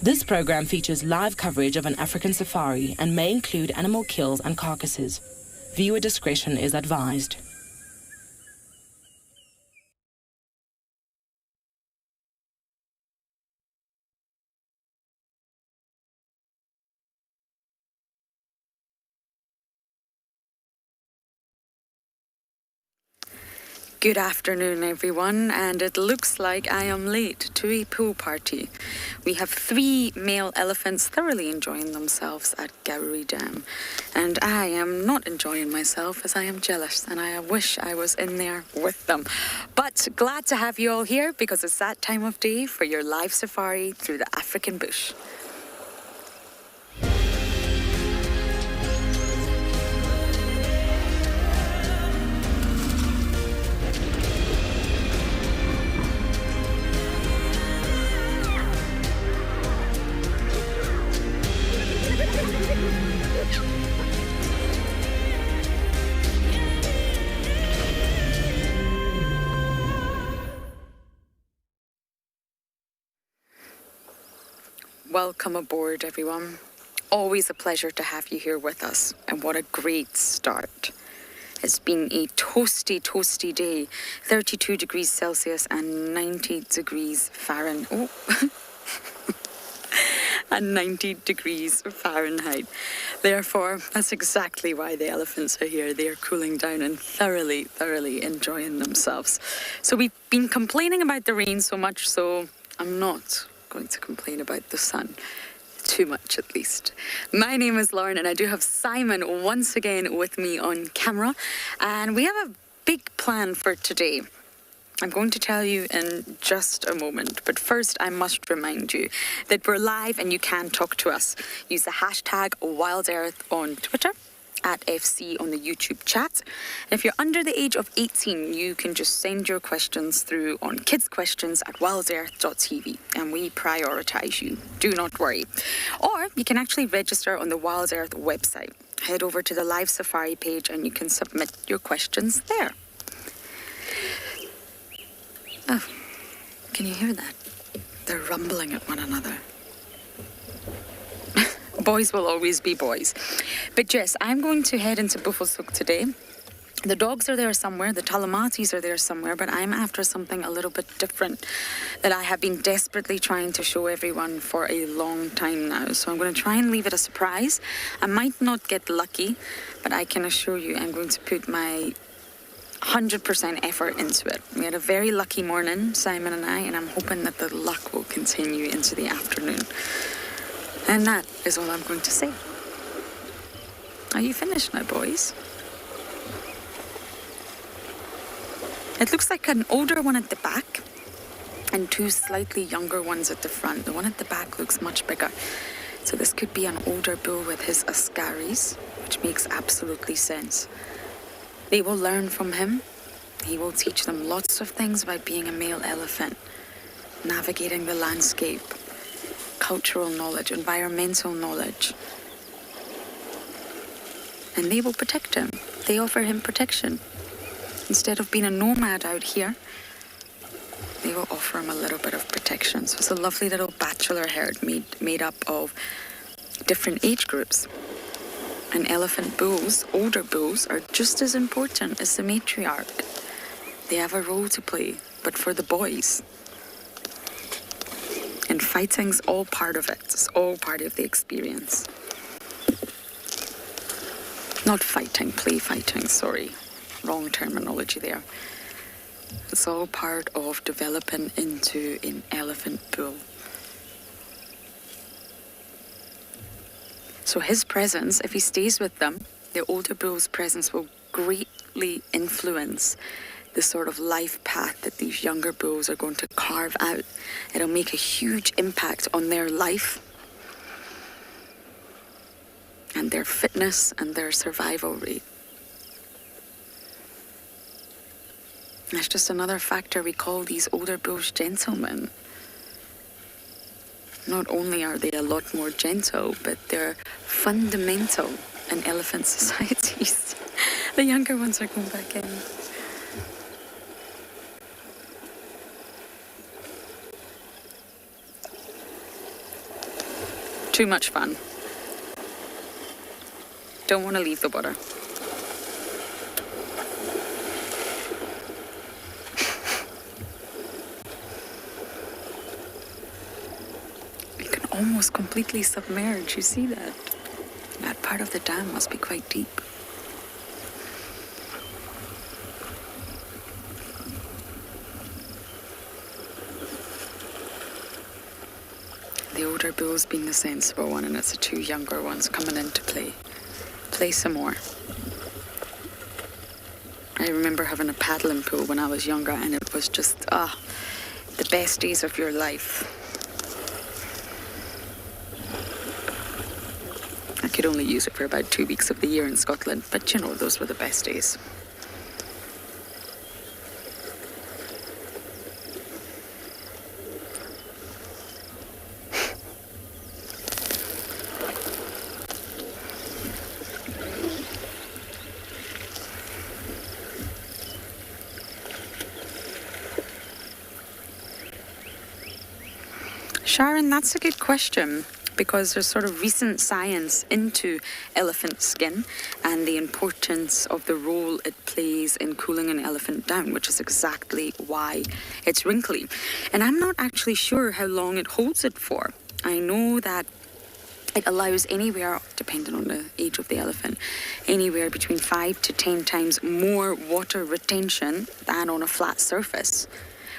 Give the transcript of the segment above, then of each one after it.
This program features live coverage of an African safari and may include animal kills and carcasses. Viewer discretion is advised. Good afternoon, everyone, and it looks like I am late to a pool party. We have 3 male elephants thoroughly enjoying themselves at Gowrie Dam, and I am not enjoying myself as I am jealous and I wish I was in there with them. But glad to have you all here because it's that time of day for your live safari through the African bush. Welcome aboard, everyone. Always a pleasure to have you here with us, and what a great start. It's been a toasty, toasty day, 32 degrees Celsius and 90 degrees Fahrenheit. Oh, and 90 degrees Fahrenheit. Therefore, that's exactly why the elephants are here. They are cooling down and thoroughly, thoroughly enjoying themselves. So we've been complaining about the rain so much, so I'm not going to complain about the sun. Too much, at least. My name is Lauren, and I do have Simon once again with me on camera. And we have a big plan for today. I'm going to tell you in just a moment, but first I must remind you that we're live and you can talk to us. Use the hashtag WildEarth on Twitter, at FC on the YouTube chat. And if you're under the age of 18, you can just send your questions through on kidsquestions@wildearth.tv, and we prioritise you. Do not worry. Or you can actually register on the WildEarth website. Head over to the live safari page and you can submit your questions there. Oh, can you hear that? They're rumbling at one another. Boys will always be boys. But yes, I'm going to head into Buffelshoek today. The dogs are there somewhere, the Talamatis are there somewhere, but I'm after something a little bit different that I have been desperately trying to show everyone for a long time now. So I'm going to try and leave it a surprise. I might not get lucky, but I can assure you I'm going to put my 100% effort into it. We had a very lucky morning, Simon and I, and I'm hoping that the luck will continue into the afternoon. And that is all I'm going to say. Are you finished now, boys? It looks like an older one at the back and two slightly younger ones at the front. The one at the back looks much bigger. So this could be an older bull with his ascaris, which makes absolutely sense. They will learn from him. He will teach them lots of things about being a male elephant, navigating the landscape, cultural knowledge, environmental knowledge. And they will protect him. They offer him protection. Instead of being a nomad out here, they will offer him a little bit of protection. So it's a lovely little bachelor herd made up of different age groups. And elephant bulls, older bulls, are just as important as the matriarch. They have a role to play, but for the boys. And fighting's all part of it. It's all part of the experience. Not fighting, play fighting, sorry. Wrong terminology there. It's all part of developing into an elephant bull. So his presence, if he stays with them, the older bull's presence will greatly influence the sort of life path that these younger bulls are going to carve out. It'll make a huge impact on their life and their fitness and their survival rate. That's just another factor we call these older bulls gentlemen. Not only are they a lot more gentle, but they're fundamental in elephant societies. The younger ones are going back in. Too much fun. Don't want to leave the water. Almost completely submerged, you see that? That part of the dam must be quite deep. The older bull's been the sensible one, and it's the two younger ones coming in to play. Play some more. I remember having a paddling pool when I was younger, and it was just, the best days of your life. I could only use it for about 2 weeks of the year in Scotland, but you know, those were the best days. Sharon, that's a good question. because there's sort of recent science into elephant skin and the importance of the role it plays in cooling an elephant down, which is exactly why it's wrinkly. And I'm not actually sure how long it holds it for. I know that it allows anywhere, depending on the age of the elephant, anywhere between 5 to 10 times more water retention than on a flat surface.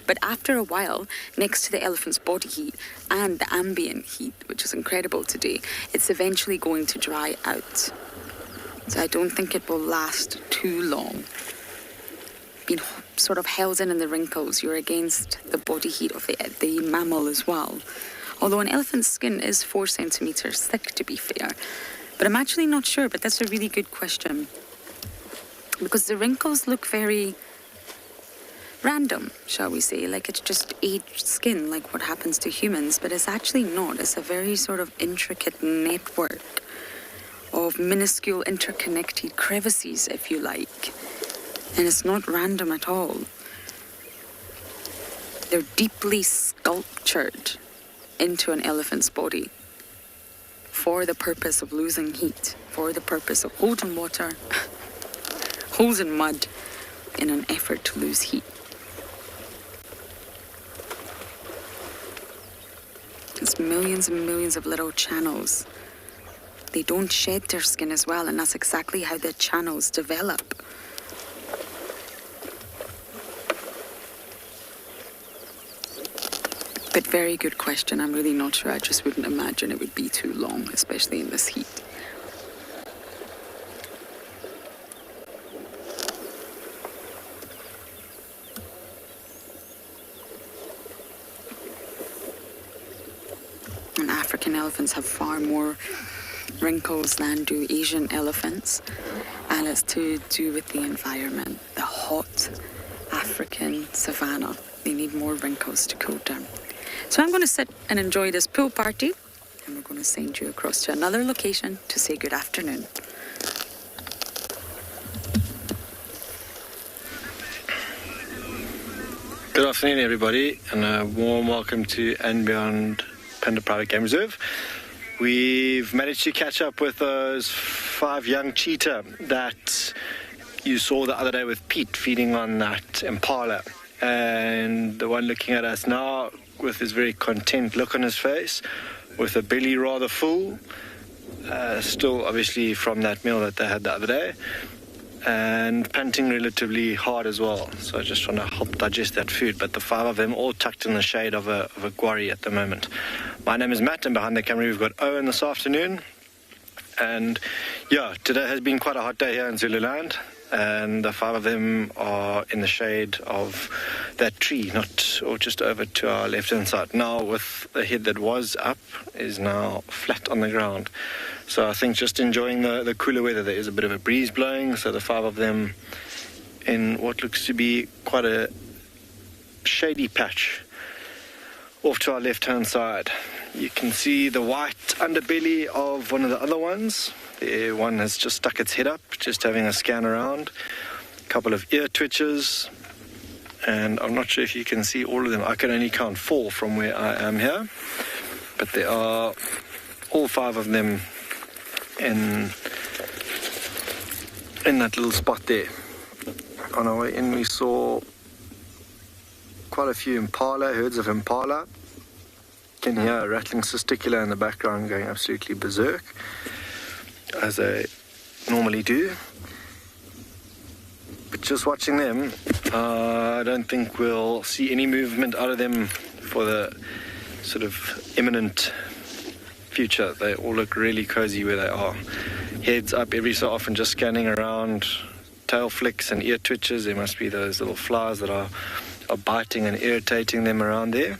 But after a while, next to the elephant's body heat and the ambient heat, which is incredible today, it's eventually going to dry out. So I don't think it will last too long. Being sort of held in the wrinkles, you're against the body heat of the mammal as well. Although an elephant's skin is 4 centimeters thick, to be fair. But I'm actually not sure, but that's a really good question. Because the wrinkles look very random, shall we say, like it's just aged skin, like what happens to humans, but it's actually not. It's a very sort of intricate network of minuscule interconnected crevices, if you like. And it's not random at all. They're deeply sculptured into an elephant's body for the purpose of losing heat, for the purpose of holding water, holes in mud in an effort to lose heat. It's millions and millions of little channels. They don't shed their skin as well, and that's exactly how the channels develop. But very good question. I'm really not sure. I just wouldn't imagine it would be too long, especially in this heat. And African elephants have far more wrinkles than do Asian elephants. And it's to do with the environment, the hot African savanna. They need more wrinkles to cool down. So I'm going to sit and enjoy this pool party, and we're going to send you across to another location to say good afternoon. Good afternoon, everybody, and a warm welcome to andBeyond Phinda Private Game Reserve. We've managed to catch up with those 5 young cheetah that you saw the other day with Pete feeding on that impala. And the one looking at us now with his very content look on his face, with a belly rather full, still obviously from that meal that they had the other day, and panting relatively hard as well, so just trying to help digest that food. But the 5 of them all tucked in the shade of a quarry at the moment. My name is Matt, and behind the camera we've got Owen this afternoon. And yeah, today has been quite a hot day here in Zululand, and the 5 of them are in the shade of that tree, just over to our left-hand side. Now, with the head that was up, is now flat on the ground. So I think just enjoying the cooler weather. There is a bit of a breeze blowing, so the 5 of them in what looks to be quite a shady patch off to our left-hand side. You can see the white underbelly of one of the other ones. The one has just stuck its head up, just having a scan around. A couple of ear twitches, and I'm not sure if you can see all of them. I can only count 4 from where I am here, but there are all 5 of them in that little spot there. On our way in, we saw quite a few impala, herds of impala. You can hear a rattling testicular in the background going absolutely berserk, as they normally do. But just watching them, I don't think we'll see any movement out of them for the sort of imminent future. They all look really cozy where they are. Heads up every so often, just scanning around, tail flicks and ear twitches. There must be those little flies that are biting and irritating them around there.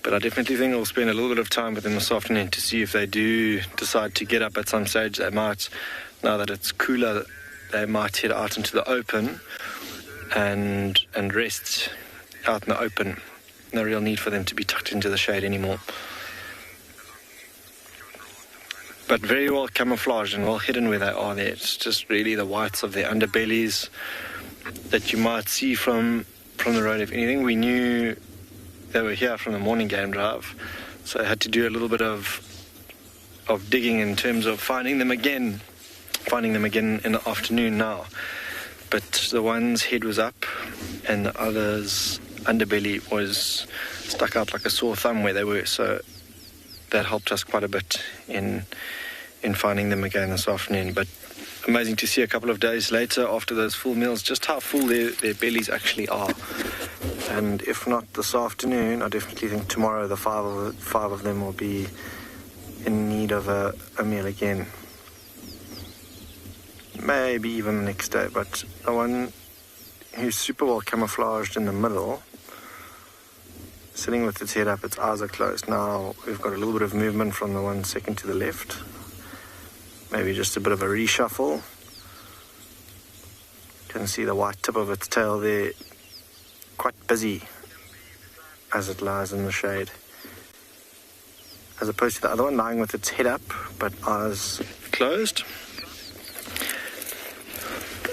But I definitely think I'll spend a little bit of time with them this afternoon to see if they do decide to get up at some stage. They might, now that it's cooler, they might head out into the open and rest out in the open. No real need for them to be tucked into the shade anymore. But very well camouflaged and well hidden where they are there. It's just really the whites of their underbellies that you might see from the road. If anything, we knew they were here from the morning game drive. So I had to do a little bit of digging in terms of finding them again in the afternoon now. But the one's head was up and the other's underbelly was stuck out like a sore thumb where they were. So that helped us quite a bit in finding them again this afternoon. But amazing to see a couple of days later after those full meals just how full their bellies actually are. And if not this afternoon, I definitely think tomorrow the five of them will be in need of a meal again. Maybe even the next day, but the one who's super well camouflaged in the middle, sitting with its head up, its eyes are closed. Now we've got a little bit of movement from the one second to the left. Maybe just a bit of a reshuffle. You can see the white tip of its tail there, quite busy as it lies in the shade. As opposed to the other one lying with its head up, but eyes closed.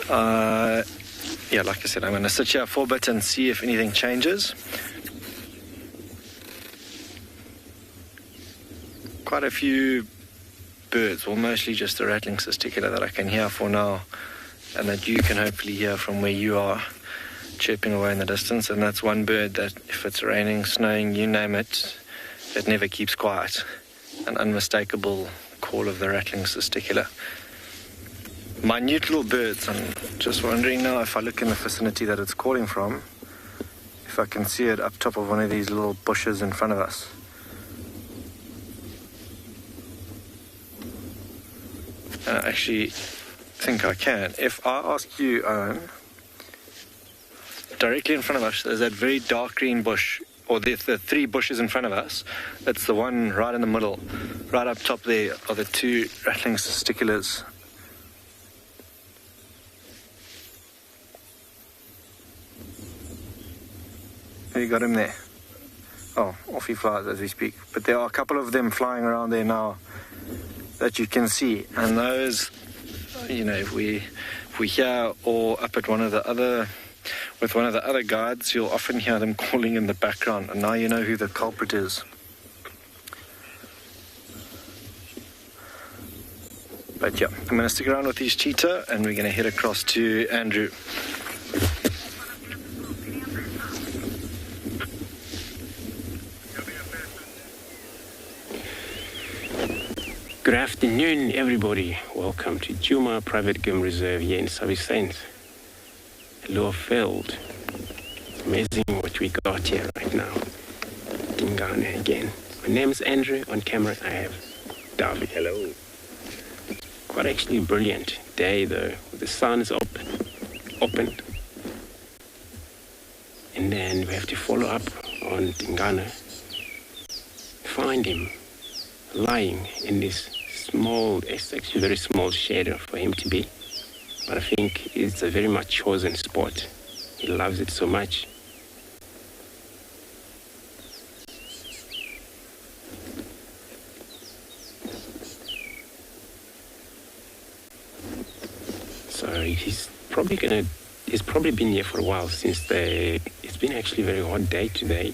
Yeah, like I said, I'm going to sit here for a bit and see if anything changes. Quite a few birds, well, mostly just the rattling testicular that I can hear for now, and that you can hopefully hear from where you are, chirping away in the distance. And that's one bird that, if it's raining, snowing, you name it, it never keeps quiet. An unmistakable call of the rattling testicular. Minute little birds. I'm just wondering now, if I look in the vicinity that it's calling from, if I can see it up top of one of these little bushes in front of us. I actually think I can. If I ask you, Owen, directly in front of us, there's that very dark green bush, or the three bushes in front of us. That's the one right in the middle. Right up top there are the two rattling testiculars. You got him there. Oh, off he flies as we speak. But there are a couple of them flying around there now that you can see. And those, you know, if we hear or up at one of the other guides, you'll often hear them calling in the background. And now you know who the culprit is. But yeah, I'm going to stick around with these cheetah and we're going to head across to Andrew. Good afternoon, everybody. Welcome to Djuma Private Game Reserve here in Sabi. Leopard. Amazing what we got here right now. Tingana again. My name is Andrew. On camera, I have Davi. Hello. Quite actually brilliant day though. The sun is opened. And then we have to follow up on Tingana. Find him lying in this it's actually a very small shed for him to be, but I think it's a very much chosen spot. He loves it so much. So he's probably been here for a while since it's been actually a very hot day today.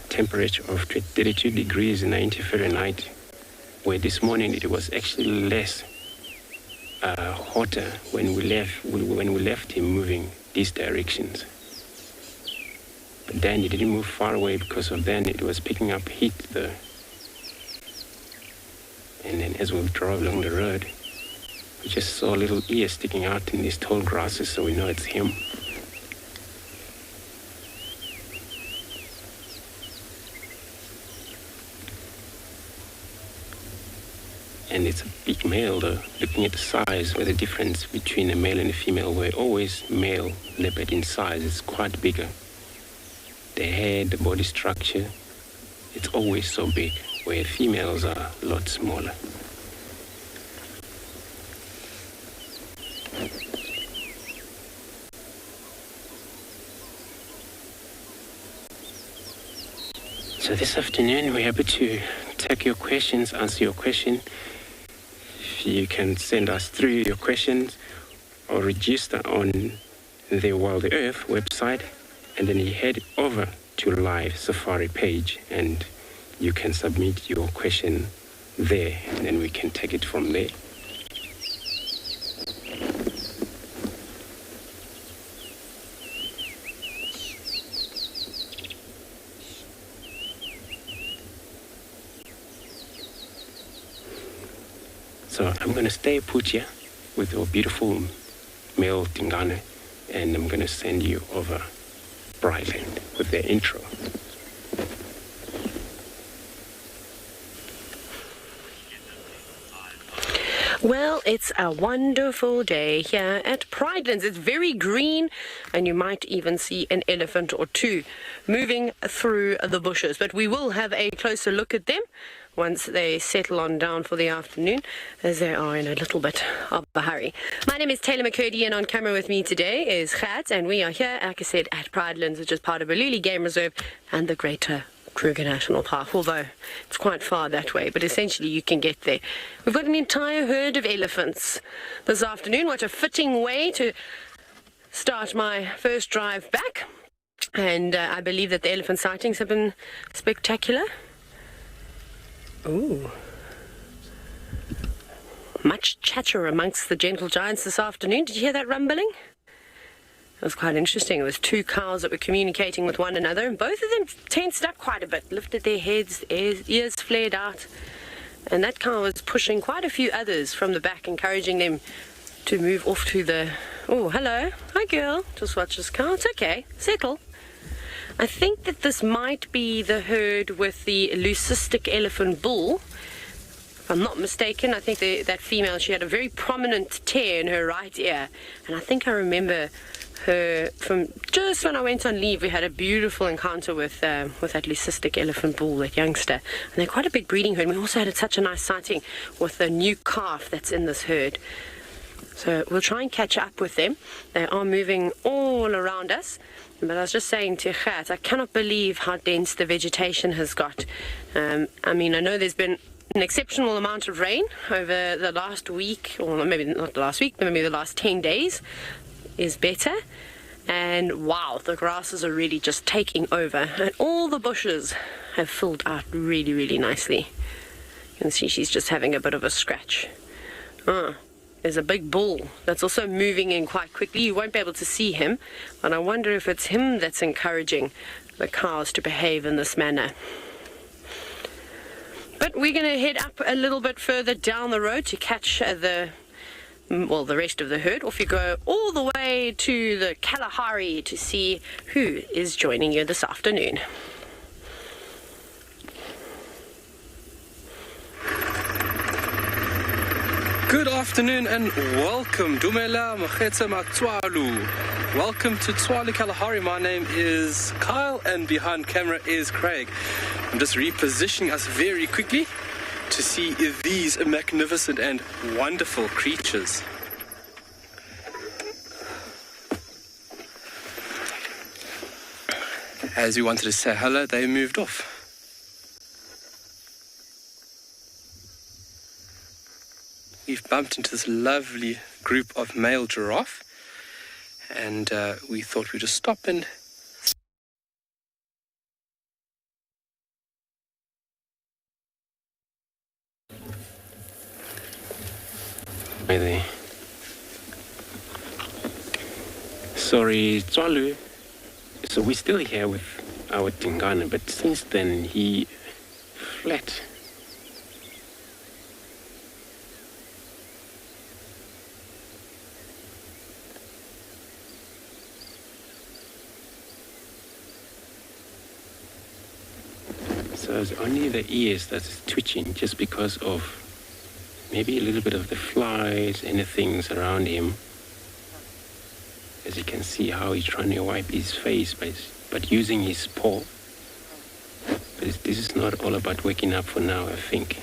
Temperature of 32 degrees 90 Fahrenheit, where this morning it was actually less hotter when we left him moving these directions. But then he didn't move far away because of then it was picking up heat though. And then as we drove along the road, we just saw a little ear sticking out in these tall grasses, so we know it's him. And it's a big male though. Looking at the size, where the difference between a male and a female, where always male leopard in size is quite bigger. The head, the body structure, it's always so big, where females are a lot smaller. So this afternoon we're happy to take your questions, answer your question. You can send us through your questions or register on the WildEarth website, and then you head over to live Safari page and you can submit your question there, and then we can take it from there. So I'm going to stay put here with your beautiful male Tingana, and I'm going to send you over Prideland with their intro. Well, it's a wonderful day here at Pridelands. It's very green, and you might even see an elephant or two moving through the bushes. But we will have a closer look at them once they settle on down for the afternoon, as they are in a little bit of a hurry. My name is Taylor McCurdy, and on camera with me today is Gert, and we are here, like I said, at Pridelands, which is part of Prrivate Game Reserve and the Greater Kruger National Park, although it's quite far that way, but essentially you can get there. We've got an entire herd of elephants this afternoon. What a fitting way to start my first drive back, and I believe that the elephant sightings have been spectacular. Ooh. Much chatter amongst the gentle giants this afternoon. Did you hear that rumbling? It was quite interesting. It was two cows that were communicating with one another, and both of them tensed up quite a bit, lifted their heads, ears flared out, and that cow was pushing quite a few others from the back, encouraging them to move off to the... Oh, hello. Hi, girl. Just watch this cow. It's okay. Settle. I think that this might be the herd with the leucistic elephant bull. If I'm not mistaken, I think that female, she had a very prominent tear in her right ear, and I think I remember her from just when I went on leave. We had a beautiful encounter with that leucistic elephant bull, that youngster, and they're quite a big breeding herd. We also had such a nice sighting with the new calf that's in this herd, so we'll try and catch up with them. They are moving all around us, but I was just saying to Gert, I cannot believe how dense the vegetation has got. I mean, I know there's been an exceptional amount of rain over the last week, or maybe not the last week, but maybe the last 10 days is better, and wow, the grasses are really just taking over, and all the bushes have filled out really, really nicely. You can see she's just having a bit of a scratch. There's a big bull that's also moving in quite quickly. You won't be able to see him, but I wonder if it's him that's encouraging the cows to behave in this manner. But we're going to head up a little bit further down the road to catch the rest of the herd. Off you go all the way to the Kalahari to see who is joining you this afternoon. Good afternoon and welcome. Dumela Mokhetsa Tswalu. Welcome to Tswalu Kalahari. My name is Kyle, and behind camera is Craig. I'm just repositioning us very quickly to see these magnificent and wonderful creatures. As we wanted to say hello, they moved off. We've bumped into this lovely group of male giraffe, and we thought we'd just stop and Hi there. Sorry, Tswalu. So we're still here with our Tingana, but since then he fled. So it's only the ears that's twitching, just because of maybe a little bit of the flies and the things around him. As you can see how he's trying to wipe his face, but using his paw. But this is not all about waking up for now, I think.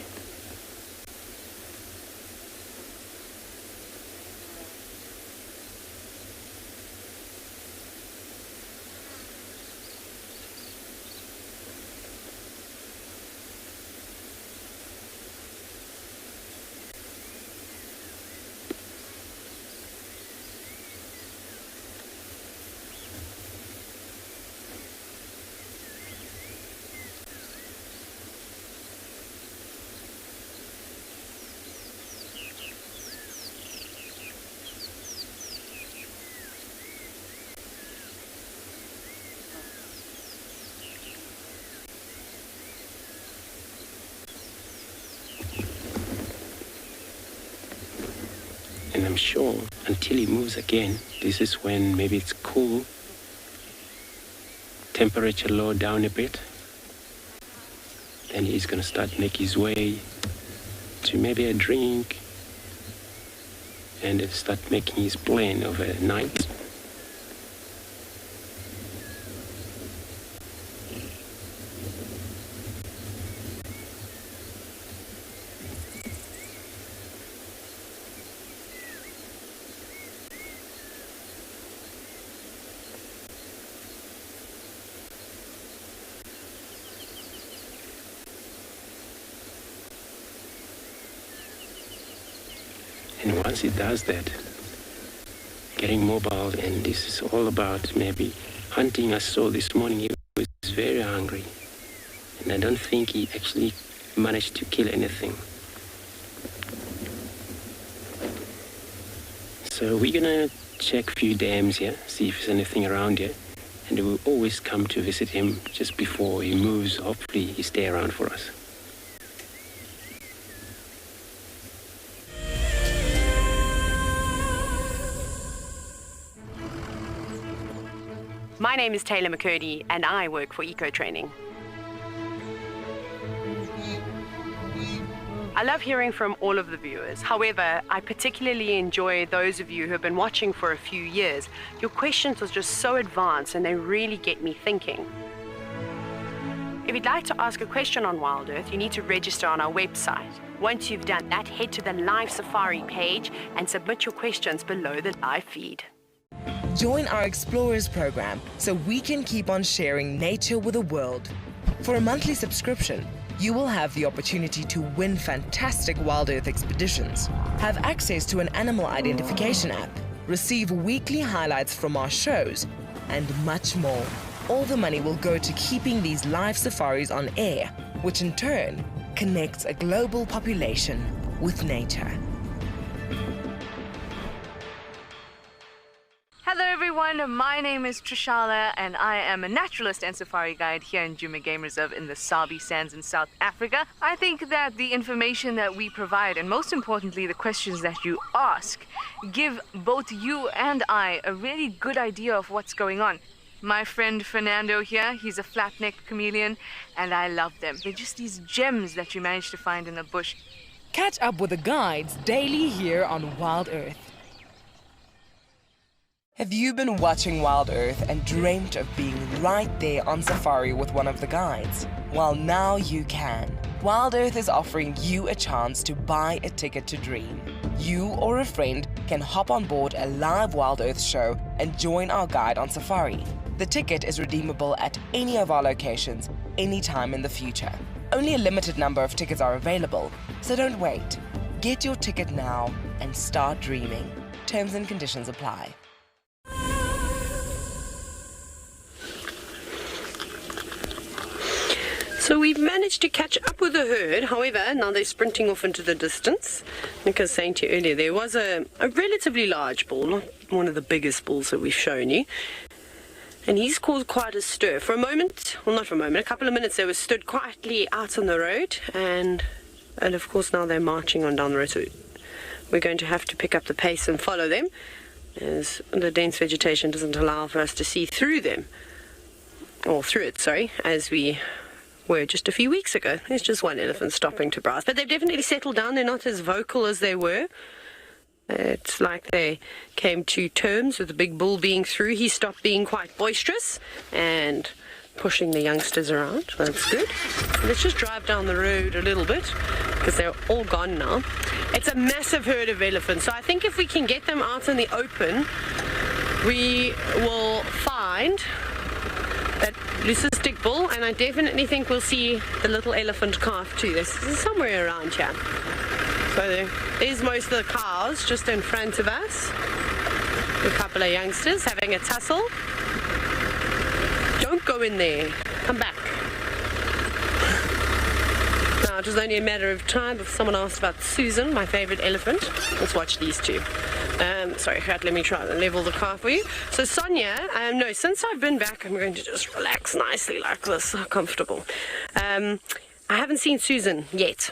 I'm sure until he moves again, this is when maybe it's cool, temperature low down a bit, then he's going to start make his way to maybe a drink and start making his plan of a night. And once he does that, getting mobile, and this is all about maybe hunting. I saw this morning he was very hungry, and I don't think he actually managed to kill anything. So we're gonna check a few dams here, see if there's anything around here, and we'll always come to visit him just before he moves. Hopefully he stay around for us. My name is Taylor McCurdy, and I work for Eco Training. I love hearing from all of the viewers. However, I particularly enjoy those of you who have been watching for a few years. Your questions are just so advanced, and they really get me thinking. If you'd like to ask a question on WildEarth, you need to register on our website. Once you've done that, head to the live safari page and submit your questions below the live feed. Join our Explorers program so we can keep on sharing nature with the world. For a monthly subscription, you will have the opportunity to win fantastic WildEarth expeditions, have access to an animal identification app, receive weekly highlights from our shows, and much more. All the money will go to keeping these live safaris on air, which in turn connects a global population with nature. Hello everyone, my name is Trishala and I am a naturalist and safari guide here in Djuma Game Reserve in the Sabi Sands in South Africa. I think that the information that we provide, and most importantly the questions that you ask, give both you and I a really good idea of what's going on. My friend Fernando here, he's a flat-necked chameleon and I love them. They're just these gems that you manage to find in the bush. Catch up with the guides daily here on WildEarth. Have you been watching WildEarth and dreamt of being right there on safari with one of the guides? Well, now you can. WildEarth is offering you a chance to buy a ticket to dream. You or a friend can hop on board a live WildEarth show and join our guide on safari. The ticket is redeemable at any of our locations, anytime in the future. Only a limited number of tickets are available, so don't wait. Get your ticket now and start dreaming. Terms and conditions apply. So we've managed to catch up with the herd. However, now they're sprinting off into the distance. Like I was saying to you earlier, there was a relatively large bull, not one of the biggest bulls that we've shown you. And he's caused quite a stir. For a moment, well not for a moment, a couple of minutes they were stood quietly out on the road. And of course now they're marching on down the road. So we're going to have to pick up the pace and follow them, as the dense vegetation doesn't allow for us to see through them. Or through it, sorry, as we were just a few weeks ago. There's just one elephant stopping to browse. But they've definitely settled down. They're not as vocal as they were. It's like they came to terms with the big bull being through. He stopped being quite boisterous and pushing the youngsters around. That's good. Let's just drive down the road a little bit because they're all gone now. It's a massive herd of elephants. So I think if we can get them out in the open, we will find that leucistic bull, and I definitely think we'll see the little elephant calf too. This is somewhere around here. So there's most of the cows just in front of us. A couple of youngsters having a tussle. Don't go in there. Come back. Now, it was only a matter of time before someone asked about Susan, my favorite elephant. Let's watch these two. Sorry, let me try and level the car for you. So Sonia, no, since I've been back, I'm going to just relax nicely like this, comfortable. I haven't seen Susan yet.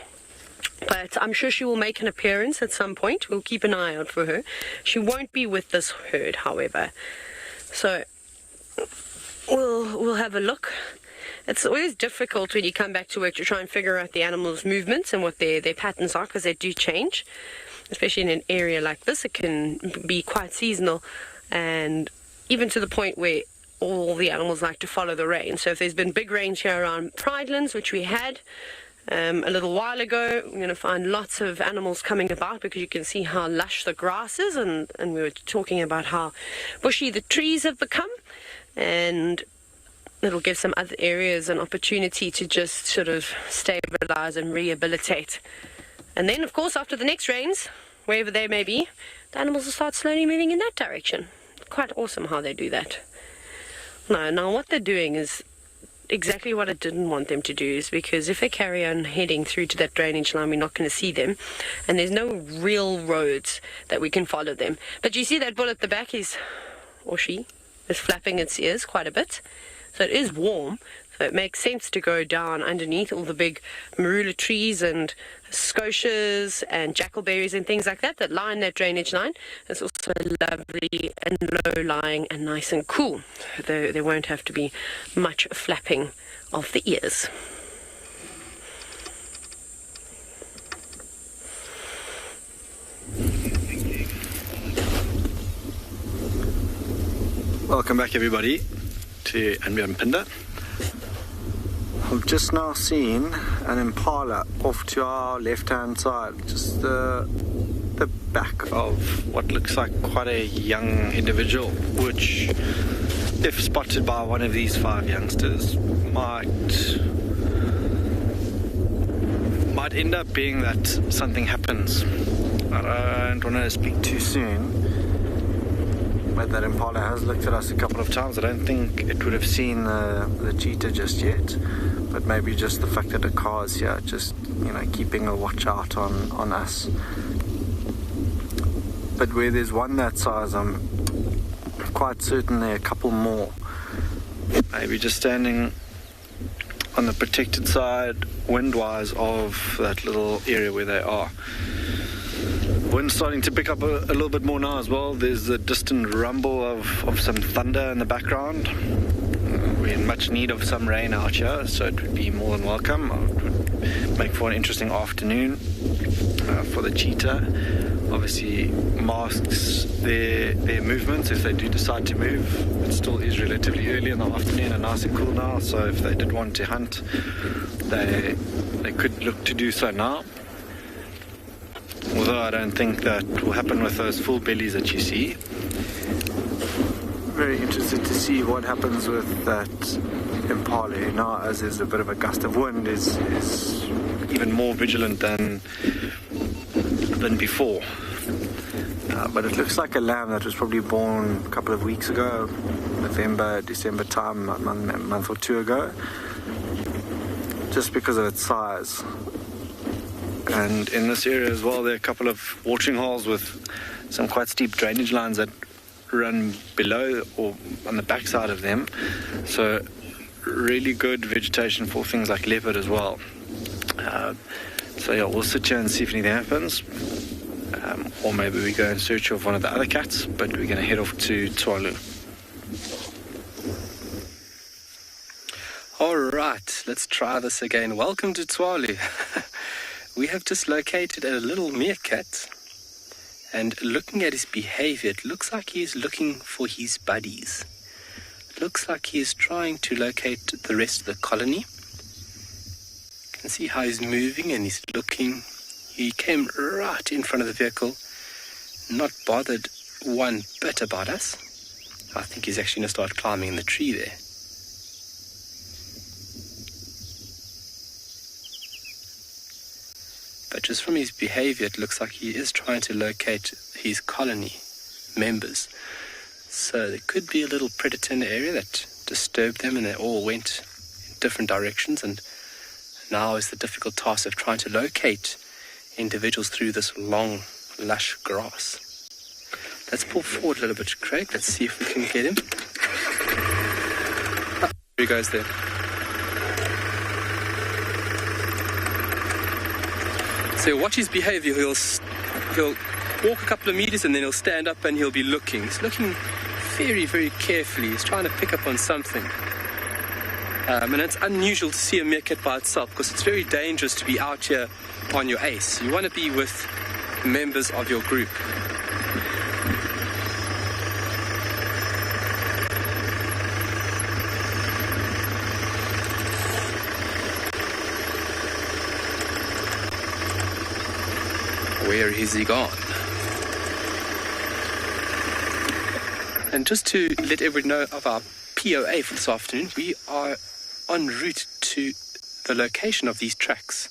But I'm sure she will make an appearance at some point. We'll keep an eye out for her. She won't be with this herd, however. So we'll have a look. It's always difficult when you come back to work to try and figure out the animals' movements and what their patterns are, because they do change. Especially in an area like this, it can be quite seasonal, and even to the point where all the animals like to follow the rain. So if there's been big rains here around Pridelands, which we had a little while ago, we're going to find lots of animals coming about, because you can see how lush the grass is, and we were talking about how bushy the trees have become, and it'll give some other areas an opportunity to just sort of stabilize and rehabilitate. And then, of course, after the next rains, wherever they may be, the animals will start slowly moving in that direction. Quite awesome how they do that. Now what they're doing is exactly what I didn't want them to do, is because if they carry on heading through to that drainage line, we're not going to see them, and there's no real roads that we can follow them. But you see that bull at the back is flapping its ears quite a bit, so it is warm, so it makes sense to go down underneath all the big marula trees and scotias and jackalberries and things like that line that drainage line. It's also lovely and low-lying and nice and cool. There won't have to be much flapping of the ears. Welcome back, everybody, to andBeyond Phinda. I've just now seen an impala off to our left-hand side, just the back of what looks like quite a young individual, which, if spotted by one of these 5 youngsters, might end up being that something happens. I don't want to speak too soon, but that impala has looked at us a couple of times. I don't think it would have seen the cheetah just yet, but maybe just the fact that the car is here, just, keeping a watch out on us. But where there's one that size, I'm quite certain there are a couple more. Maybe just standing on the protected side, wind-wise, of that little area where they are. Wind's starting to pick up a little bit more now as well. There's a distant rumble of some thunder in the background. We're in much need of some rain out here, so it would be more than welcome. It would make for an interesting afternoon for the cheetah. Obviously masks their movements if they do decide to move. It still is relatively early in the afternoon and nice and cool now, so if they did want to hunt, they could look to do so now. Although I don't think that will happen with those full bellies that you see. Very interested to see what happens with that impala now, as there's a bit of a gust of wind, is even more vigilant than before. But it looks like a lamb that was probably born a couple of weeks ago, November, December time, a month or 2 ago, just because of its size. And in this area as well, there are a couple of watering holes with some quite steep drainage lines that run below or on the backside of them. So really good vegetation for things like leopard as well. So yeah, we'll sit here and see if anything happens. Or maybe we go in search of one of the other cats, but we're going to head off to Tswalu. All right, let's try this again. Welcome to Tswalu. We have just located a little meerkat, and looking at his behavior, it looks like he is looking for his buddies. It looks like he is trying to locate the rest of the colony. You can see how he's moving and he's looking. He came right in front of the vehicle, not bothered one bit about us. I think he's actually going to start climbing in the tree there. But just from his behavior, it looks like he is trying to locate his colony members. So there could be a little predator in the area that disturbed them and they all went in different directions. And now is the difficult task of trying to locate individuals through this long, lush grass. Let's pull forward a little bit, Craig. Let's see if we can get him. Oh, here he goes there. So watch his behavior. He'll walk a couple of meters and then he'll stand up and he'll be looking. He's looking very, very carefully. He's trying to pick up on something. And it's unusual to see a meerkat by itself because it's very dangerous to be out here on your ace. You want to be with members of your group. Where is he gone? And just to let everyone know of our POA for this afternoon, we are en route to the location of these tracks.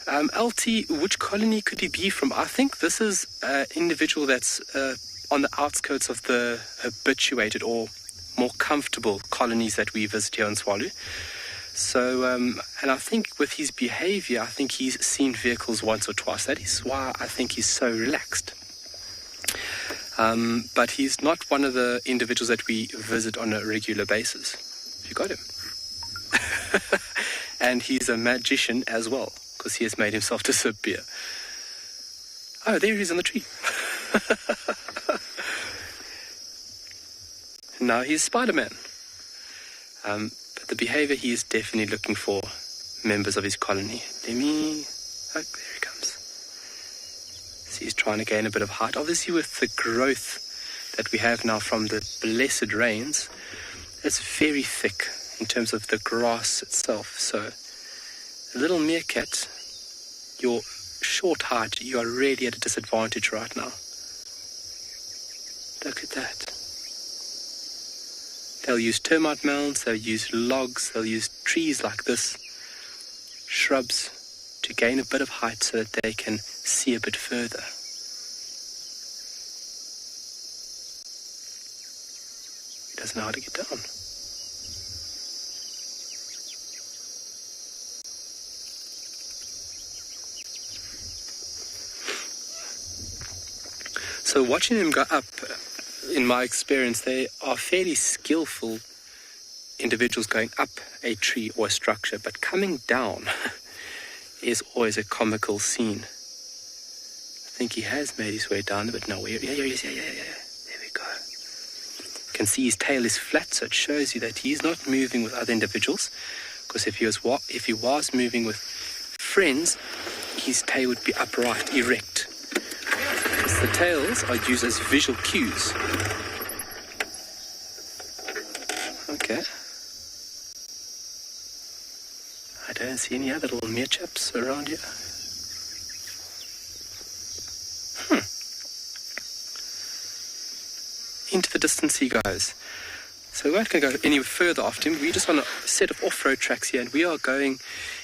LT, which colony could he be from? I think this is an individual that's on the outskirts of the habituated or more comfortable colonies that we visit here in Tswalu. So, and I think with his behavior, I think he's seen vehicles once or twice. That is why I think he's so relaxed. But he's not one of the individuals that we visit on a regular basis. You got him. And he's a magician as well, because he has made himself disappear. Oh, there he is on the tree. Now he's Spider-Man. But the behavior, he is definitely looking for members of his colony. Oh, there he comes. So he's trying to gain a bit of height. Obviously, with the growth that we have now from the blessed rains, it's very thick in terms of the grass itself. So, a little meerkat, your short height, you are really at a disadvantage right now. Look at that. They'll use termite mounds, they'll use logs, they'll use trees like this, shrubs, to gain a bit of height so that they can see a bit further. He doesn't know how to get down. So watching him go up, in my experience, they are fairly skillful individuals going up a tree or a structure, but coming down is always a comical scene. I think he has made his way down, but no, yeah. There we go. You can see his tail is flat, so it shows you that he's not moving with other individuals, because if he was moving with friends, his tail would be upright, erect. The tails are used as visual cues. Okay. I don't see any other little meerchaps around here. Into the distance he goes. So we aren't going to go any further after him. We're just on a set of off-road tracks here, and we are going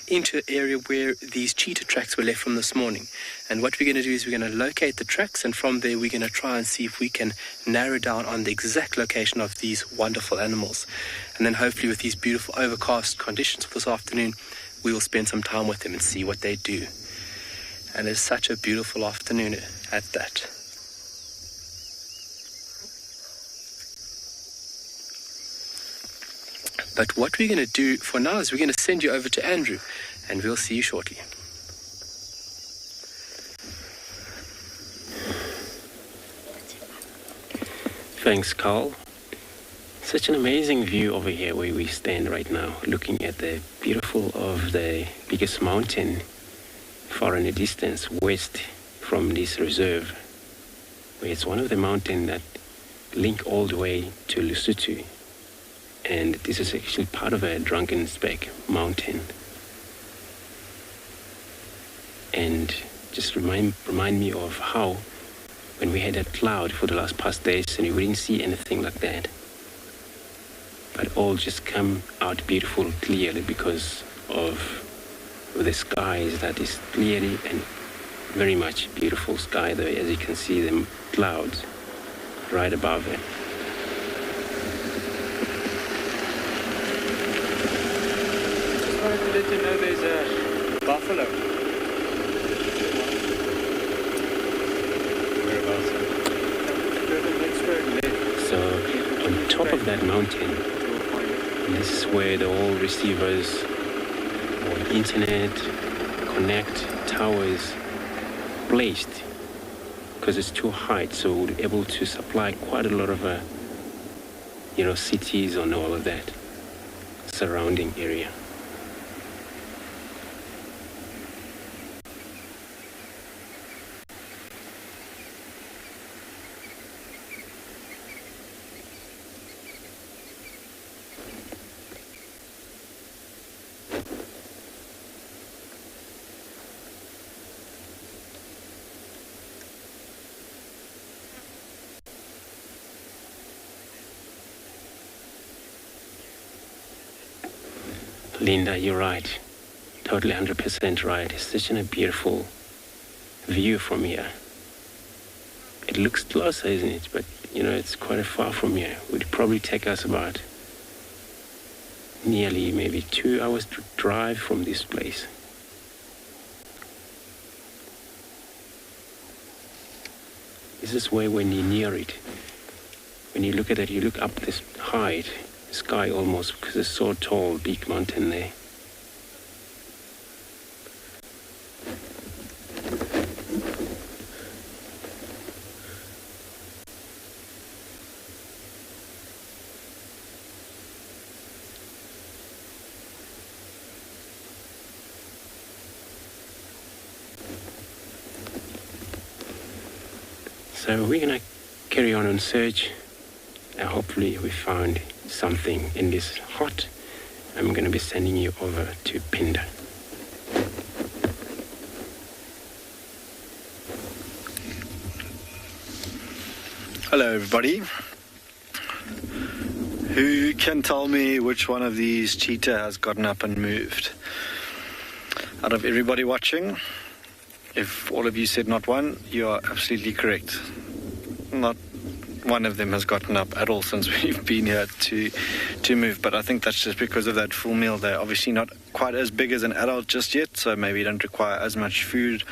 into an area where these cheetah tracks were left from this morning. And what we're going to do is we're going to locate the tracks, and from there we're going to try and see if we can narrow down on the exact location of these wonderful animals. And then hopefully with these beautiful overcast conditions for this afternoon, we will spend some time with them and see what they do. And it's such a beautiful afternoon at that. But what we're going to do for now is we're going to send you over to Andrew, and we'll see you shortly. Thanks, Carl. Such an amazing view over here where we stand right now, looking at the beautiful of the biggest mountain far in the distance west from this reserve, where it's one of the mountains that link all the way to Lesotho. And this is actually part of a Drakensberg mountain. And just remind me of how when we had a cloud for the past days and we didn't see anything like that. But all just come out beautiful clearly because of the skies that is clearly and very much beautiful sky there, as you can see the clouds right above it. I wanted to let you know there's a buffalo. Whereabouts? So on top of that mountain, this is where the all receivers or internet, connect, towers placed, because it's too high, so we're able to supply quite a lot of, cities and all of that surrounding area. Linda, you're right. Totally 100% right. It's such a beautiful view from here. It looks closer, isn't it? But, it's quite far from here. It would probably take us about nearly maybe 2 hours to drive from this place. This is where when you're near it, when you look at it, you look up this height, sky almost, because it's so tall, big mountain there. So we're gonna carry on search. Hopefully we found something in this hut. I'm going to be sending you over to Phinda. Hello everybody. Who can tell me which one of these cheetah has gotten up and moved? Out of everybody watching, if all of you said not one, you are absolutely correct. Not one of them has gotten up at all since we've been here to move, but I think that's just because of that full meal. They're obviously not quite as big as an adult just yet, so maybe don't require as much food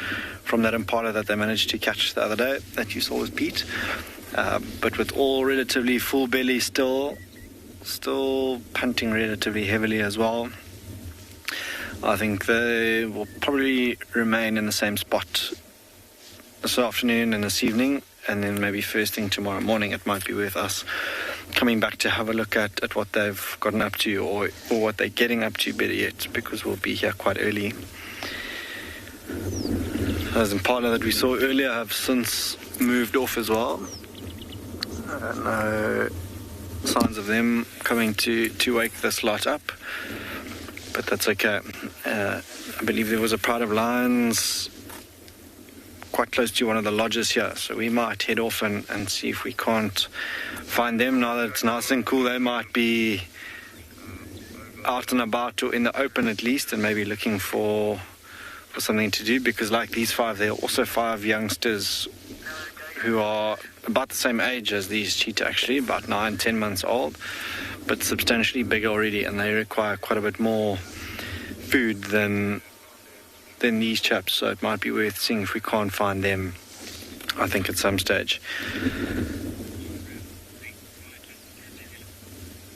from that impala that they managed to catch the other day that you saw with Pete. But with all relatively full belly, still punting relatively heavily as well, I think they will probably remain in the same spot this afternoon and this evening. And then maybe first thing tomorrow morning, it might be worth us coming back to have a look at what they've gotten up to, or what they're getting up to, better yet, because we'll be here quite early. Those impala that we saw earlier have since moved off as well. No signs of them coming to wake this lot up, but that's okay. I believe there was a pride of lions quite close to one of the lodges here, so we might head off and see if we can't find them. Now that it's nice and cool, they might be out and about, or in the open at least, and maybe looking for something to do, because like these five, there are also 5 youngsters who are about the same age as these cheetah, actually about 9-10 months old, but substantially bigger already, and they require quite a bit more food than these chaps, so it might be worth seeing if we can't find them, I think, at some stage.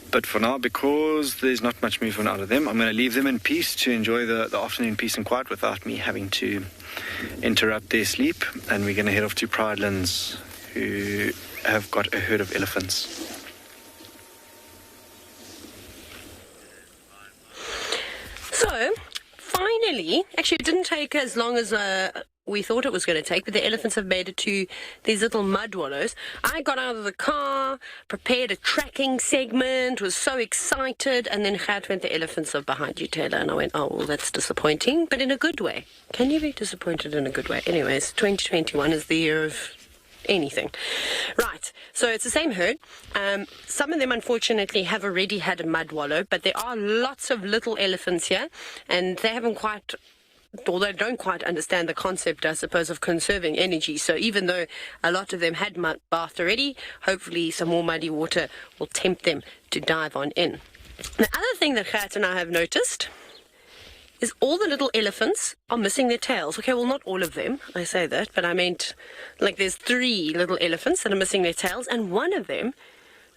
But for now, because there's not much movement out of them, I'm going to leave them in peace to enjoy the afternoon peace and quiet without me having to interrupt their sleep, and we're going to head off to Pridelands, who have got a herd of elephants. So, finally, actually it didn't take as long as we thought it was going to take, but the elephants have made it to these little mud wallows. I got out of the car, prepared a tracking segment, was so excited, and then Gert went, the elephants are behind you, Taylor. And I went, oh, well, that's disappointing, but in a good way. Can you be disappointed in a good way? Anyways, 2021 is the year of anything. Right, so it's the same herd. Some of them, unfortunately, have already had a mud wallow, but there are lots of little elephants here, and they haven't quite, or they don't quite understand the concept, I suppose, of conserving energy. So even though a lot of them had mud bathed already, hopefully some more muddy water will tempt them to dive on in. The other thing that Gert and I have noticed is all the little elephants are missing their tails. Okay, well, not all of them, I say that, but I meant, like, there's 3 little elephants that are missing their tails, and one of them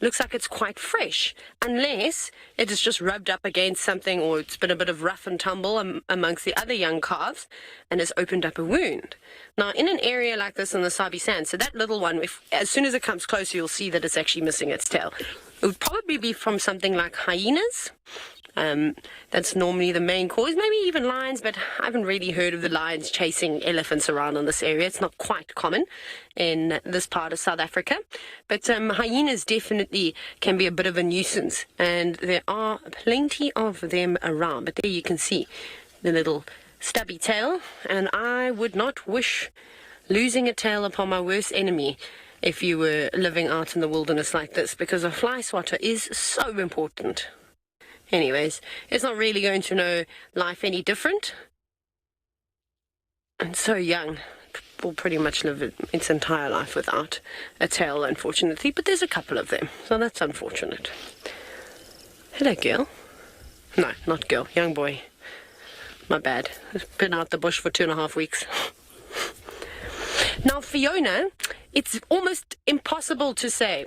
looks like it's quite fresh, unless it is just rubbed up against something or it's been a bit of rough and tumble amongst the other young calves and has opened up a wound. Now, in an area like this in the Sabi Sands, so that little one, as soon as it comes closer, you'll see that it's actually missing its tail. It would probably be from something like hyenas. That's normally the main cause, maybe even lions, but I haven't really heard of the lions chasing elephants around in this area. It's not quite common in this part of South Africa, but hyenas definitely can be a bit of a nuisance, and there are plenty of them around. But there you can see the little stubby tail, and I would not wish losing a tail upon my worst enemy if you were living out in the wilderness like this, because a fly swatter is so important. Anyways, it's not really going to know life any different. And so young, will pretty much live its entire life without a tail, unfortunately. But there's a couple of them, so that's unfortunate. Hello, girl. No, not girl, young boy. My bad. I've been out the bush for 2.5 weeks. Now, Fiona, it's almost impossible to say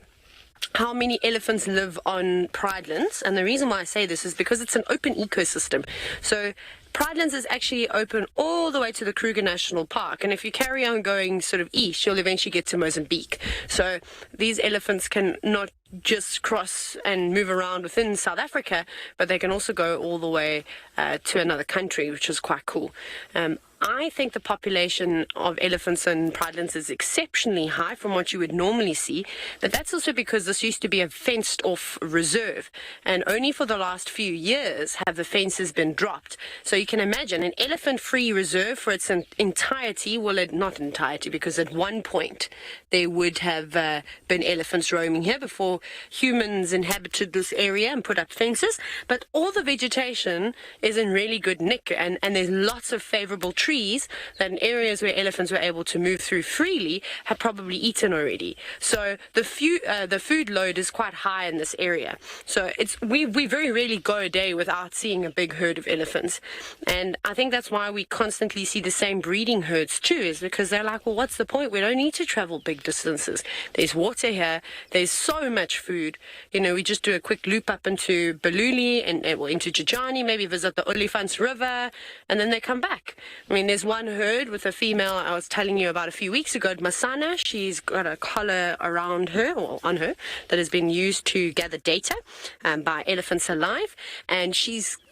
how many elephants live on Pridelands, and the reason why I say this is because it's an open ecosystem. So Pridelands is actually open all the way to the Kruger National Park, and if you carry on going sort of east, you'll eventually get to Mozambique. So these elephants can not just cross and move around within South Africa, but they can also go all the way to another country, which is quite cool. I think the population of elephants in Pridelands is exceptionally high from what you would normally see, but that's also because this used to be a fenced-off reserve, and only for the last few years have the fences been dropped. So you can imagine an elephant-free reserve for its entirety, well, not entirety, because at one point there would have been elephants roaming here before humans inhabited this area and put up fences, but all the vegetation is in really good nick, and there's lots of favorable trees that in areas where elephants were able to move through freely have probably eaten already. So the food load is quite high in this area. So we very rarely go a day without seeing a big herd of elephants. And I think that's why we constantly see the same breeding herds too, is because they're like, well, what's the point? We don't need to travel big distances. There's water here. There's so much food. You know, we just do a quick loop up into Baluli and into Tingani, maybe visit the Olifants River, and then they come back. I mean, there's one herd with a female I was telling you about a few weeks ago, Masana. She's got a collar around her, or on her, that has been used to gather data by Elephants Alive, and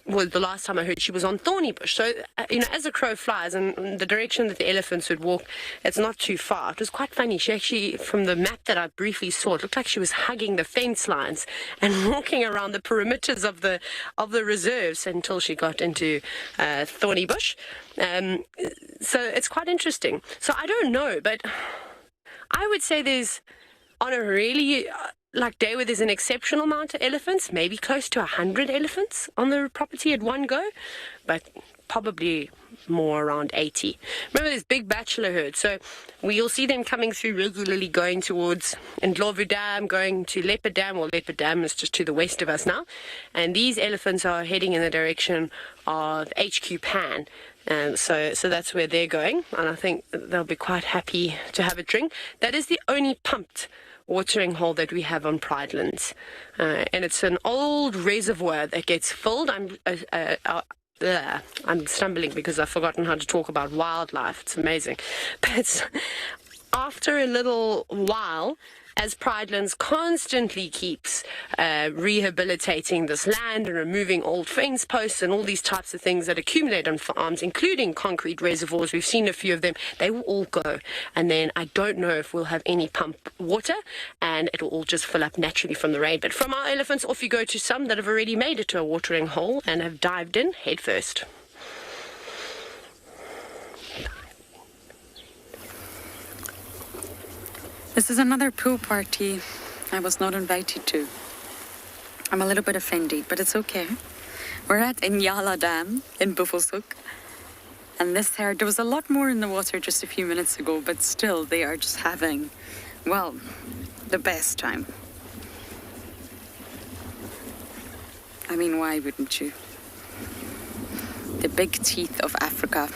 well, the last time I heard, she was on thorny bush. So, as a crow flies in the direction that the elephants would walk, it's not too far. It was quite funny. She actually, from the map that I briefly saw, it looked like she was hugging the fence lines and walking around the perimeters of the reserves until she got into thorny bush. So it's quite interesting. So I don't know, but I would say there's, on a really day where there's an exceptional amount of elephants, maybe close to 100 elephants on the property at one go, but probably more around 80. Remember, there's big bachelor herds, so we'll see them coming through regularly, going towards Ndlovu Dam, going to Leopard Dam. Well, Leopard Dam is just to the west of us now, and these elephants are heading in the direction of HQ Pan. So that's where they're going, and I think they'll be quite happy to have a drink. That is the only pumped watering hole that we have on Pridelands, and it's an old reservoir that gets filled. I'm stumbling because I've forgotten how to talk about wildlife. It's amazing. But after a little while, as Pridelands constantly keeps rehabilitating this land and removing old fence posts and all these types of things that accumulate on farms, including concrete reservoirs, we've seen a few of them, they will all go. And then I don't know if we'll have any pump water, and it'll all just fill up naturally from the rain. But from our elephants, off you go to some that have already made it to a watering hole and have dived in head first. This is another pool party I was not invited to. I'm a little bit offended, but it's okay. We're at Ngala Dam in Buffelshoek. And this herd, there was a lot more in the water just a few minutes ago, but still they are just having, well, the best time. I mean, why wouldn't you? The big teeth of Africa,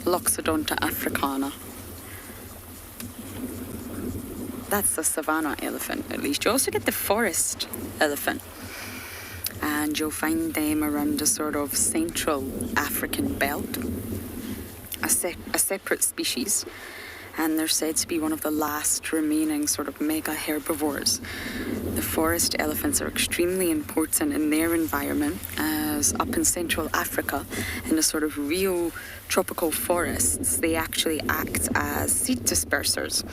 Loxodonta africana. That's the savanna elephant, at least. You also get the forest elephant. And you'll find them around a sort of central African belt, a separate species. And they're said to be one of the last remaining sort of mega herbivores. The forest elephants are extremely important in their environment, as up in Central Africa, in the sort of real tropical forests, they actually act as seed dispersers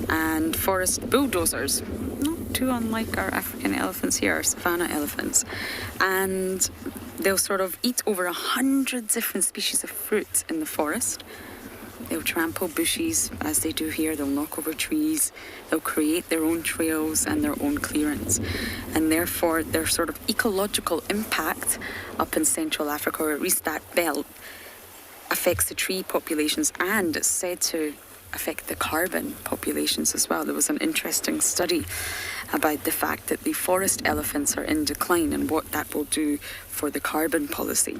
and forest bulldozers. Not too unlike our African elephants here, our savanna elephants. And they'll sort of eat over 100 different species of fruit in the forest. They'll trample bushes, as they do here. They'll knock over trees. They'll create their own trails and their own clearance. And therefore, their sort of ecological impact up in Central Africa, or at least that belt, affects the tree populations, and it's said to affect the carbon populations as well. There was an interesting study about the fact that the forest elephants are in decline and what that will do for the carbon policy.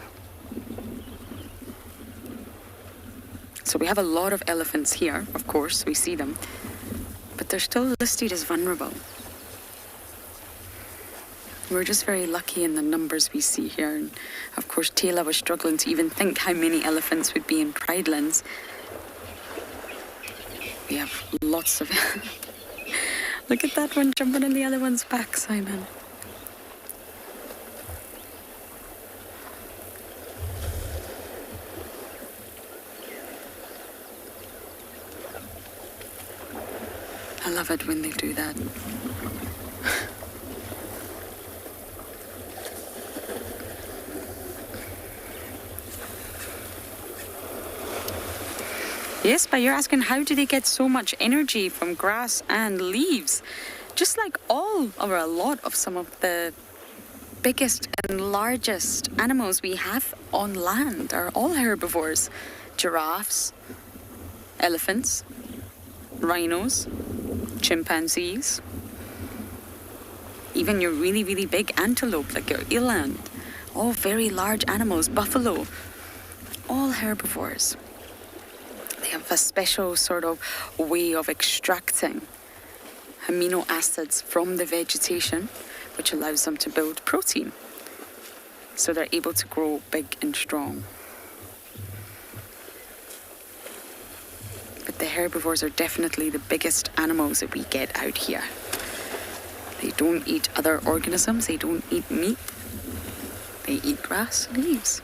So we have a lot of elephants here, of course, we see them, but they're still listed as vulnerable. We're just very lucky in the numbers we see here. And of course, Taylor was struggling to even think how many elephants would be in Pridelands. We have lots of... Look at that one jumping on the other one's back, Simon. I love it when they do that. Yes, but you're asking, how do they get so much energy from grass and leaves? Just like all, or a lot of some of the biggest and largest animals we have on land are all herbivores. Giraffes, elephants, rhinos, chimpanzees, even your really, really big antelope like your eland, all very large animals, buffalo, all herbivores. They have a special sort of way of extracting amino acids from the vegetation, which allows them to build protein. So they're able to grow big and strong. But the herbivores are definitely the biggest animals that we get out here. They don't eat other organisms, they don't eat meat. They eat grass and leaves.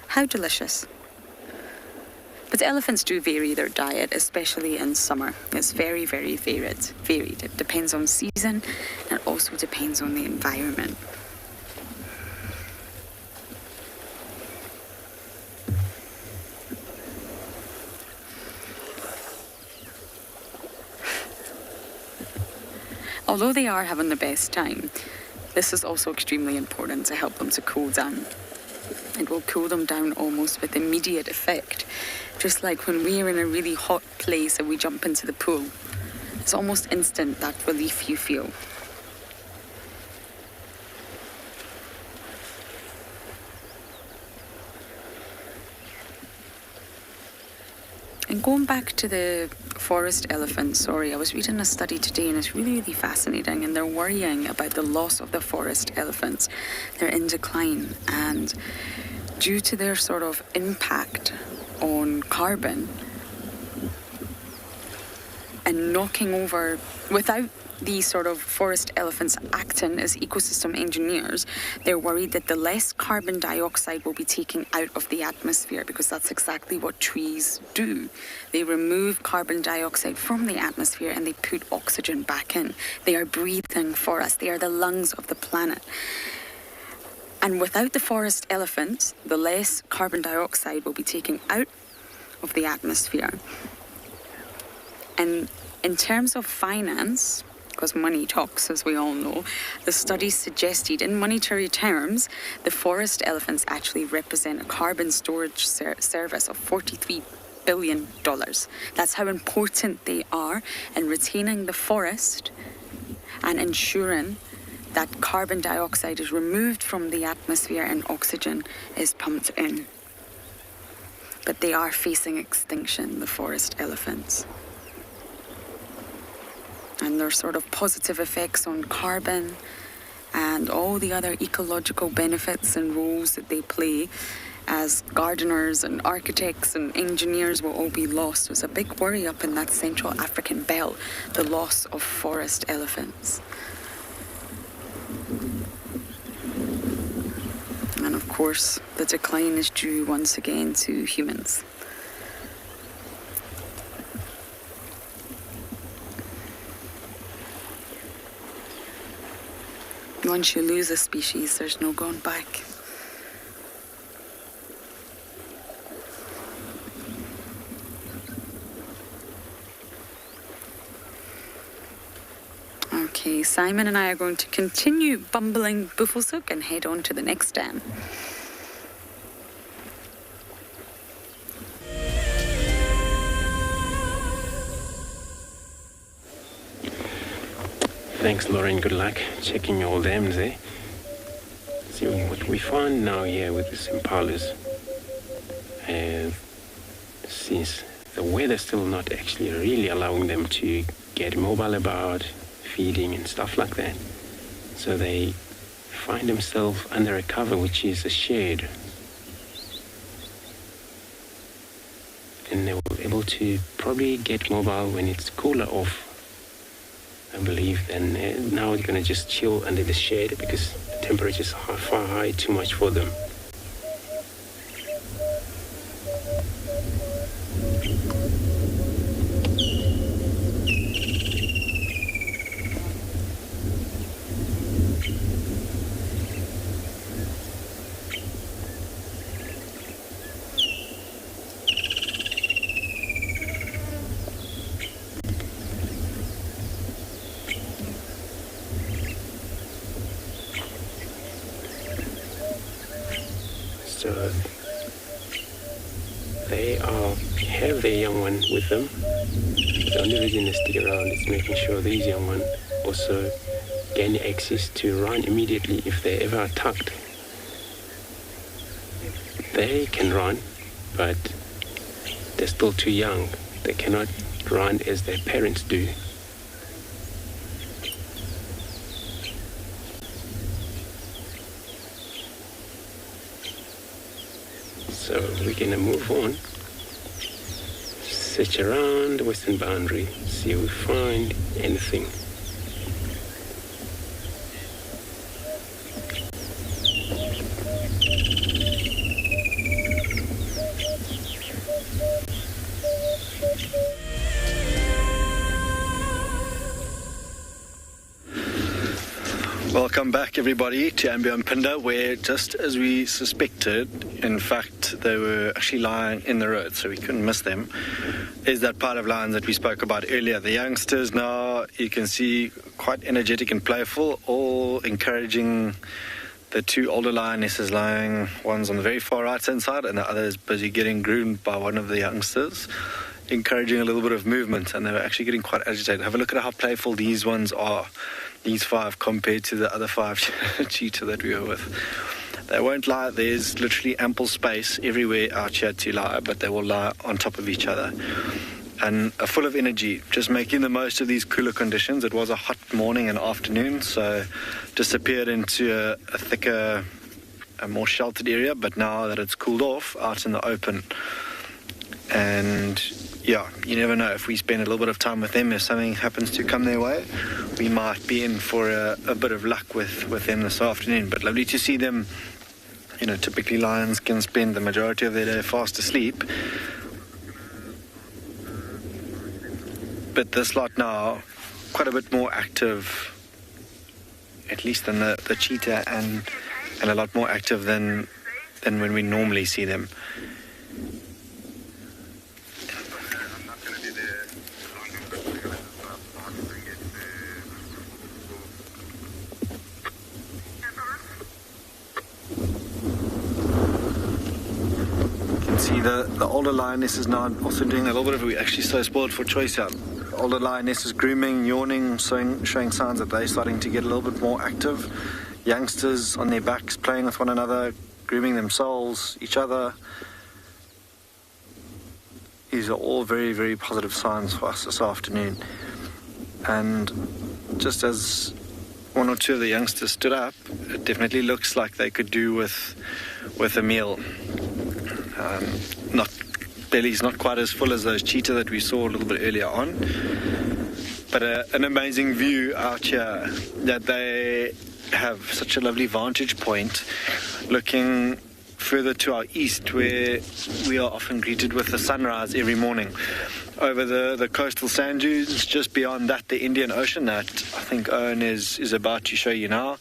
How delicious. But elephants do vary their diet, especially in summer. It's very, very varied. It depends on season, and it also depends on the environment. Although they are having the best time, this is also extremely important to help them to cool down. It will cool them down almost with immediate effect. Just like when we're in a really hot place and we jump into the pool. It's almost instant, that relief you feel. And going back to the forest elephants, I was reading a study today and it's really, really fascinating, and they're worrying about the loss of the forest elephants. They're in decline, and due to their sort of impact on carbon and knocking over, without these sort of forest elephants acting as ecosystem engineers, they're worried that the less carbon dioxide will be taken out of the atmosphere, because that's exactly what trees do. They remove carbon dioxide from the atmosphere and they put oxygen back in. They are breathing for us. They are the lungs of the planet. And without the forest elephants, the less carbon dioxide will be taken out of the atmosphere. And in terms of finance, because money talks, as we all know, the studies suggested in monetary terms, the forest elephants actually represent a carbon storage service of $43 billion. That's how important they are in retaining the forest and ensuring that carbon dioxide is removed from the atmosphere and oxygen is pumped in. But they are facing extinction, the forest elephants. and their sort of positive effects on carbon and all the other ecological benefits and roles that they play as gardeners and architects and engineers will all be lost. There's a big worry up in that Central African belt, the loss of forest elephants. And of course, the decline is due once again to humans. Once you lose a species, there's no going back. Okay, Simon and I are going to continue bumbling Buffelshoek and head on to the next dam. Thanks, Lauren. Good luck checking all dams there. See what we find now here with these impalas. Since the weather's still not actually really allowing them to get mobile about, feeding and stuff like that. So they find themselves under a cover which is a shade. And they will be able to probably get mobile when it's cooler off, I believe. And now they're going to just chill under the shade because the temperatures are far high, too much for them. So they have their young one with them. The only reason they stick around is making sure these young ones also gain access to run immediately if they ever are attacked. They can run, but they're still too young. They cannot run as their parents do. So we're gonna move on, search around the western boundary, see if we find anything. Welcome back, everybody, to andBeyond Phinda, where, just as we suspected, in fact, they were actually lying in the road, so we couldn't miss them, is that part of lions that we spoke about earlier. The youngsters now, you can see, quite energetic and playful, all encouraging the two older lionesses lying, one's on the very far right-hand side, and the other is busy getting groomed by one of the youngsters, encouraging a little bit of movement, and they were actually getting quite agitated. Have a look at how playful these ones are. These five compared to the other five cheetah that we were with. They won't lie. There's literally ample space everywhere out here to lie, but they will lie on top of each other and are full of energy, just making the most of these cooler conditions. It was a hot morning and afternoon, so disappeared into a thicker, a more sheltered area, but now that it's cooled off, out in the open. And yeah, you never know. If we spend a little bit of time with them, if something happens to come their way, we might be in for a bit of luck with them this afternoon. But lovely to see them. You know, typically lions can spend the majority of their day fast asleep. But this lot now, quite a bit more active, at least than the cheetah, and a lot more active than when we normally see them. See the older lioness is now also doing a little bit of, we actually so spoiled for choice here. The older lioness is grooming, yawning, showing signs that they're starting to get a little bit more active. Youngsters on their backs playing with one another, grooming themselves, each other. These are all very, very positive signs for us this afternoon. and just as one or two of the youngsters stood up, it definitely looks like they could do with a meal. Belly's not quite as full as those cheetah that we saw a little bit earlier on, but an amazing view out here, that they have such a lovely vantage point looking further to our east, where we are often greeted with the sunrise every morning over the coastal sand dunes. Just beyond that, the Indian Ocean that I think Owen is about to show you now.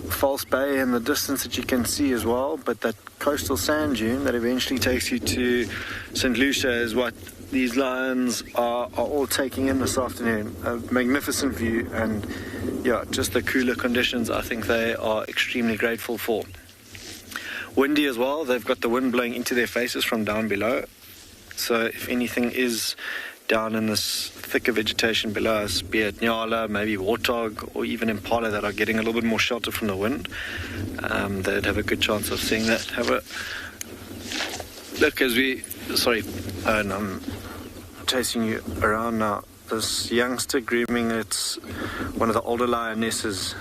False Bay in the distance that you can see as well, but that coastal sand dune that eventually takes you to St. Lucia is what these lions are all taking in this afternoon. A magnificent view, and yeah, just the cooler conditions I think they are extremely grateful for. Windy as well, they've got the wind blowing into their faces from down below, so if anything is down in this thicker vegetation below us, be it Ngala, maybe warthog, or even impala that are getting a little bit more shelter from the wind, they'd have a good chance of seeing that. Have a look as and I'm chasing you around now. This youngster grooming, it's one of the older lionesses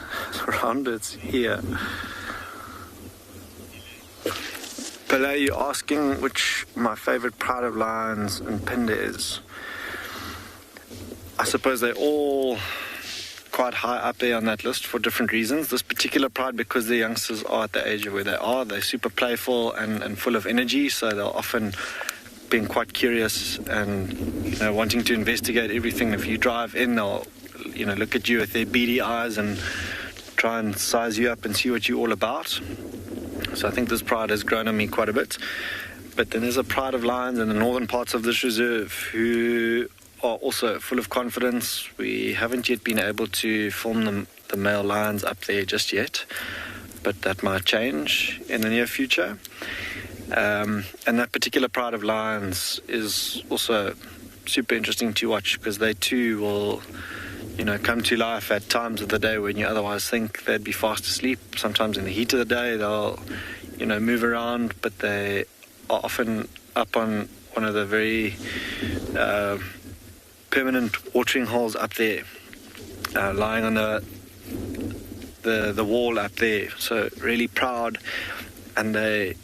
around. It's here. Pele, you're asking which my favorite pride of lions and Phinda is. I suppose they're all quite high up there on that list for different reasons. This particular pride, because the youngsters are at the age of where they are, they're super playful and full of energy, so they'll often being quite curious and wanting to investigate everything. If you drive in, they'll look at you with their beady eyes and try and size you up and see what you're all about. So I think this pride has grown on me quite a bit. But then there's a pride of lions in the northern parts of this reserve who are also full of confidence. We haven't yet been able to film the male lions up there just yet, but that might change in the near future. And that particular pride of lions is also super interesting to watch, because they too will come to life at times of the day when you otherwise think they'd be fast asleep. Sometimes in the heat of the day they'll move around, but they are often up on one of the very permanent watering holes up there, lying on the wall up there. So really proud, and they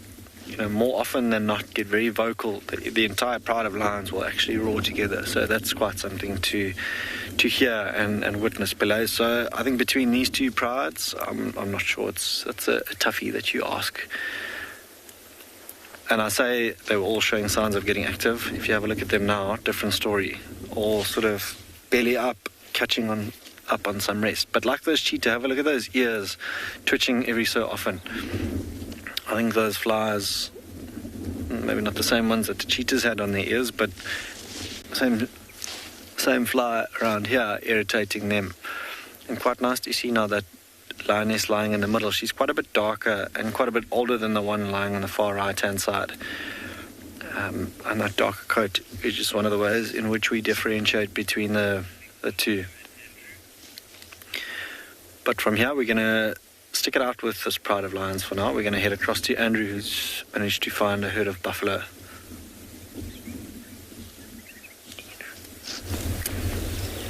more often than not get very vocal. The entire pride of lions will actually roar together, so that's quite something to hear and witness below. So I think between these two prides, I'm not sure. It's a toughie that you ask. And I say they were all showing signs of getting active. If you have a look at them now, different story. All sort of belly up, catching up on some rest. But like those cheetah, have a look at those ears twitching every so often. I think those flies, maybe not the same ones that the cheetahs had on their ears, but same fly around here irritating them. And quite nice to see now that lioness lying in the middle. She's quite a bit darker and quite a bit older than the one lying on the far right hand side. And that darker coat is just one of the ways in which we differentiate between the two. But from here we're going to stick it out with this pride of lions for now. We're going to head across to Andrew, who's managed to find a herd of buffalo.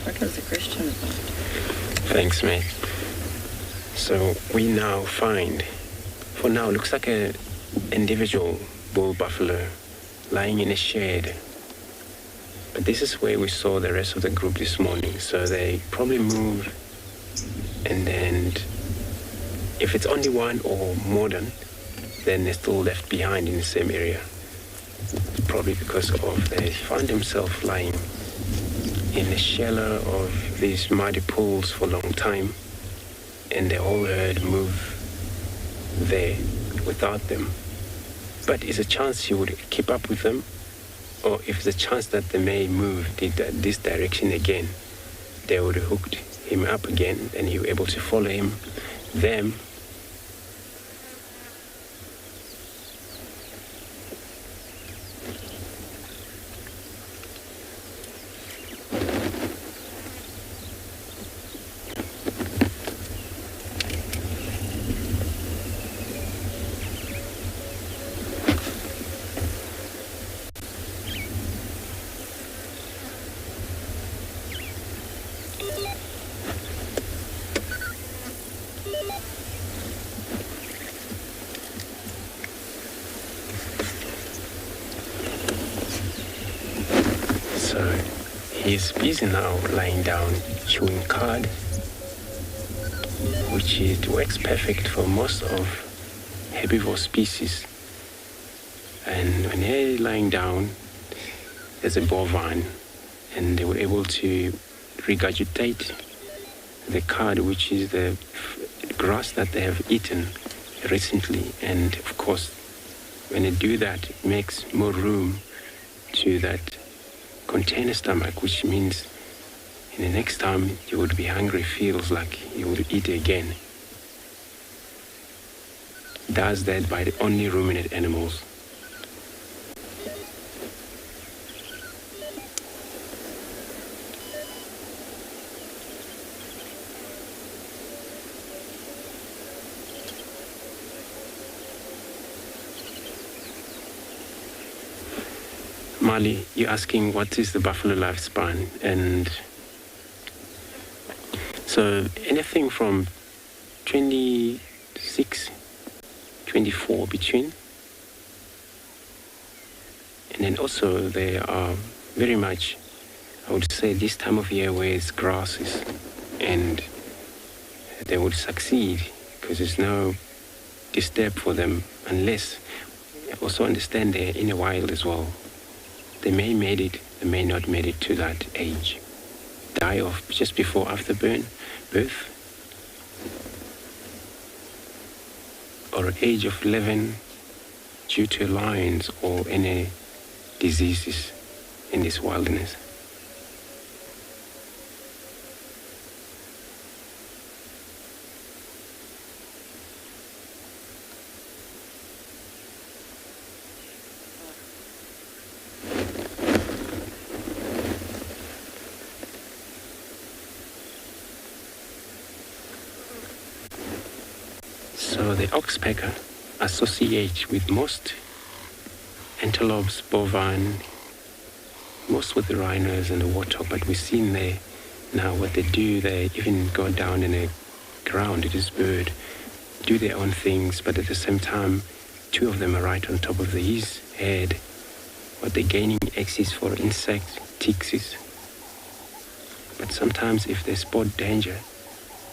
What was the question about? Thanks, mate. So we now find, for now, looks like an individual bull buffalo lying in a shed. But this is where we saw the rest of the group this morning. So they probably moved, and then if it's only one or more than, then they're still left behind in the same area. Probably because they found themselves lying in the shallow of these muddy pools for a long time, and the whole herd move there without them. But is a chance you would keep up with them, or if there's a chance that they may move this direction again, they would have hooked him up again, and you were able to follow them. He's busy now lying down, chewing cud, which it works perfect for most of herbivore species. And when they're lying down, there's a bovine, and they were able to regurgitate the cud, which is the grass that they have eaten recently. And of course, when they do that, it makes more room to that container stomach, which means in the next time you would be hungry, feels like you would eat again. Does that by the only ruminant animals. Mali, you're asking what is the buffalo lifespan, and so anything from 26, 24 between, and then also they are very much, I would say, this time of year where it's grasses, and they would succeed because there's no disturb for them, unless also understand they're in the wild as well. They may made it, they may not made it to that age. Die off just before after birth, or age of 11 due to lions or any diseases in this wilderness. So the oxpecker associates with most antelopes, bovine, most with the rhinos and the warthog, but we've seen there now what they do. They even go down in the ground, it is bird, do their own things, but at the same time, two of them are right on top of his head. What they're gaining access for insects, ticks. But sometimes if they spot danger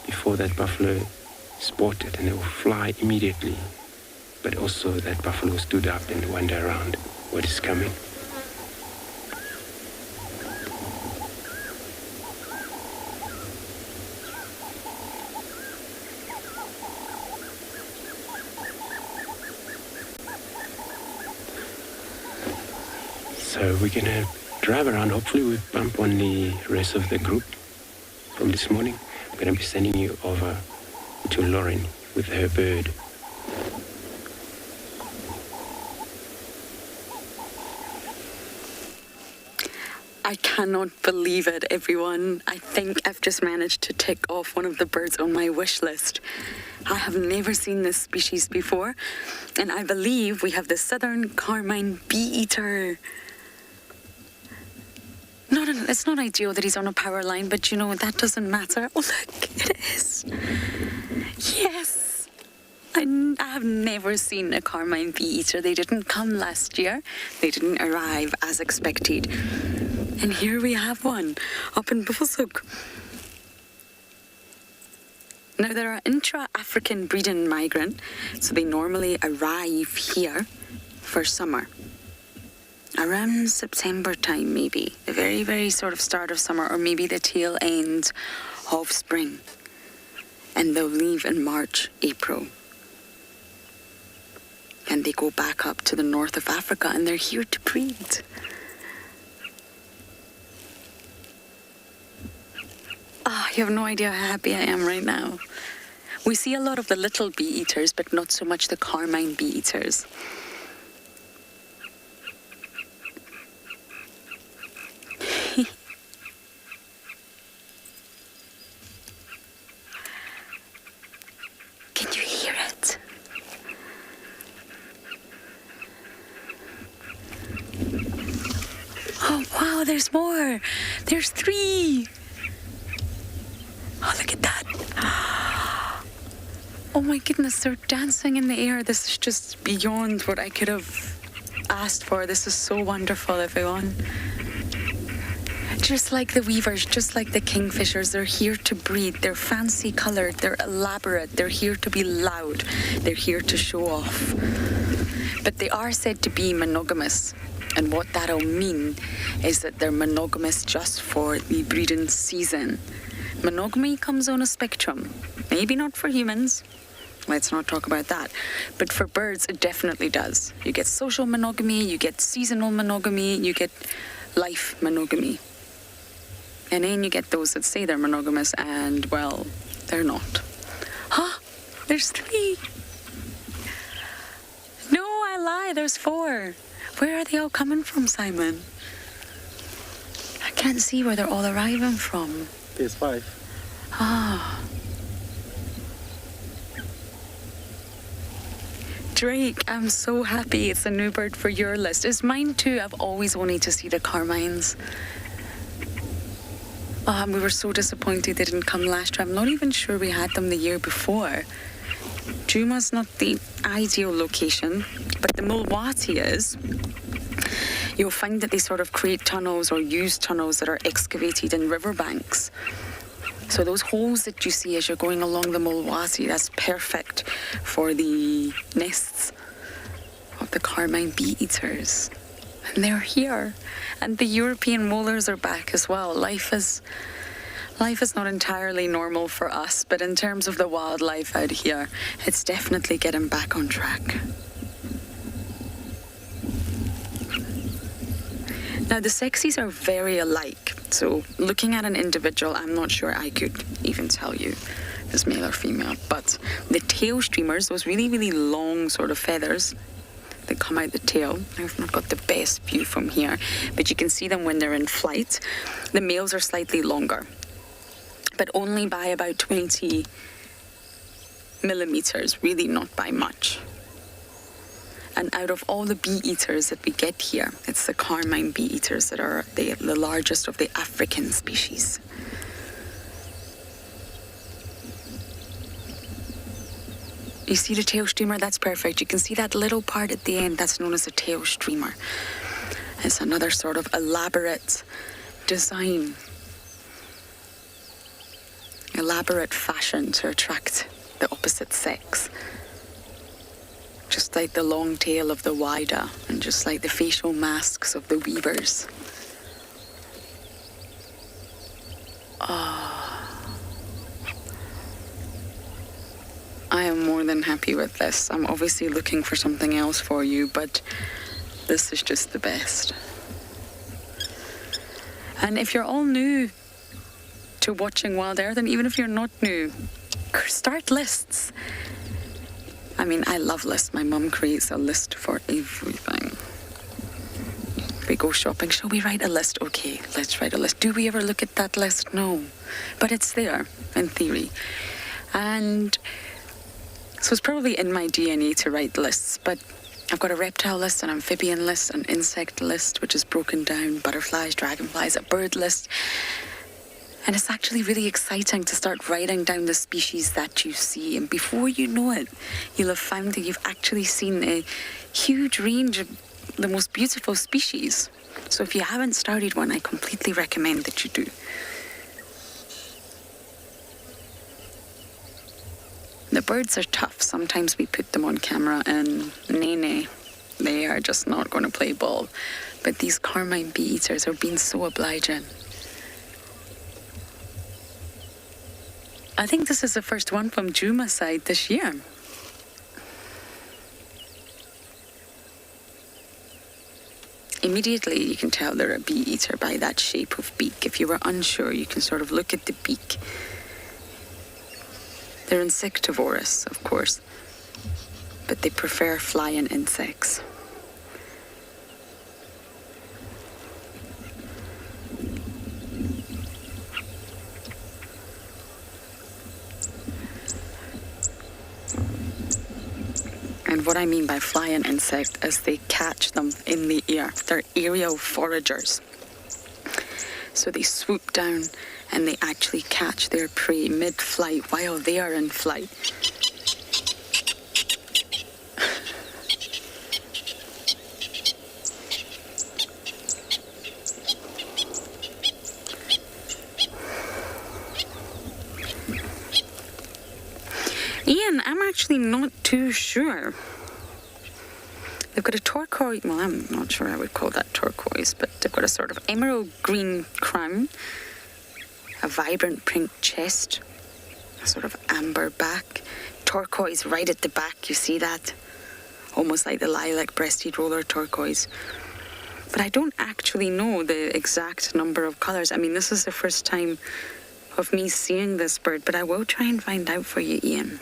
before that buffalo spotted, and they will fly immediately, but also that buffalo stood up and wander around what is coming. So we're gonna drive around. Hopefully we bump on the rest of the group from this morning. I'm gonna be sending you over to Lauren with her bird. I cannot believe it, everyone. I think I've just managed to tick off one of the birds on my wish list. I have never seen this species before, and I believe we have the southern Carmine bee-eater. It's not ideal that he's on a power line, but you know, that doesn't matter. Oh, look, it is. Yes. I have never seen a Carmine bee-eater. They didn't come last year. They didn't arrive as expected. And here we have one up in Buffelshoek. Now, they're an intra-African breeding migrant, so they normally arrive here for summer. Around September time, maybe. The very, very sort of start of summer, or maybe the tail end of spring. And they'll leave in March, April. And they go back up to the north of Africa, and they're here to breed. You have no idea how happy I am right now. We see a lot of the little bee-eaters, but not so much the Carmine bee-eaters. Can you hear it? Oh, wow, there's more. There's 3. Oh, look at that. Oh my goodness, they're dancing in the air. This is just beyond what I could have asked for. This is so wonderful, everyone. Just like the weavers, just like the kingfishers, they're here to breed. They're fancy coloured, they're elaborate, they're here to be loud, they're here to show off. But they are said to be monogamous. And what that'll mean is that they're monogamous just for the breeding season. Monogamy comes on a spectrum. Maybe not for humans. Let's not talk about that. But for birds, it definitely does. You get social monogamy, you get seasonal monogamy, you get life monogamy. And then you get those that say they're monogamous and, well, they're not. Huh? There's 3. No, I lie. There's 4. Where are they all coming from, Simon? I can't see where they're all arriving from. There's 5. Ah. Drake, I'm so happy it's a new bird for your list. It's mine too. I've always wanted to see the Carmines. We were so disappointed they didn't come last year. I'm not even sure we had them the year before. Djuma's not the ideal location, but the Mulwati is. You'll find that they sort of create tunnels or use tunnels that are excavated in riverbanks. So those holes that you see as you're going along the Mulwati, that's perfect for the nests of the Carmine bee-eaters. And they're here. And the European molars are back as well. Life is not entirely normal for us, but in terms of the wildlife out here, it's definitely getting back on track. Now, the sexies are very alike. So looking at an individual, I'm not sure I could even tell you if it's male or female. But the tail streamers, those really, really long sort of feathers that come out the tail. I've not got the best view from here, but you can see them when they're in flight. The males are slightly longer, but only by about 20 millimeters, really not by much. And out of all the bee-eaters that we get here, it's the Carmine bee-eaters that are the largest of the African species. You see the tail streamer? That's perfect. You can see that little part at the end. That's known as a tail streamer. It's another sort of elaborate design, elaborate fashion to attract the opposite sex. Just like the long tail of the wida, and just like the facial masks of the weavers. I am more than happy with this. I'm obviously looking for something else for you, but this is just the best. And if you're all new to watching WildEarth, and even if you're not new, start lists. I mean, I love lists. My mum creates a list for everything. We go shopping. Shall we write a list? Okay, let's write a list. Do we ever look at that list? No. But it's there, in theory. And so it's probably in my DNA to write lists, but I've got a reptile list, an amphibian list, an insect list, which is broken down, butterflies, dragonflies, a bird list. And it's actually really exciting to start writing down the species that you see. And before you know it, you'll have found that you've actually seen a huge range of the most beautiful species. So if you haven't started one, I completely recommend that you do. The birds are tough. Sometimes we put them on camera and nay, they are just not going to play ball. But these Carmine bee-eaters are being so obliging. I think this is the first one from Djuma's side this year. Immediately you can tell they're a bee-eater by that shape of beak. If you were unsure, you can sort of look at the beak. They're insectivorous, of course, but they prefer flying insects. And what I mean by flying insect is they catch them in the air. They're aerial foragers. So they swoop down and they actually catch their prey mid-flight while they are in flight. Ian, I'm actually not too sure. They've got a turquoise, well, I'm not sure I would call that turquoise, but they've got a sort of emerald green crown, a vibrant pink chest, a sort of amber back, turquoise right at the back, you see that? Almost like the lilac breasted roller turquoise. But I don't actually know the exact number of colours. I mean, this is the first time of me seeing this bird, but I will try and find out for you, Ian.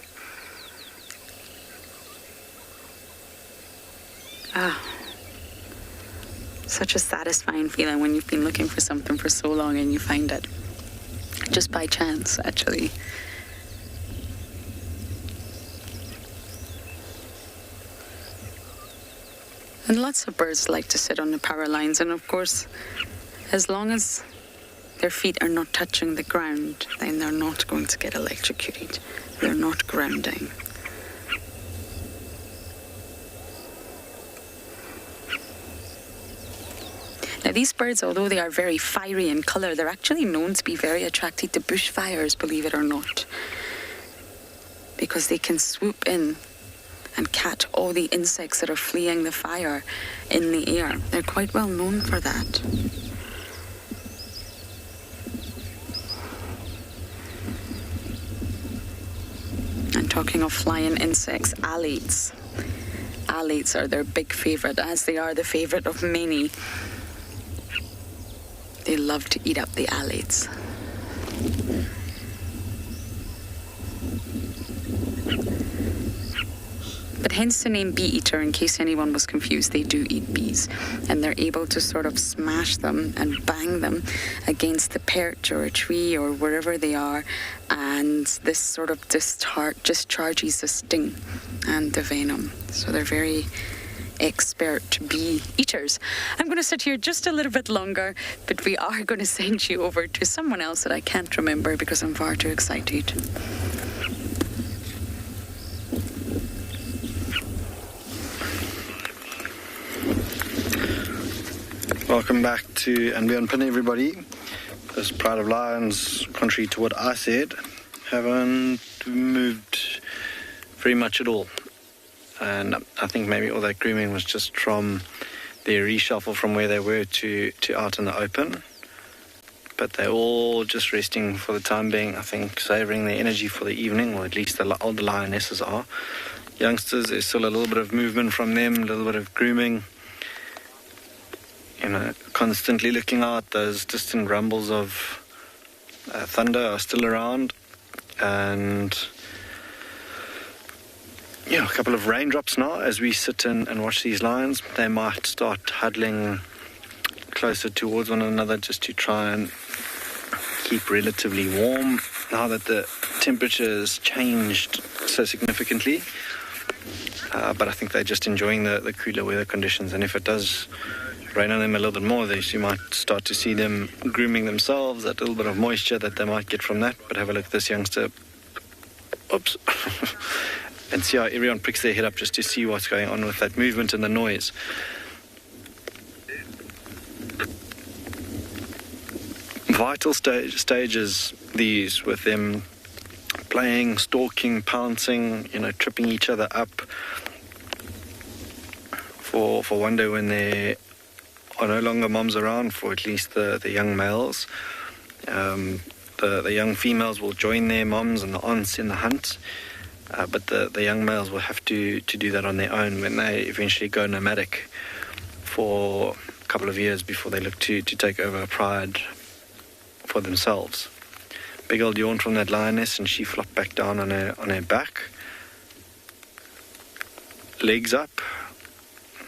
Such a satisfying feeling when you've been looking for something for so long and you find it. Just by chance, actually. And lots of birds like to sit on the power lines, and of course, as long as their feet are not touching the ground, then they're not going to get electrocuted. They're not grounding. Now, these birds, although they are very fiery in colour, they're actually known to be very attracted to bushfires, believe it or not, because they can swoop in and catch all the insects that are fleeing the fire in the air. They're quite well known for that. And talking of flying insects, alates. Alates are their big favourite, as they are the favourite of many. They love to eat up the alates. But hence the name bee eater, in case anyone was confused. They do eat bees, and they're able to sort of smash them and bang them against the perch or a tree or wherever they are, and this sort of discharges the sting and the venom. So they're very expert bee eaters. I'm going to sit here just a little bit longer, but we are going to send you over to someone else that I can't remember because I'm far too excited. Welcome back to andBeyond Pin, everybody. This Pride of Lions, contrary to what I said, haven't moved very much at all. And I think maybe all that grooming was just from their reshuffle from where they were to out in the open. But they're all just resting for the time being, I think, savouring their energy for the evening, or at least the older lionesses are. Youngsters, there's still a little bit of movement from them, a little bit of grooming. You know, constantly looking out. Those distant rumbles of thunder are still around. And a couple of raindrops now as we sit and watch these lions. They might start huddling closer towards one another just to try and keep relatively warm now that the temperature has changed so significantly. But I think they're just enjoying the cooler weather conditions, and if it does rain on them a little bit more, you might start to see them grooming themselves, that little bit of moisture that they might get from that. But have a look at this youngster. Oops. And see how everyone pricks their head up just to see what's going on with that movement and the noise. Vital stages, these, with them playing, stalking, pouncing, tripping each other up. For one day when there are no longer moms around, for at least the young males. The young females will join their moms and the aunts in the hunt. But the young males will have to do that on their own when they eventually go nomadic for a couple of years before they look to take over a pride for themselves. Big old yawn from that lioness, and she flopped back down on her back. Legs up.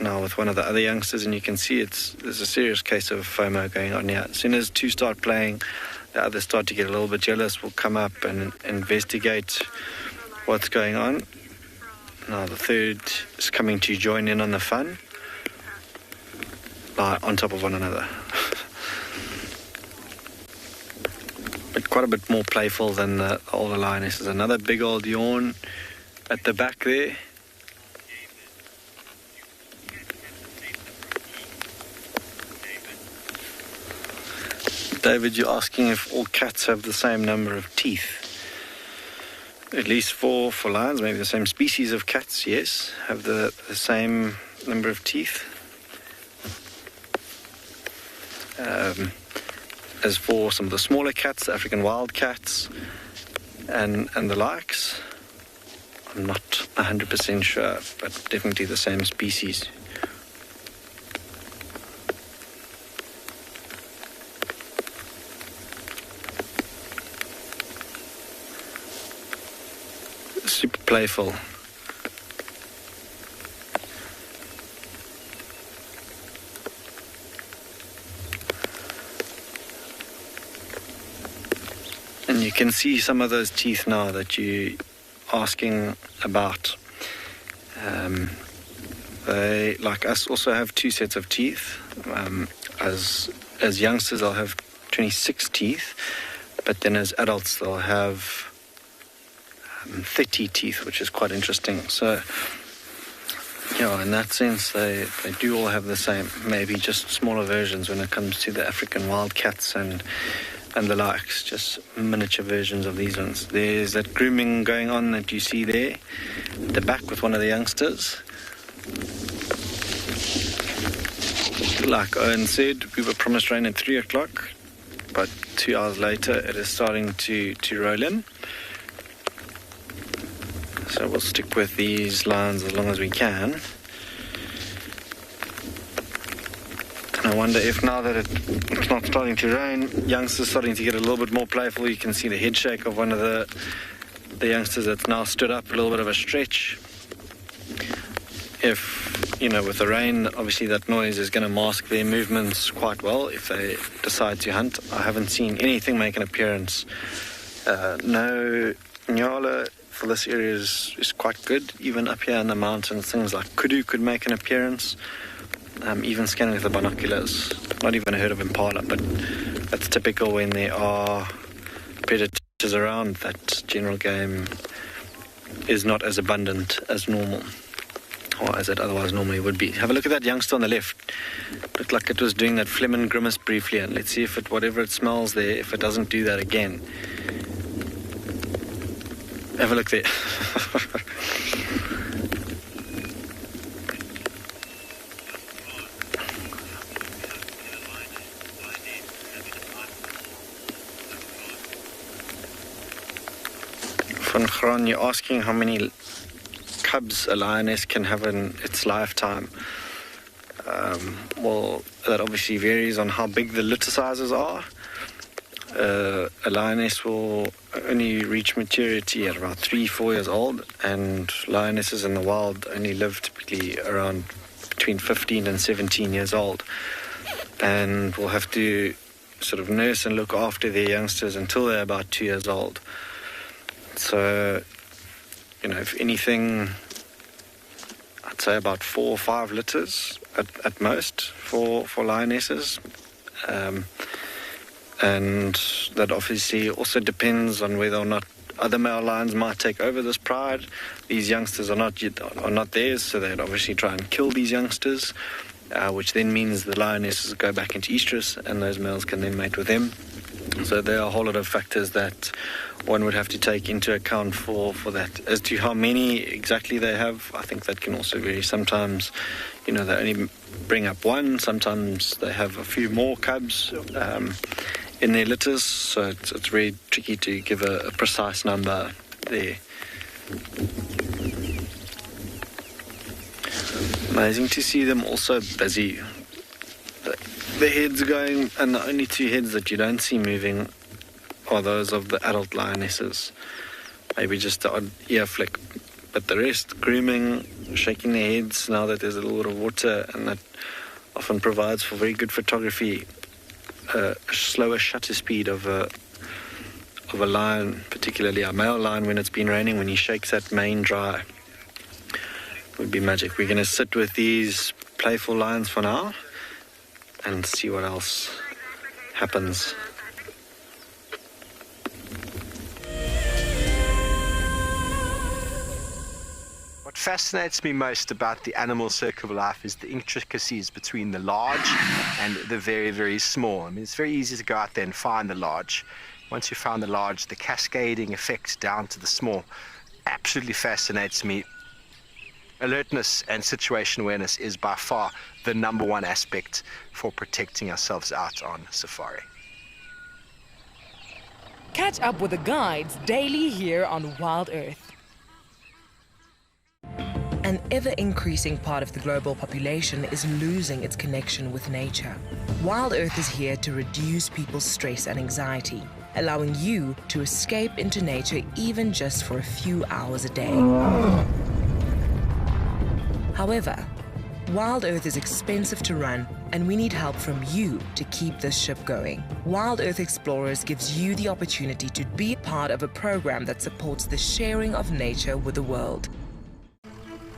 Now with one of the other youngsters, and you can see there's a serious case of FOMO going on here. As soon as two start playing, the others start to get a little bit jealous, will come up and investigate what's going on. Now the third is coming to join in on the fun, on top of one another. But quite a bit more playful than the older lionesses. Another big old yawn at the back there. David, you're asking if all cats have the same number of teeth. at least 4 lions, maybe the same species of cats, yes, have the same number of teeth. As for some of the smaller cats, African wild cats and the likes, I'm not 100% sure, but definitely the same species. Super playful. And you can see some of those teeth now that you're asking about. They, like us, also have 2 sets of teeth. As youngsters, they'll have 26 teeth, but then as adults, they'll have 30 teeth, which is quite interesting. So, yeah, in that sense, they do all have the same, maybe just smaller versions when it comes to the African wild cats and the likes, just miniature versions of these ones. There's that grooming going on that you see there at the back with one of the youngsters. Like Owen said, we were promised rain at 3 o'clock, but 2 hours later it is starting to roll in. So we'll stick with these lines as long as we can. And I wonder if now that it's not starting to rain, youngsters starting to get a little bit more playful. You can see the head shake of one of the youngsters that's now stood up, a little bit of a stretch. If, you know, with the rain, obviously that noise is going to mask their movements quite well if they decide to hunt. I haven't seen anything make an appearance. No Ngala for this area is quite good. Even up here in the mountains, things like kudu could make an appearance. Even scanning with the binoculars. Not even heard of impala, but that's typical when there are predators around. That general game is not as abundant as normal, or as it otherwise normally would be. Have a look at that youngster on the left. Looked like it was doing that phlegm and grimace briefly, and let's see if it, whatever it smells there, if it doesn't do that again. Have a look there. Van Graan, you're asking how many cubs a lioness can have in its lifetime. Well, that obviously varies on how big the litter sizes are. A lioness will only reach maturity at about 3-4 years old, and lionesses in the wild only live typically around between 15 and 17 years old, and will have to sort of nurse and look after their youngsters until they're about 2 years old. So, you know, if anything, I'd say about 4 or 5 litters at most for lionesses. And that obviously also depends on whether or not other male lions might take over this pride. These youngsters are not theirs, so they'd obviously try and kill these youngsters, which then means the lionesses go back into estrus, and those males can then mate with them. So there are a whole lot of factors that one would have to take into account for that. As to how many exactly they have, I think that can also vary. Sometimes, you know, they only bring up one. Sometimes they have a few more cubs in their litters. So it's very tricky to give a precise number there. Amazing to see them also busy. The heads going, and the only 2 heads that you don't see moving are those of the adult lionesses. Maybe just the odd ear flick, but the rest grooming, shaking their heads now that there's a little bit of water, and that often provides for very good photography. A slower shutter speed of a lion, particularly a male lion when it's been raining, when he shakes that mane dry, would be magic. We're going to sit with these playful lions for now and see what else happens. What fascinates me most about the animal circle of life is the intricacies between the large and the very, very small. I mean, it's very easy to go out there and find the large. once you found the large, the cascading effects down to the small absolutely fascinates me. Alertness and situation awareness is by far the number one aspect for protecting ourselves out on safari. Catch up with the guides daily here on WildEarth. An ever-increasing part of the global population is losing its connection with nature. WildEarth is here to reduce people's stress and anxiety, allowing you to escape into nature even just for a few hours a day. However, WildEarth is expensive to run, and we need help from you to keep this ship going. WildEarth Explorers gives you the opportunity to be part of a program that supports the sharing of nature with the world.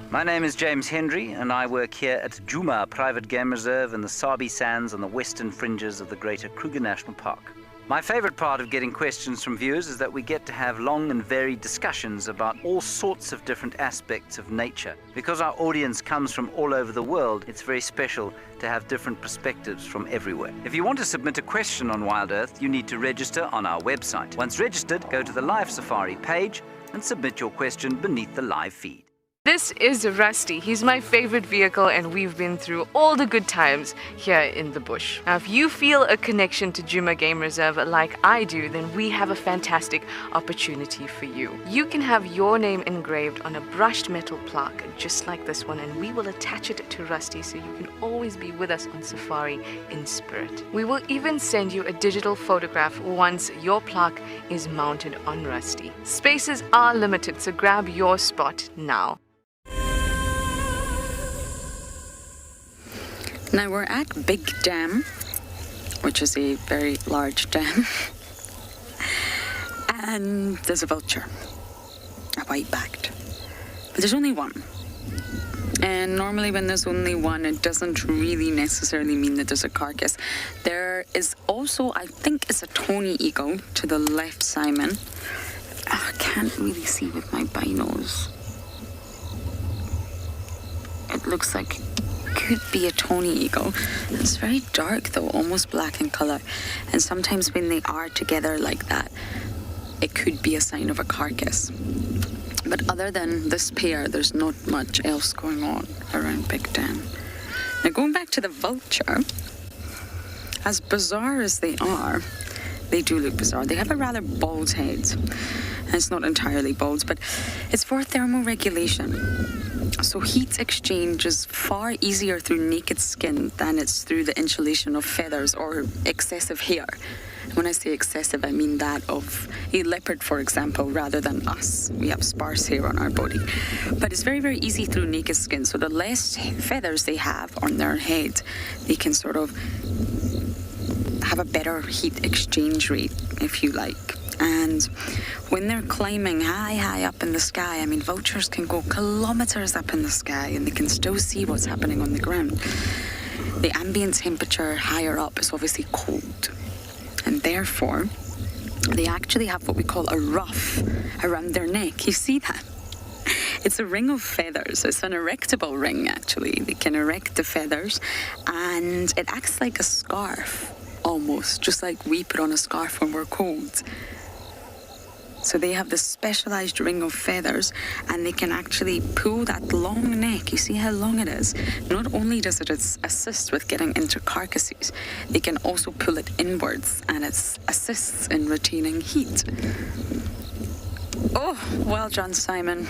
My name is James Hendry, and I work here at Djuma Private Game Reserve in the Sabi sands on the western fringes of the Greater Kruger National Park. My favorite part of getting questions from viewers is that we get to have long and varied discussions about all sorts of different aspects of nature. Because our audience comes from all over the world, it's very special to have different perspectives from everywhere. If you want to submit a question on WildEarth, you need to register on our website. Once registered, go to the Live Safari page and submit your question beneath the live feed. This is Rusty. He's my favorite vehicle, and we've been through all the good times here in the bush. Now, if you feel a connection to Djuma Game Reserve like I do, then we have a fantastic opportunity for you. You can have your name engraved on a brushed metal plaque just like this one, and we will attach it to Rusty so you can always be with us on safari in spirit. We will even send you a digital photograph once your plaque is mounted on Rusty. Spaces are limited, so grab your spot now. Now we're at Big Dam, which is a very large dam, and there's a vulture, a white-backed, but there's only one. And normally when there's only one, it doesn't really necessarily mean that there's a carcass. There is also, I think it's a Tony eagle to the left, Simon. I can't really see with my binos. It looks like could be a Tony eagle. It's very dark though, almost black in color. And sometimes when they are together like that, it could be a sign of a carcass. But other than this pair, there's not much else going on around Big Dam. Now going back to the vulture, as bizarre as they are, they do look bizarre. They have a rather bald head. And it's not entirely bald, but it's for thermoregulation. So heat exchange is far easier through naked skin than it's through the insulation of feathers or excessive hair. When I say excessive, I mean that of a leopard, for example, rather than us. We have sparse hair on our body. But it's very, very easy through naked skin. So the less feathers they have on their head, they can sort of have a better heat exchange rate, if you like. And when they're climbing high up in the sky, I mean, vultures can go kilometers up in the sky and they can still see what's happening on the ground. The ambient temperature higher up is obviously cold. And therefore, they actually have what we call a ruff around their neck. You see that? It's a ring of feathers. It's an erectable ring, actually. They can erect the feathers, and it acts like a scarf, almost, just like we put on a scarf when we're cold. So they have this specialized ring of feathers, and they can actually pull that long neck. You see how long it is? Not only does it assist with getting into carcasses, they can also pull it inwards, and it assists in retaining heat. Oh, well done, Simon.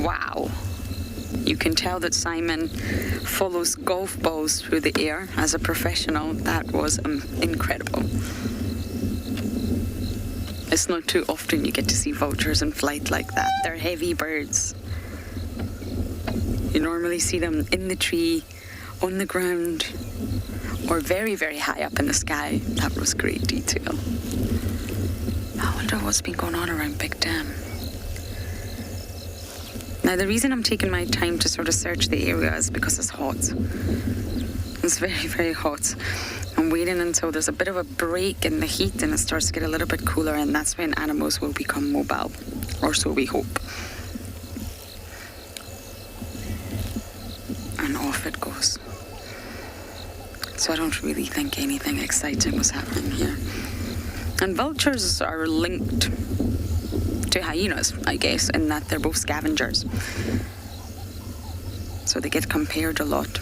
Wow. You can tell that Simon follows golf balls through the air as a professional. That was incredible. It's not too often you get to see vultures in flight like that. They're heavy birds. You normally see them in the tree, on the ground, or very, very high up in the sky. That was great detail. I wonder what's been going on around Big Dam. Now, the reason I'm taking my time to sort of search the area is because it's hot. It's very, very hot. I'm waiting until there's a bit of a break in the heat and it starts to get a little bit cooler, and that's when animals will become mobile, or so we hope. And off it goes. So I don't really think anything exciting was happening here. And vultures are linked to hyenas, I guess, in that they're both scavengers. So they get compared a lot.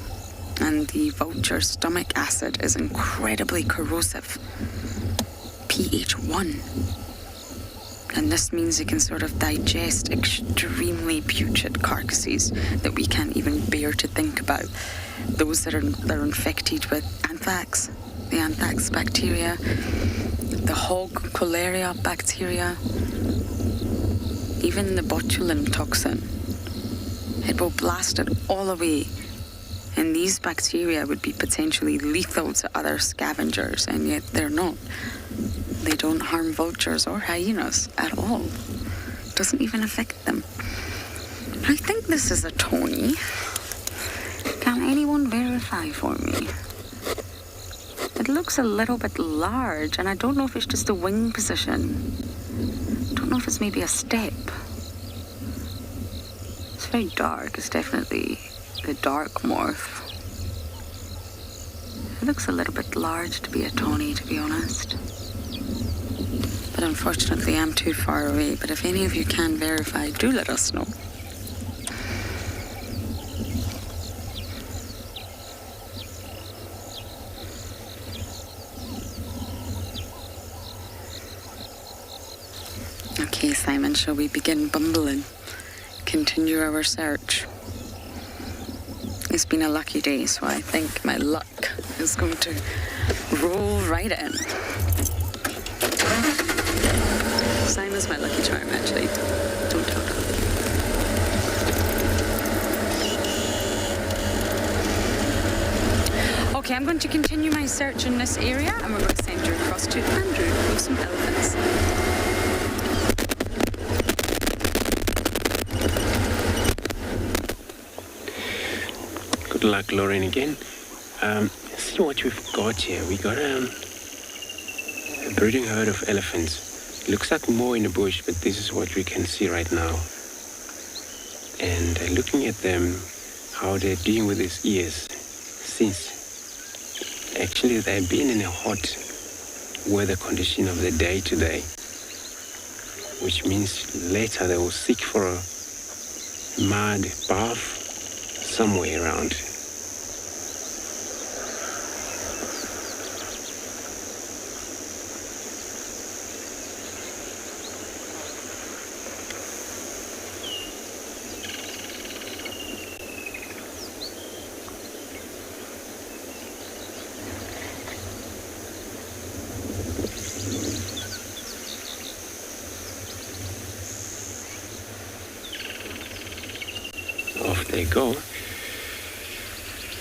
And the vulture's stomach acid is incredibly corrosive. pH 1. And this means it can sort of digest extremely putrid carcasses that we can't even bear to think about. Those that are infected with anthrax, the anthrax bacteria, the hog cholera bacteria, even the botulinum toxin. It will blast it all away. And these bacteria would be potentially lethal to other scavengers, and yet they're not. They don't harm vultures or hyenas at all. It doesn't even affect them. I think this is a Tony. Can anyone verify for me? It looks a little bit large, and I don't know if it's just a wing position. I don't know if it's maybe a step. It's very dark. It's definitely the dark morph. It looks a little bit large to be a Tawny, to be honest. But unfortunately, I'm too far away. But if any of you can verify, do let us know. Okay, Simon, shall we begin bumbling? Continue our search. It's been a lucky day, so I think my luck is going to roll right in. Simon's my lucky charm, actually. Don't tell them. Okay, I'm going to continue my search in this area, and we're going to send you across to Andrew with some elephants. Good luck, Lauren, again. See what we've got here. We got a breeding herd of elephants. Looks like more in the bush, but this is what we can see right now. And looking at them, how they're dealing with these ears, since actually they've been in a hot weather condition of the day today, which means later they will seek for a mud bath somewhere around. Off they go.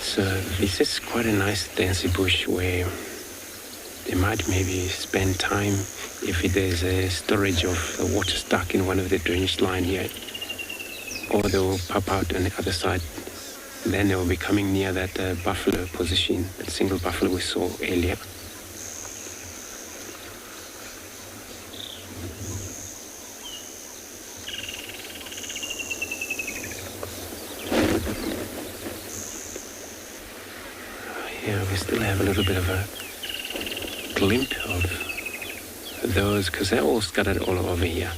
So this is quite a nice densey bush where they might maybe spend time if there's a storage of the water stuck in one of the drainage line here, or they will pop out on the other side. Then they will be coming near that buffalo position, that single buffalo we saw earlier. Yeah, we still have a little bit of a glimpse of those because they're all scattered all over here.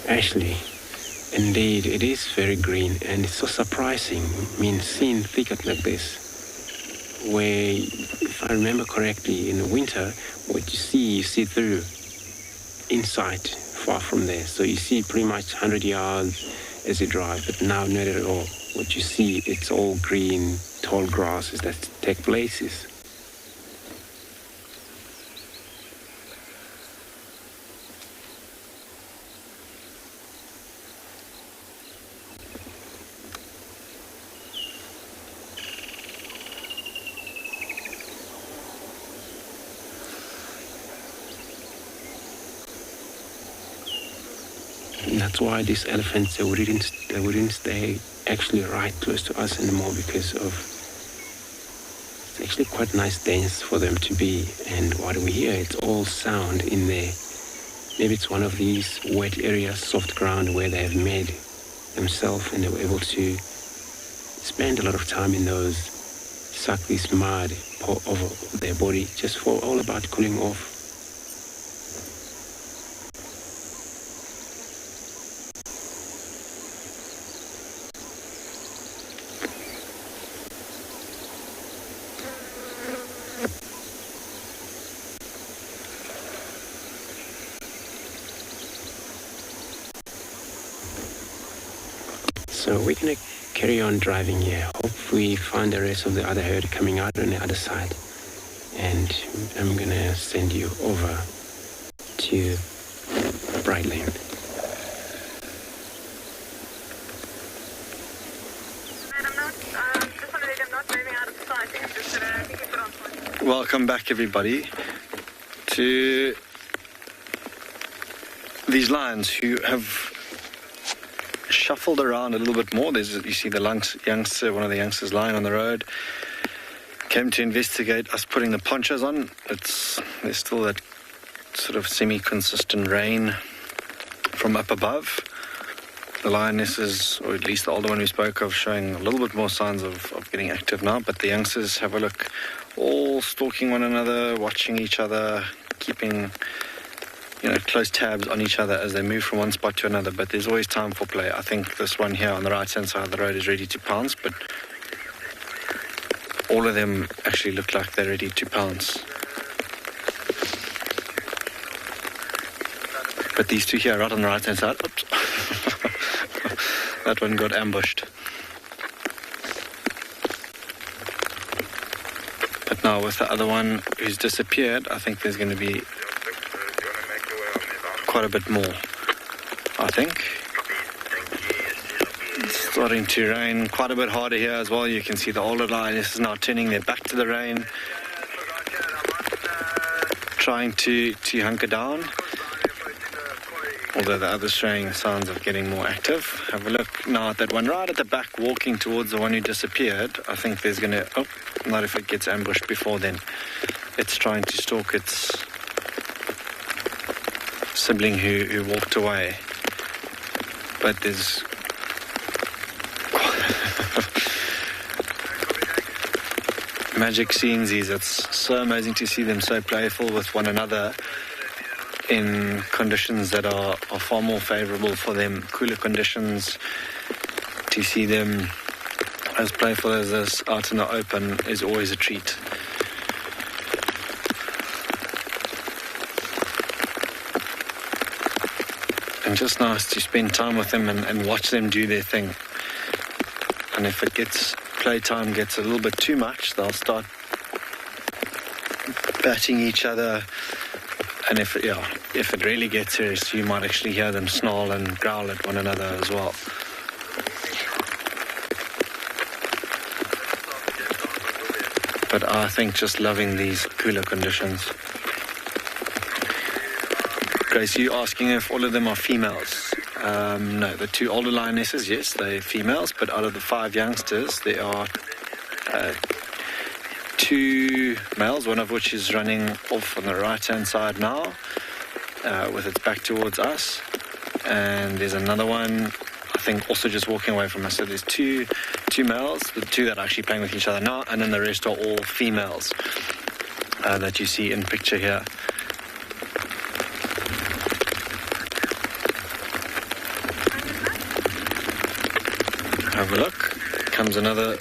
Actually, indeed, it is very green, and it's so surprising. I mean, seeing thicket like this, where, if I remember correctly, in the winter, what you see through inside, far from there. So you see pretty much 100 yards as you drive, but now not at all. What you see, it's all green, tall grasses that take places. That's why these elephants, they wouldn't stay actually right close to us anymore because of It's actually quite a nice dance for them to be. And what we hear, it's all sound in there. Maybe it's one of these wet areas, soft ground, where they have made themselves and they were able to spend a lot of time in those, suck this mud, pour over their body, just for all about cooling off. So we're going to carry on driving here. Hope we find the rest of the other herd coming out on the other side. And I'm going to send you over to Pridelands. Welcome back, everybody, to these lions who have shuffled around a little bit more. You see the youngster, one of the youngsters lying on the road, came to investigate us putting the ponchos on. There's still that sort of semi-consistent rain from up above. The lionesses, or at least the older one we spoke of, showing a little bit more signs of getting active now, but the youngsters, have a look, all stalking one another, watching each other, keeping close tabs on each other as they move from one spot to another, but there's always time for play. I think this one here on the right-hand side of the road is ready to pounce, but all of them actually look like they're ready to pounce. But these two here, right on the right-hand side, oops, that one got ambushed. But now with the other one who's disappeared, I think there's going to be quite a bit more, I think. It's starting to rain quite a bit harder here as well. You can see the older lioness is now turning their back to the rain, trying to hunker down, although the others showing signs of getting more active. Have a look now at that one right at the back, walking towards the one who disappeared. I think there's going to, not if it gets ambushed before then. It's trying to stalk its sibling who walked away, but there's magic seeing these. It's so amazing to see them so playful with one another in conditions that are far more favorable for them, cooler conditions. To see them as playful as this out in the open is always a treat. And just nice to spend time with them and watch them do their thing. And if playtime gets a little bit too much, they'll start batting each other. And if it really gets serious, you might actually hear them snarl and growl at one another as well. But I think just loving these cooler conditions. Grace, you asking if all of them are females? No, the two older lionesses, yes, they're females, but out of the 5 youngsters, there are 2 males, one of which is running off on the right-hand side now, with its back towards us, and there's another one, I think, also just walking away from us. So there's two males, the 2 that are actually playing with each other now, and then the rest are all females that you see in picture here. Have a look. Comes another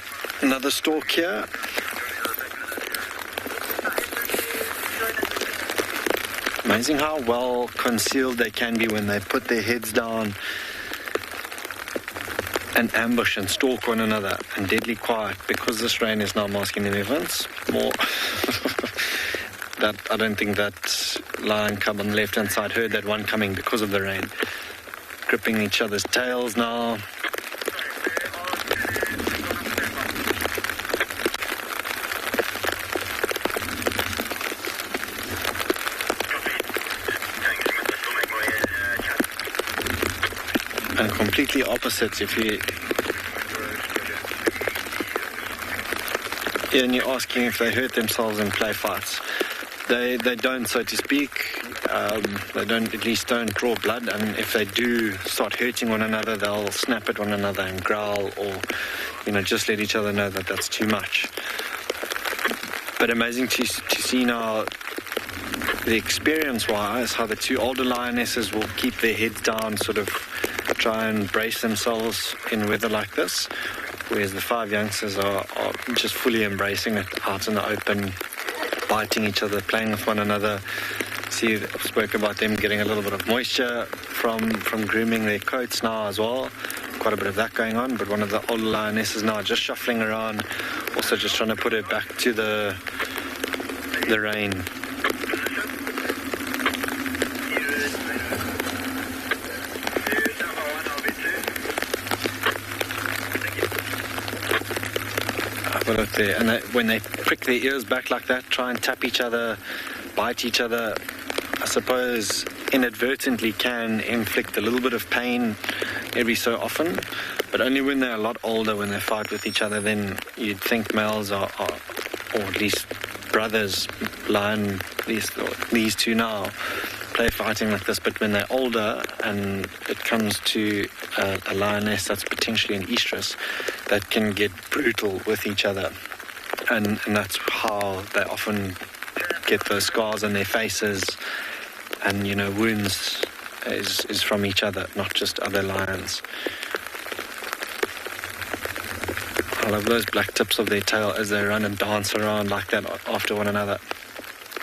stalk here. Amazing how well concealed they can be when they put their heads down and ambush and stalk one another, and deadly quiet, because this rain is now masking their movements more. That I don't think that lion cub on the left hand side heard that one coming because of the rain. Gripping each other's tails now. And completely opposites, if you Yeah, and you're asking if they hurt themselves in play fights. They don't, so to speak. They at least don't draw blood, and if they do start hurting one another, they'll snap at one another and growl, or just let each other know that that's too much. But amazing to see now, the experience-wise, how the two older lionesses will keep their heads down, sort of try and brace themselves in weather like this, whereas the 5 youngsters are just fully embracing it out in the open, biting each other, playing with one another. See, I've spoken about them getting a little bit of moisture from grooming their coats now as well. Quite a bit of that going on, but one of the older lionesses now just shuffling around, also just trying to put it back to the rain. Have a look there, and when they prick their ears back like that, try and tap each other, bite each other, I suppose inadvertently can inflict a little bit of pain every so often, but only when they're a lot older, when they fight with each other, then you'd think males are or at least brothers, lion, these two now, play fighting like this. But when they're older and it comes to a lioness that's potentially an estrus, that can get brutal with each other, and that's how they often get those scars on their faces, and wounds is from each other, not just other lions. I love those black tips of their tail as they run and dance around like that after one another.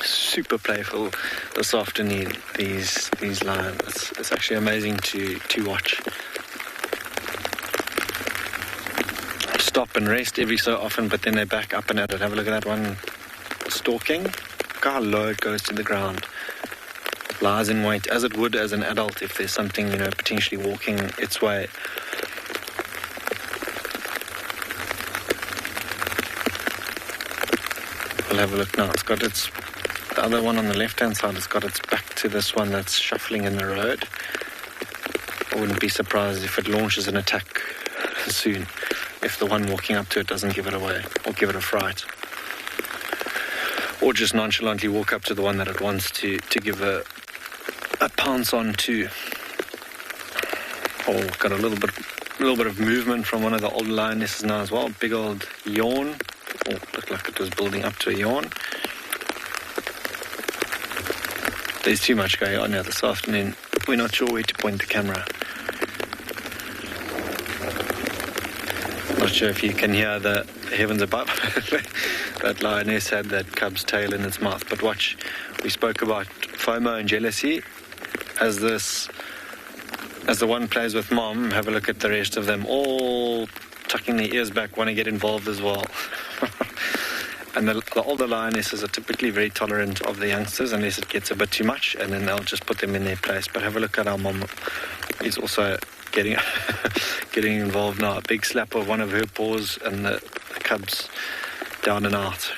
Super playful this afternoon, these lions. It's actually amazing to watch. Stop and rest every so often, but then they're back up and at it. Have a look at that one stalking. Look how low it goes to the ground. Lies in wait, as it would as an adult if there's something, potentially walking its way. We'll have a look now. It's got the other one on the left-hand side, it's got its back to this one that's shuffling in the road. I wouldn't be surprised if it launches an attack soon, if the one walking up to it doesn't give it away or give it a fright. Or just nonchalantly walk up to the one that it wants to give a pounce on too. Oh, got a little bit of movement from one of the old lionesses now as well. Big old yawn. Oh, looked like it was building up to a yawn. There's too much going on here this afternoon. We're not sure where to point the camera. Not sure if you can hear the heavens above. That lioness had that cub's tail in its mouth. But watch, we spoke about FOMO and jealousy. As the one plays with mom, have a look at the rest of them all tucking their ears back, want to get involved as well. And the older lionesses are typically very tolerant of the youngsters unless it gets a bit too much, and then they'll just put them in their place. But have a look at our mom. He's also getting involved now. A big slap of one of her paws, and the cubs down and out.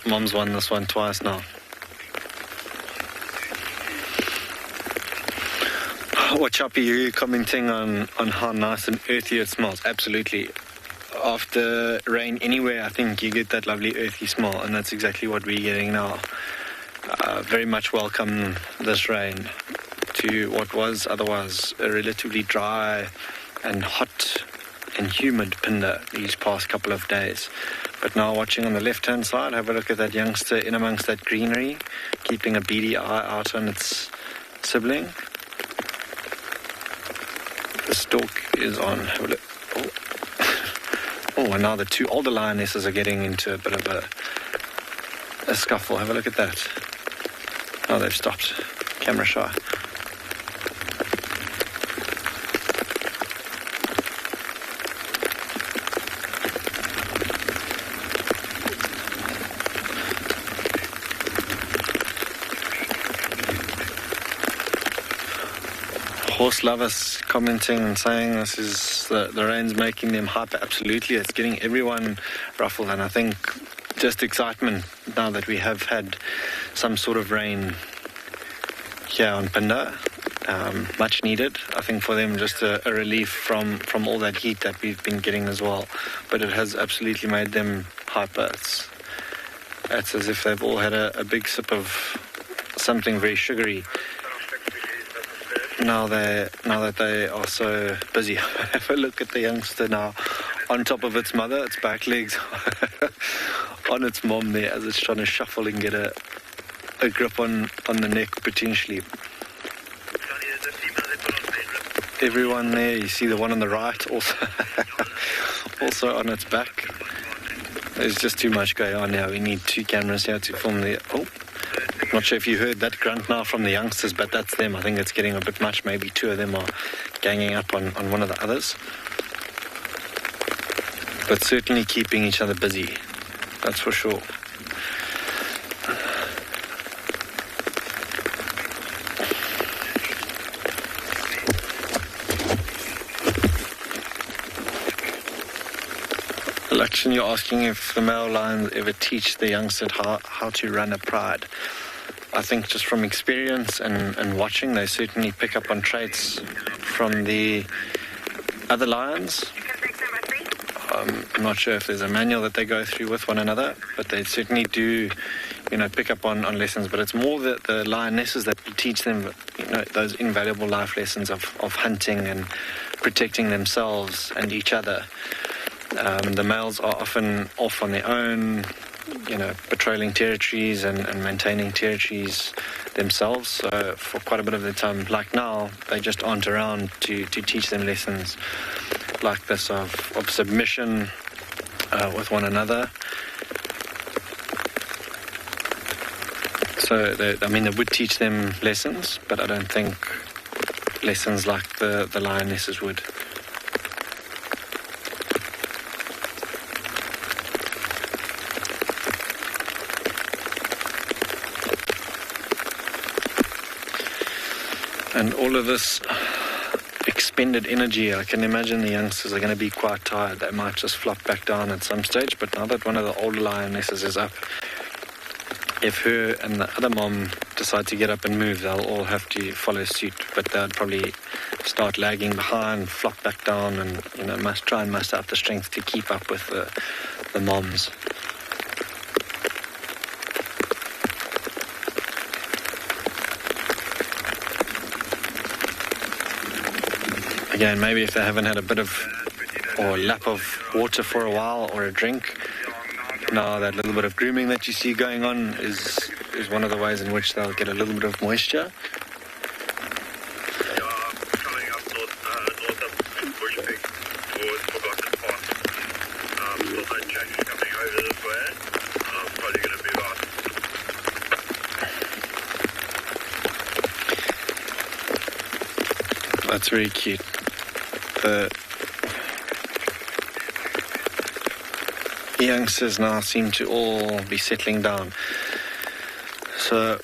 Mom's won this one twice now. What Choppy, you commenting on how nice and earthy it smells? Absolutely. After rain anywhere, I think you get that lovely earthy smell, and that's exactly what we're getting now. Very much welcome this rain to what was otherwise a relatively dry and hot and humid Phinda these past couple of days. But now watching on the left-hand side, have a look at that youngster in amongst that greenery, keeping a beady eye out on its sibling. The stalk is on. Have a look. Oh, and now the two older lionesses are getting into a bit of a scuffle. Have a look at that. Oh, they've stopped. Camera shy. Horse lovers commenting and saying this is the rain's making them hyper. Absolutely, it's getting everyone ruffled, and I think just excitement now that we have had some sort of rain here on Phinda. Much needed, I think, for them, just a relief from all that heat that we've been getting as well. But it has absolutely made them hyper. It's as if they've all had a big sip of something very sugary. Now that they are so busy. Have a look at the youngster now, on top of its mother, its back legs on its mom there, as it's trying to shuffle and get a grip on the neck potentially. Everyone there, you see the one on the right also on its back. There's just too much going on now. We need 2 cameras here to film the... Oh, not sure if you heard that grunt now from the youngsters, but that's them. I think it's getting a bit much. Maybe 2 of them are ganging up on one of the others. But certainly keeping each other busy, that's for sure. Lakshan, you're asking if the male lions ever teach the youngsters how to run a pride. I think just from experience and watching, they certainly pick up on traits from the other lions. I'm not sure if there's a manual that they go through with one another, but they certainly do, pick up on lessons. But it's more the lionesses that teach them, those invaluable life lessons of hunting and protecting themselves and each other. The males are often off on their own, patrolling territories and maintaining territories themselves. So for quite a bit of the time, like now, they just aren't around to teach them lessons like this of submission with one another. So they would teach them lessons, but I don't think lessons like the lionesses would. And all of this expended energy, I can imagine the youngsters are going to be quite tired. They might just flop back down at some stage, but now that one of the older lionesses is up, if her and the other mom decide to get up and move, they'll all have to follow suit, but they'll probably start lagging behind, flop back down, and must try and muster up the strength to keep up with the moms. Again, maybe if they haven't had a bit of or a lap of water for a while or a drink, now that little bit of grooming that you see going on is one of the ways in which they'll get a little bit of moisture. That's very cute. The youngsters now seem to all be settling down. So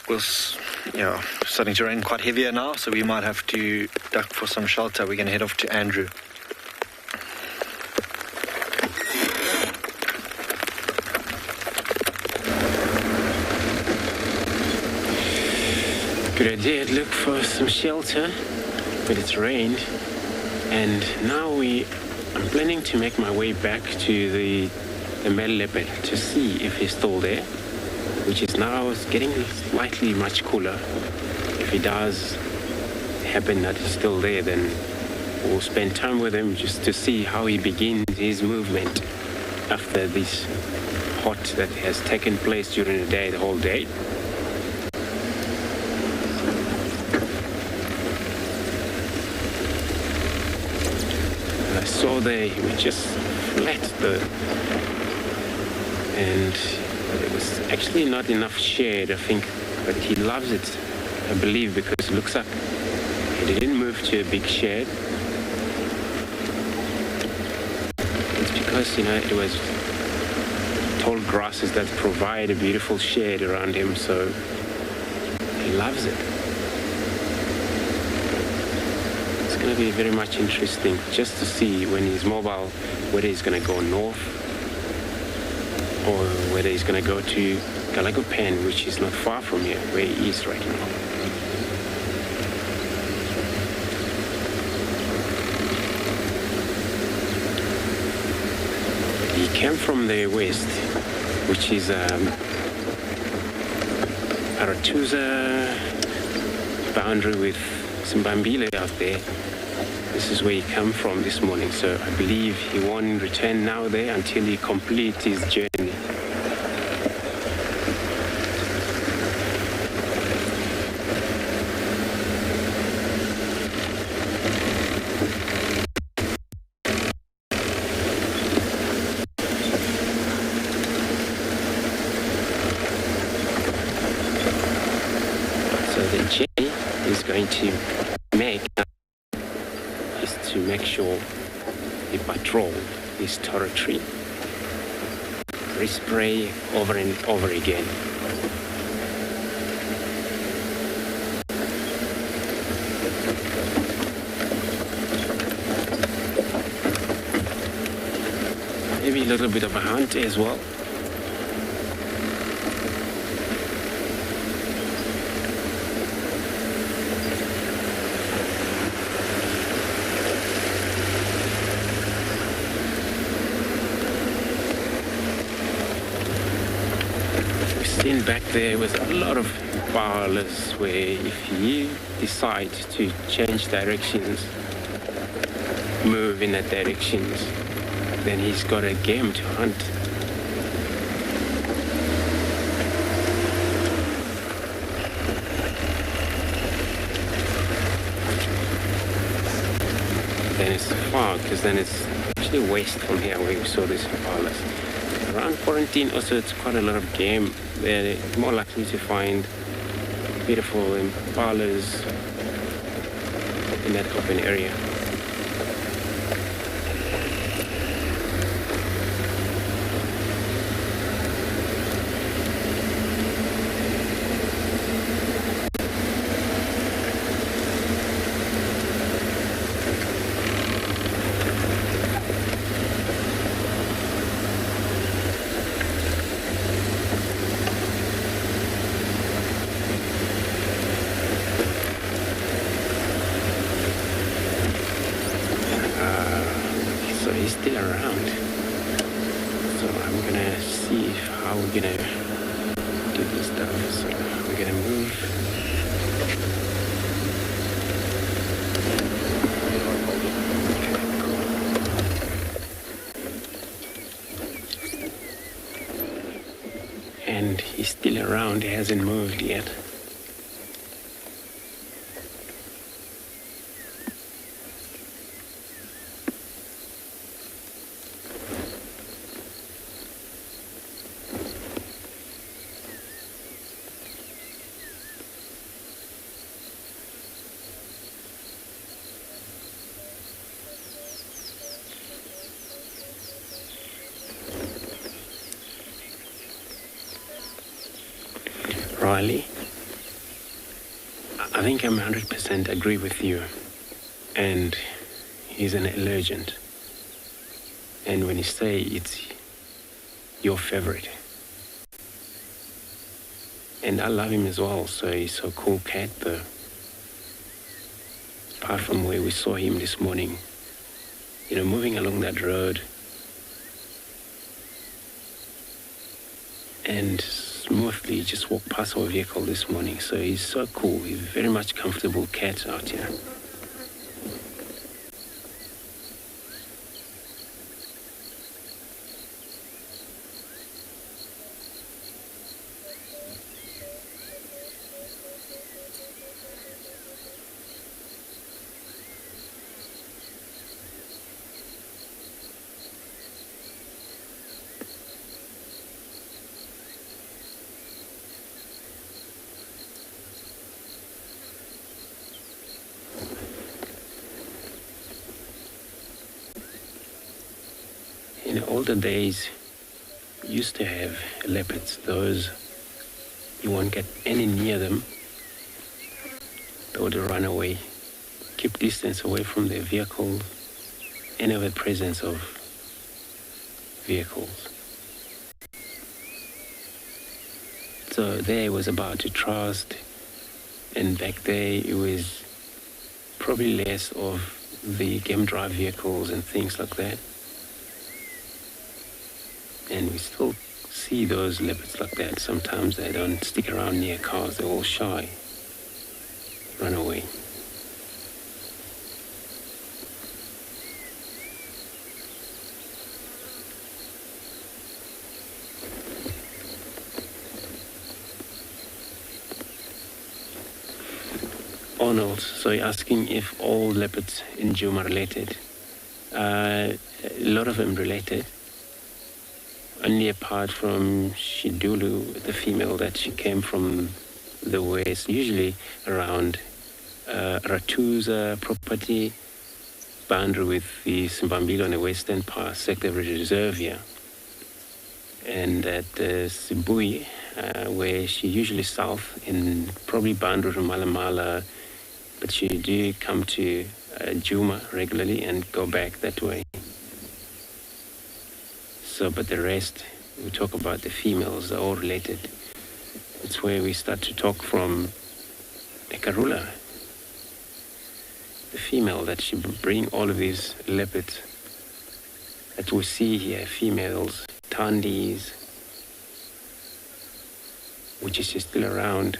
starting to rain quite heavier now, so we might have to duck for some shelter. We're going to head off to Andrew. Good idea to look for some shelter, but it's rained. And now I'm planning to make my way back to the male leopard to see if he's still there, which is now getting slightly much cooler. If it does happen that he's still there, then we'll spend time with him just to see how he begins his movement after this hot that has taken place during the day, the whole day. I saw there he was just flat though, and there was actually not enough shade, I think, but he loves it, I believe, because look up, he didn't move to a big shade. It's because it was tall grasses that provide a beautiful shade around him, so he loves it. It's going to be very much interesting just to see when he's mobile, whether he's going to go north or whether he's going to go to Galago Pen, which is not far from here, where he is right now. came from the west, which is Aratuza boundary with Zimbabwe out there. This is where he came from this morning, so I believe he won't return now there until he completes his journey. So the journey is going to make sure he patrol his territory, respray over and over again. Maybe a little bit of a hunt as well. Back there was a lot of impalas where if you decide to change directions, move in that directions, then he's got a game to hunt. Then it's far, because then it's actually west from here where we saw these impalas. Around quarantine also it's quite a lot of game. They're more likely to find beautiful impalas in that open area. Still around, so I'm gonna see how we're gonna do this stuff. So we're gonna move. Okay, cool. And he's still around, he hasn't moved yet. Riley, I think I'm 100% agree with you, and he's an allergent, and when you say it's your favorite, and I love him as well, so he's a cool cat though. Apart from where we saw him this morning, moving along that road and smoothly just walked past our vehicle this morning. So he's so cool. He's very much comfortable cat out here. In the older days, we used to have leopards. Those, you won't get any near them. They would run away. Keep distance away from their vehicles, any of the presence of vehicles. So there it was about to trust, and back there it was probably less of the game drive vehicles and things like that. And we still see those leopards like that. Sometimes they don't stick around near cars, they're all shy, run away. Arnold, so you're asking if all leopards in Djuma are related. A lot of them related, only apart from Shidulu, the female that she came from the west, usually around Ratuza property, boundary with the Simbambilo on the western part, sector of reserve here. And at Sibui, where she usually south, in probably boundary from Malamala, but she do come to Djuma regularly and go back that way. So, but the rest, we talk about the females, they're all related. It's where we start to talk from Ekarula, the female that she bring all of these leopards that we see here, females, Tandis, which is still around,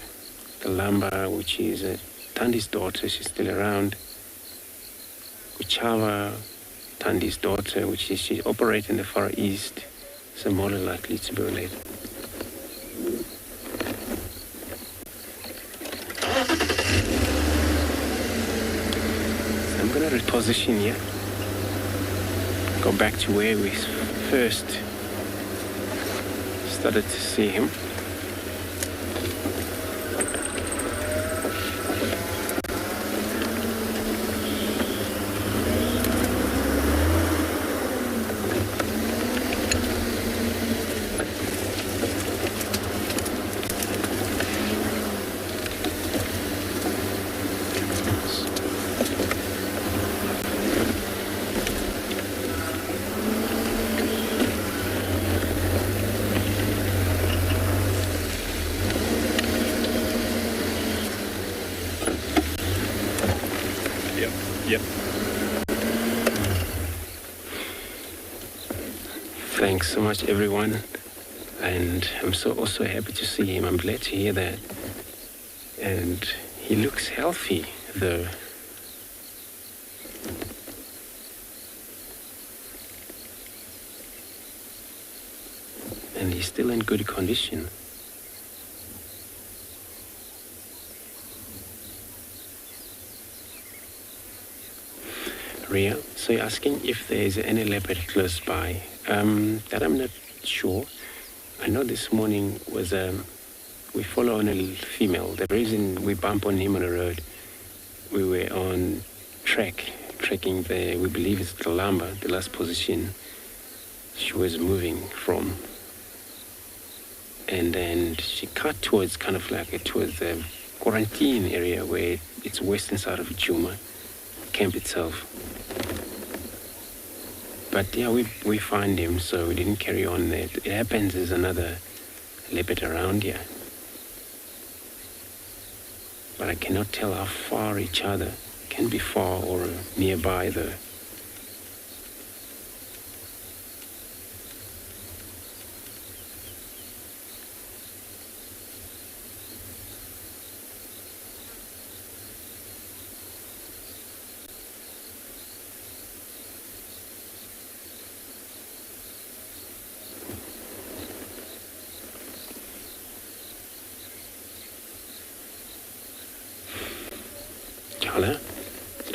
the Lamba, which is Tandi's daughter, she's still around. Kuchava, Tandi's daughter, which is she operates in the Far East, so more than likely to be related. So I'm going to reposition here. Go back to where we first started to see him. Yep. Thanks so much, everyone. And I'm also happy to see him. I'm glad to hear that. And he looks healthy, though. And he's still in good condition. Ria, so you're asking if there's any leopard close by. That I'm not sure. I know this morning was we follow on a female. The reason we bump on him on the road, we were on trekking the, we believe it's Talamba, the last position she was moving from. And then she cut towards towards the quarantine area where it's western side of Djuma, camp itself. But yeah, we find him, so we didn't carry on there. It happens there's another leopard around here. But I cannot tell how far each other can be far or nearby though.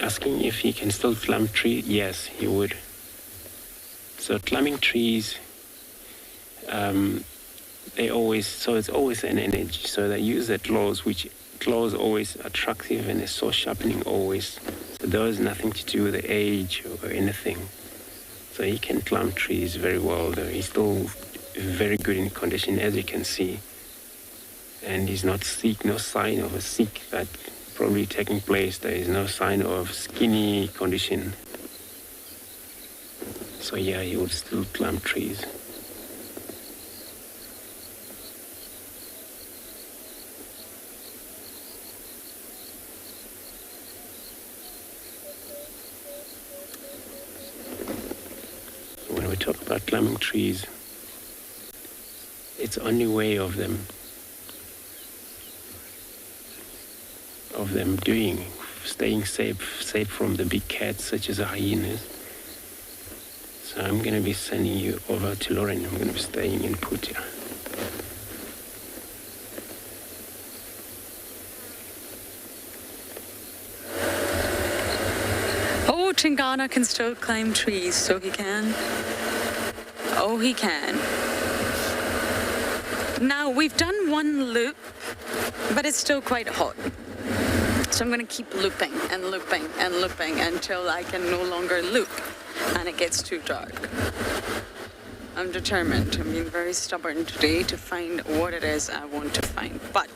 Asking if he can still climb trees. Yes, he would. So climbing trees, it's always an energy. So they use the claws, which claws always attractive and so sharpening always. So there is nothing to do with the age or anything. So he can climb trees very well though. He's still very good in condition, as you can see. And he's not sick, no sign of a sick that probably taking place. There is no sign of skinny condition. So yeah, he would still climb trees. When we talk about climbing trees, it's the only way of them staying safe from the big cats such as the hyenas. So I'm going to be sending you over to Lauren. I'm going to be staying in Putia. Oh, Tingana can still climb trees, so he can. Oh, he can. Now, we've done one loop, but it's still quite hot. So I'm going to keep looping and looping and looping until I can no longer loop and it gets too dark. I'm determined. I'm being very stubborn today to find what it is I want to find. But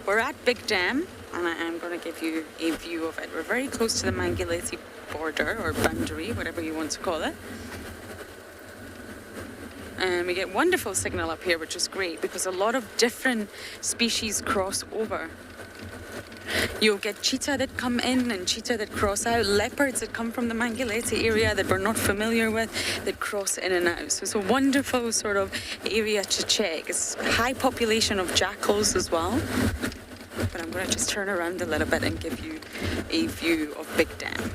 we're at Big Dam, and I am going to give you a view of it. We're very close to the Mangilesi border or boundary, whatever you want to call it. And we get wonderful signal up here, which is great because a lot of different species cross over. You'll get cheetah that come in and cheetah that cross out, leopards that come from the Mangilesi area that we're not familiar with that cross in and out. So it's a wonderful sort of area to check. It's a high population of jackals as well. But I'm going to just turn around a little bit and give you a view of Big Dam.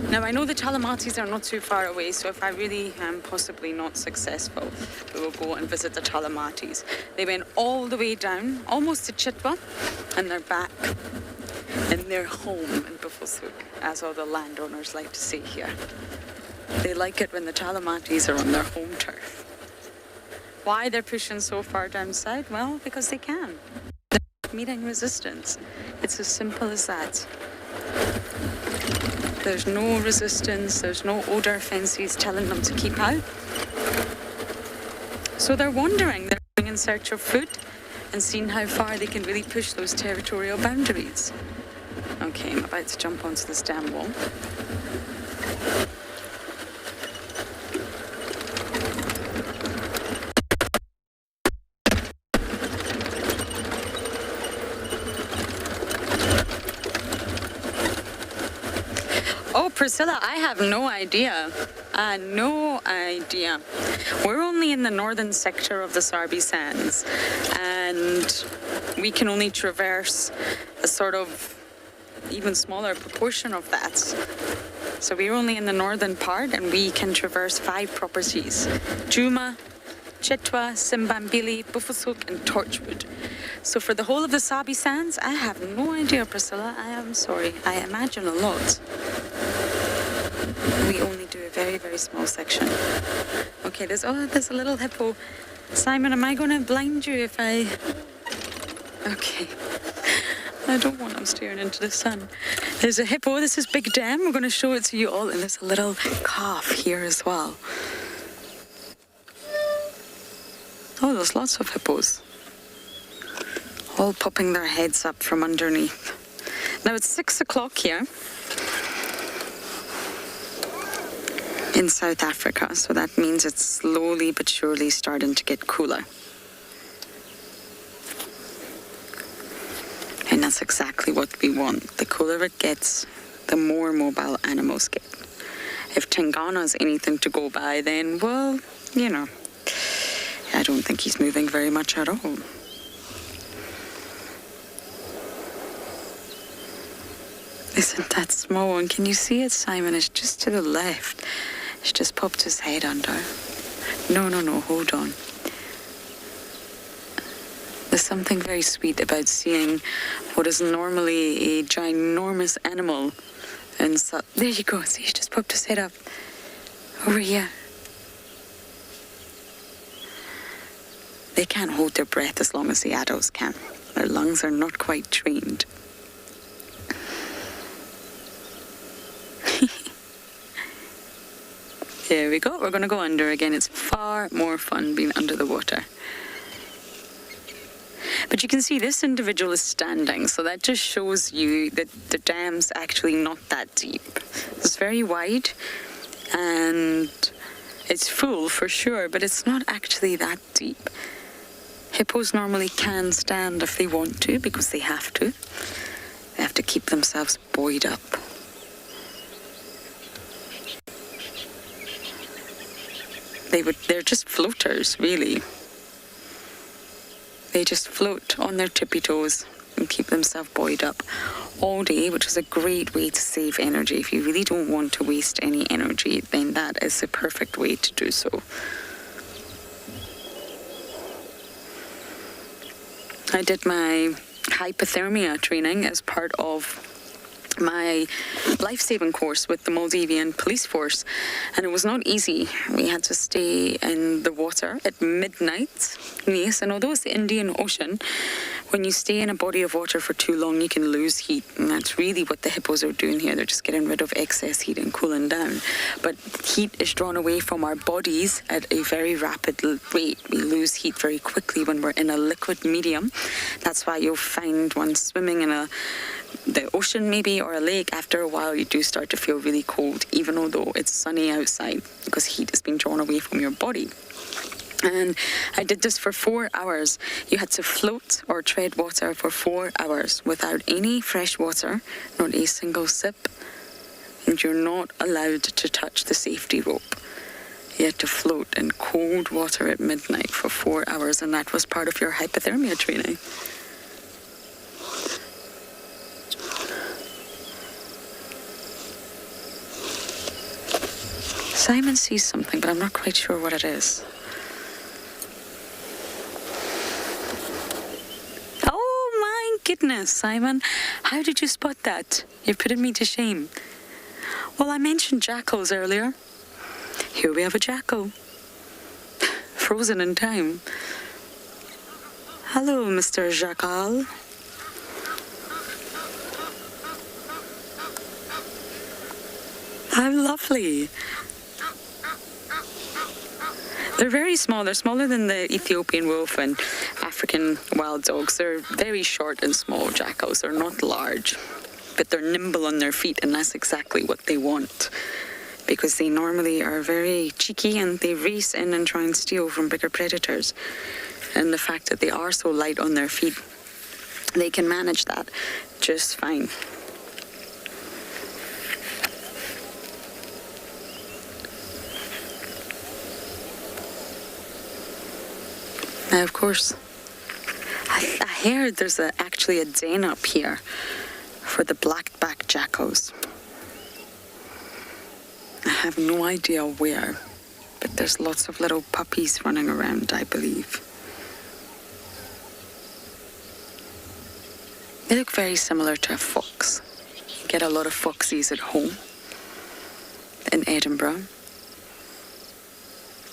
Now, I know the Talamatis are not too far away, so if I really am possibly not successful, we will go and visit the Talamatis. They went all the way down, almost to Chitwa, and they're back in their home in Bufalsuk, as all the landowners like to say here. They like it when the Talamatis are on their home turf. Why they're pushing so far down south? Well, because they can. They're meeting resistance. It's as simple as that. There's no resistance, there's no odor fences telling them to keep out. So they're wandering, they're going in search of food and seeing how far they can really push those territorial boundaries. Okay, I'm about to jump onto this dam wall. Priscilla, I have no idea. No idea. We're only in the northern sector of the Sabi Sands, and we can only traverse a sort of even smaller proportion of that. So we're only in the northern part, and we can traverse 5 properties: Djuma, Chitwa, Simbambili, Bufalsuk, and Torchwood. So for the whole of the Sabi Sands, I have no idea, Priscilla. I am sorry. I imagine a lot. We only do a very, very small section. Okay, there's a little hippo. Simon, am I going to blind you if I... Okay. I don't want them staring into the sun. There's a hippo. This is Big Dam. We're going to show it to you all. And there's a little calf here as well. Oh, there's lots of hippos. All popping their heads up from underneath. Now it's 6 o'clock here in South Africa, so that means it's slowly but surely starting to get cooler. And that's exactly what we want. The cooler it gets, the more mobile animals get. If Tingana is anything to go by, then, well, you know, I don't think he's moving very much at all. Isn't that small one? Can you see it, Simon? It's just to the left. He's just popped his head under. No, hold on. There's something very sweet about seeing what is normally a ginormous animal. And so, there you go. See, he just popped his head up. Over here. They can't hold their breath as long as the adults can. Their lungs are not quite trained. There we go. We're going to go under again. It's far more fun being under the water. But you can see this individual is standing, so that just shows you that the dam's actually not that deep. It's very wide and it's full for sure, but it's not actually that deep. Hippos normally can stand if they want to, because they have to. They have to keep themselves buoyed up. they're just floaters, really. They just float on their tippy toes and keep themselves buoyed up all day, which is a great way to save energy. If you really don't want to waste any energy, then that is the perfect way to do so. I did my hypothermia training as part of my life-saving course with the Maldivian police force, and it was not easy. We had to stay in the water at midnight. Yes, and although it's the Indian Ocean, when you stay in a body of water for too long, you can lose heat, and that's really what the hippos are doing here. They're just getting rid of excess heat and cooling down. But heat is drawn away from our bodies at a very rapid rate. We lose heat very quickly when we're in a liquid medium. That's why you'll find when swimming in the ocean maybe or a lake, after a while you do start to feel really cold, even although it's sunny outside, because heat is being drawn away from your body. And I did this for 4 hours. You had to float or tread water for 4 hours without any fresh water, not a single sip, and you're not allowed to touch the safety rope. You had to float in cold water at midnight for 4 hours, and that was part of your hypothermia training. Simon sees something, but I'm not quite sure what it is. Oh my goodness, Simon. How did you spot that? You're putting me to shame. Well, I mentioned jackals earlier. Here we have a jackal. Frozen in time. Hello, Mr. Jackal. How lovely. They're very small. They're smaller than the Ethiopian wolf and African wild dogs. They're very short and small jackals. They're not large, but they're nimble on their feet, and that's exactly what they want, because they normally are very cheeky and they race in and try and steal from bigger predators. And the fact that they are so light on their feet, they can manage that just fine. Now, of course, I heard there's actually a den up here for the black-backed jackals. I have no idea where, but there's lots of little puppies running around, I believe. They look very similar to a fox. You get a lot of foxies at home in Edinburgh,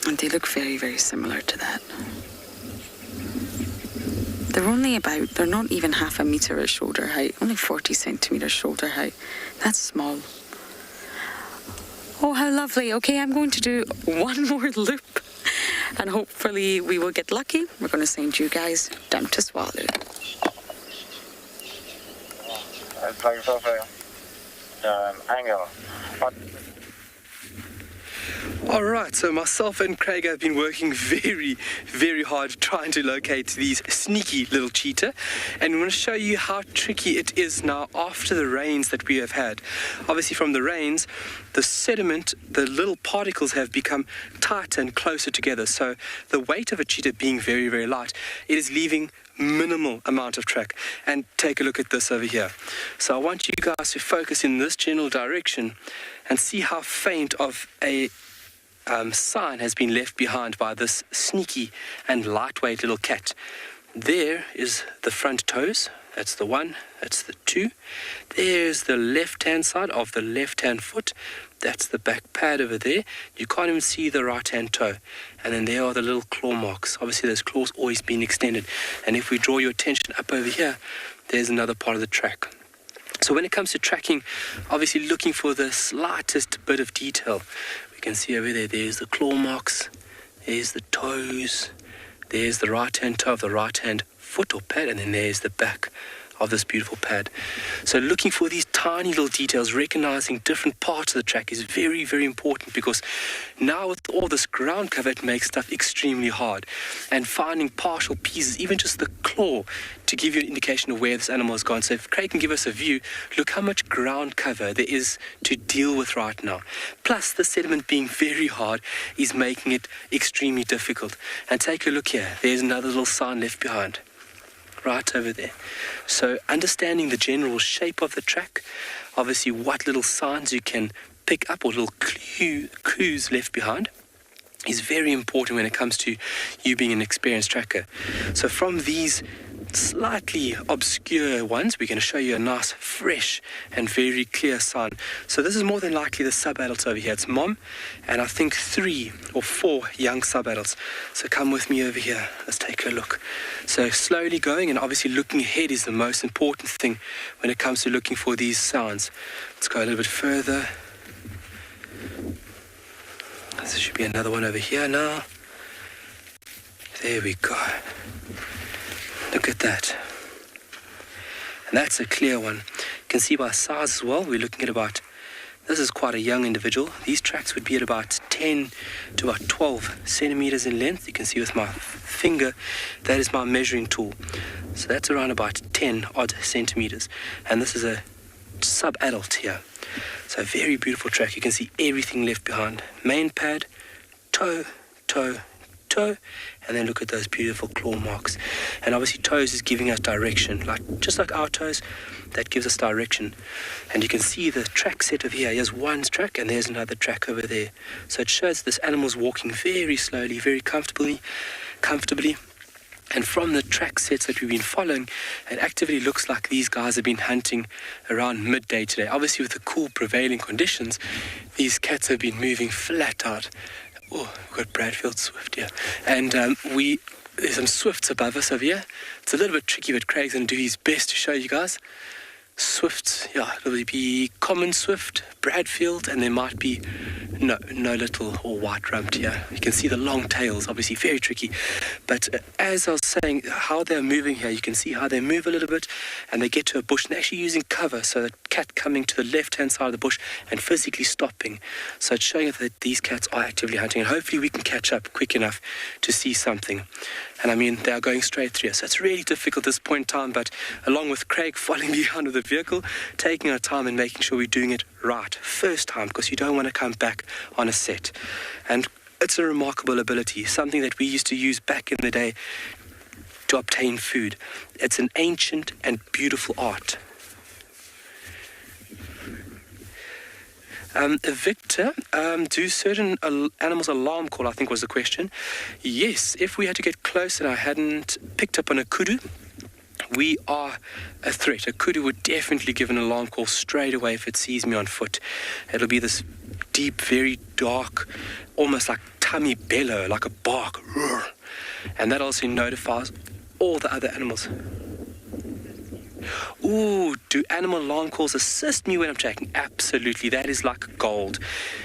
and they look very, very similar to that. They're not even half a metre at shoulder height, only 40 centimetres shoulder height. That's small. Oh, how lovely. Okay, I'm going to do one more loop, and hopefully we will get lucky. We're going to send you guys down to Tswalu. Angle. All right, so myself and Craig have been working very, very hard trying to locate these sneaky little cheetah, and we want to show you how tricky it is now after the rains that we have had. Obviously from the rains, the sediment, the little particles have become tighter and closer together, so the weight of a cheetah being very, very light, it is leaving minimal amount of track. And take a look at this over here. So I want you guys to focus in this general direction and see how faint of a sign has been left behind by this sneaky and lightweight little cat. There is the front toes. That's the one, that's the two. There's the left-hand side of the left-hand foot. That's the back pad over there. You can't even see the right-hand toe. And then there are the little claw marks. Obviously, those claws always been extended. And if we draw your attention up over here, there's another part of the track. So when it comes to tracking, obviously looking for the slightest bit of detail. We can see over there, there's the claw marks, there's the toes, there's the right-hand toe of the right-hand foot or pad, and then there's the back of this beautiful pad. So looking for these tiny little details, recognizing different parts of the track is very, very important, because now with all this ground cover, it makes stuff extremely hard. And finding partial pieces, even just the claw, to give you an indication of where this animal has gone. So if Craig can give us a view, look how much ground cover there is to deal with right now. Plus the sediment being very hard is making it extremely difficult. And take a look here, there's another little sign left behind, right over there. So understanding the general shape of the track, obviously what little signs you can pick up or little clues left behind, is very important when it comes to you being an experienced tracker. So from these slightly obscure ones, we're going to show you a nice, fresh and very clear sign. So this is more than likely the sub-adults over here. It's mom and I think 3 or 4 young sub-adults. So come with me over here. Let's take a look. So slowly going, and obviously looking ahead is the most important thing when it comes to looking for these sounds. Let's go a little bit further. There should be another one over here now. There we go. Look at that. And that's a clear one. You can see by size as well, we're looking at about, this is quite a young individual. These tracks would be at about 10 to about 12 centimeters in length. You can see with my finger, that is my measuring tool. So that's around about 10 odd centimeters. And this is a sub-adult here. So a very beautiful track. You can see everything left behind. Main pad, toe, toe, toe, and then look at those beautiful claw marks. And obviously toes is giving us direction, just like our toes, that gives us direction. And you can see the track set of here. Here's one track and there's another track over there. So it shows this animal's walking very slowly, very comfortably. And from the track sets that we've been following, it actively looks like these guys have been hunting around midday today. Obviously with the cool prevailing conditions, these cats have been moving flat out. Oh, we've got Bradfield Swift here. And there's some Swifts above us over here. It's a little bit tricky, but Craig's going to do his best to show you guys. Swifts, yeah, it'll be common Swift, Bradfield, and there might be no little or white-rumped here. You can see the long tails, obviously very tricky. But as I was saying, how they're moving here, you can see how they move a little bit and they get to a bush and they're actually using cover. So the cat coming to the left-hand side of the bush and physically stopping. So it's showing that these cats are actively hunting, and hopefully we can catch up quick enough to see something. And I mean, they are going straight through. So it's really difficult at this point in time, but along with Craig following behind with the vehicle, taking our time and making sure we're doing it right first time, because you don't want to come back on a set. And it's a remarkable ability, something that we used to use back in the day to obtain food. It's an ancient and beautiful art. Victor, do certain animals alarm call, I think was the question. Yes, if we had to get close and I hadn't picked up on a kudu, we are a threat. A kudu would definitely give an alarm call straight away if it sees me on foot. It'll be this deep, very dark, almost like tummy bellow, like a bark. And that also notifies all the other animals. Ooh, do animal alarm calls assist me when I'm tracking? Absolutely, that is like gold.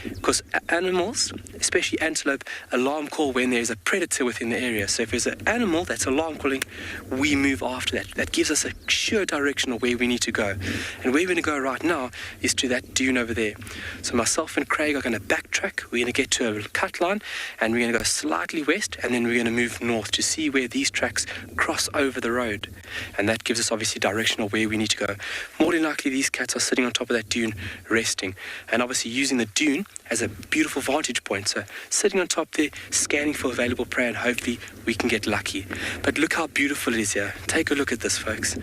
Because animals, especially antelope, alarm call when there's a predator within the area. So if there's an animal that's alarm calling, we move after that. That gives us a sure direction of where we need to go. And where we're going to go right now is to that dune over there. So myself and Craig are going to backtrack. We're going to get to a cut line and we're going to go slightly west, and then we're going to move north to see where these tracks cross over the road. And that gives us obviously direction of where we need to go. More than likely these cats are sitting on top of that dune resting, and obviously using the dune as a beautiful vantage point. So sitting on top there, scanning for available prey, and hopefully we can get lucky. But look how beautiful it is here. Take a look at this, folks.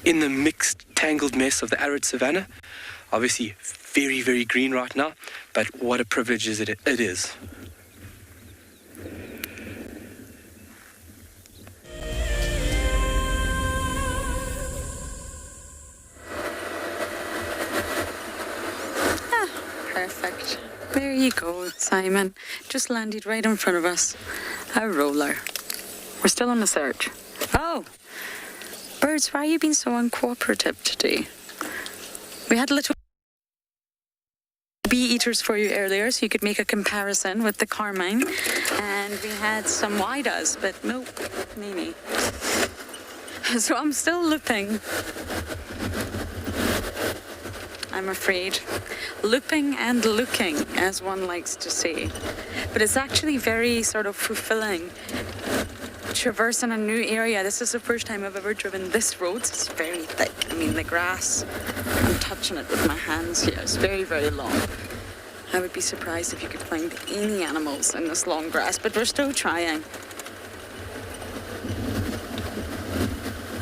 In the mixed, tangled mess of the arid savanna, obviously very, very green right now, but what a privilege it is. Perfect. There you go, Simon. Just landed right in front of us. A roller. We're still on the search. Oh! Birds, why are you being so uncooperative today? We had little bee eaters for you earlier, so you could make a comparison with the Carmine. And we had some Cheetahs, but nope, Mimi. So I'm still looping. I'm afraid. Looping and looking, as one likes to say. But it's actually very sort of fulfilling. Traversing a new area. This is the first time I've ever driven this road. It's very thick. I mean, the grass, I'm touching it with my hands here. It's very, very long. I would be surprised if you could find any animals in this long grass, but we're still trying.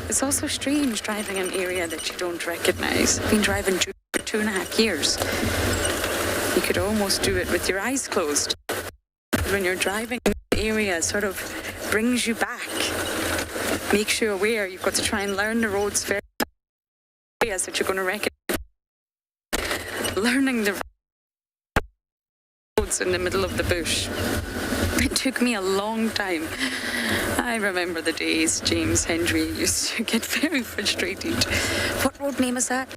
It's also strange driving an area that you don't recognize. I've been driving for 2.5 years. You could almost do it with your eyes closed. When you're driving an area, it sort of brings you back, makes you aware. You've got to try and learn the roads very areas that you're going to recognize. Learning the roads in the middle of the bush. It took me a long time. I remember the days James Hendry used to get very frustrated. What road name is that?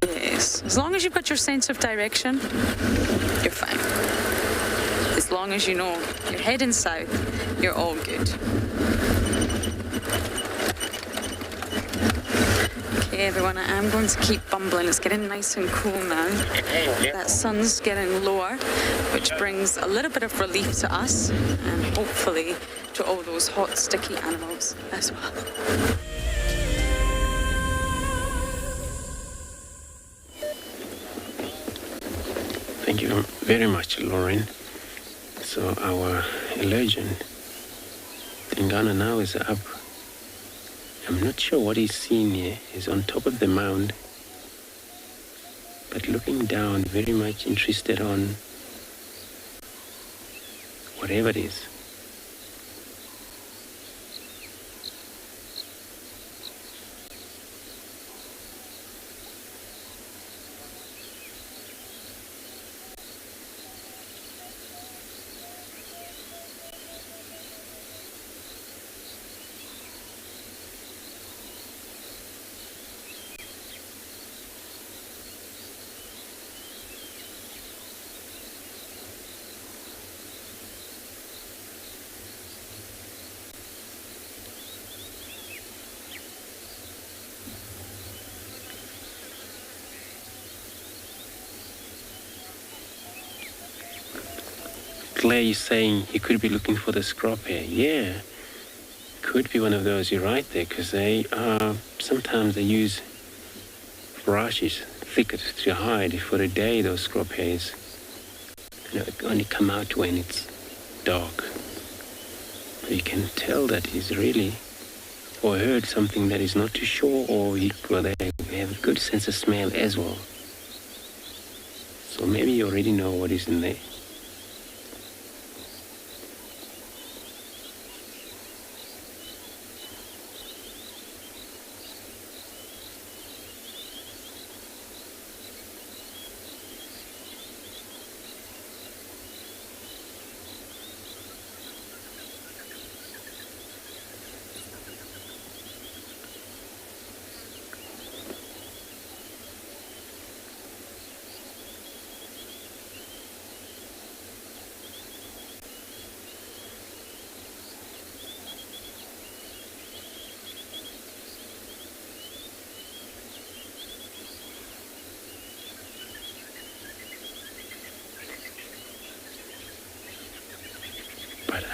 Yes. As long as you've got your sense of direction, you're fine. As long as you know you're heading south, you're all good. Okay, everyone, I am going to keep bumbling. It's getting nice and cool now. That sun's getting lower, which brings a little bit of relief to us and hopefully to all those hot, sticky animals as well. Thank you very much, Lauren. So our legend, Tingana, now is up. I'm not sure what he's seeing here. He's on top of the mound, but looking down, very much interested on whatever it is. Claire is saying he could be looking for the scrap hair. Yeah, could be one of those. You're right there, because they sometimes they use brushes, thicket to hide for a day. Those scrap hairs, only come out when it's dark. But you can tell that he's really or heard something that is not too sure, or they have a good sense of smell as well. So maybe you already know what is in there.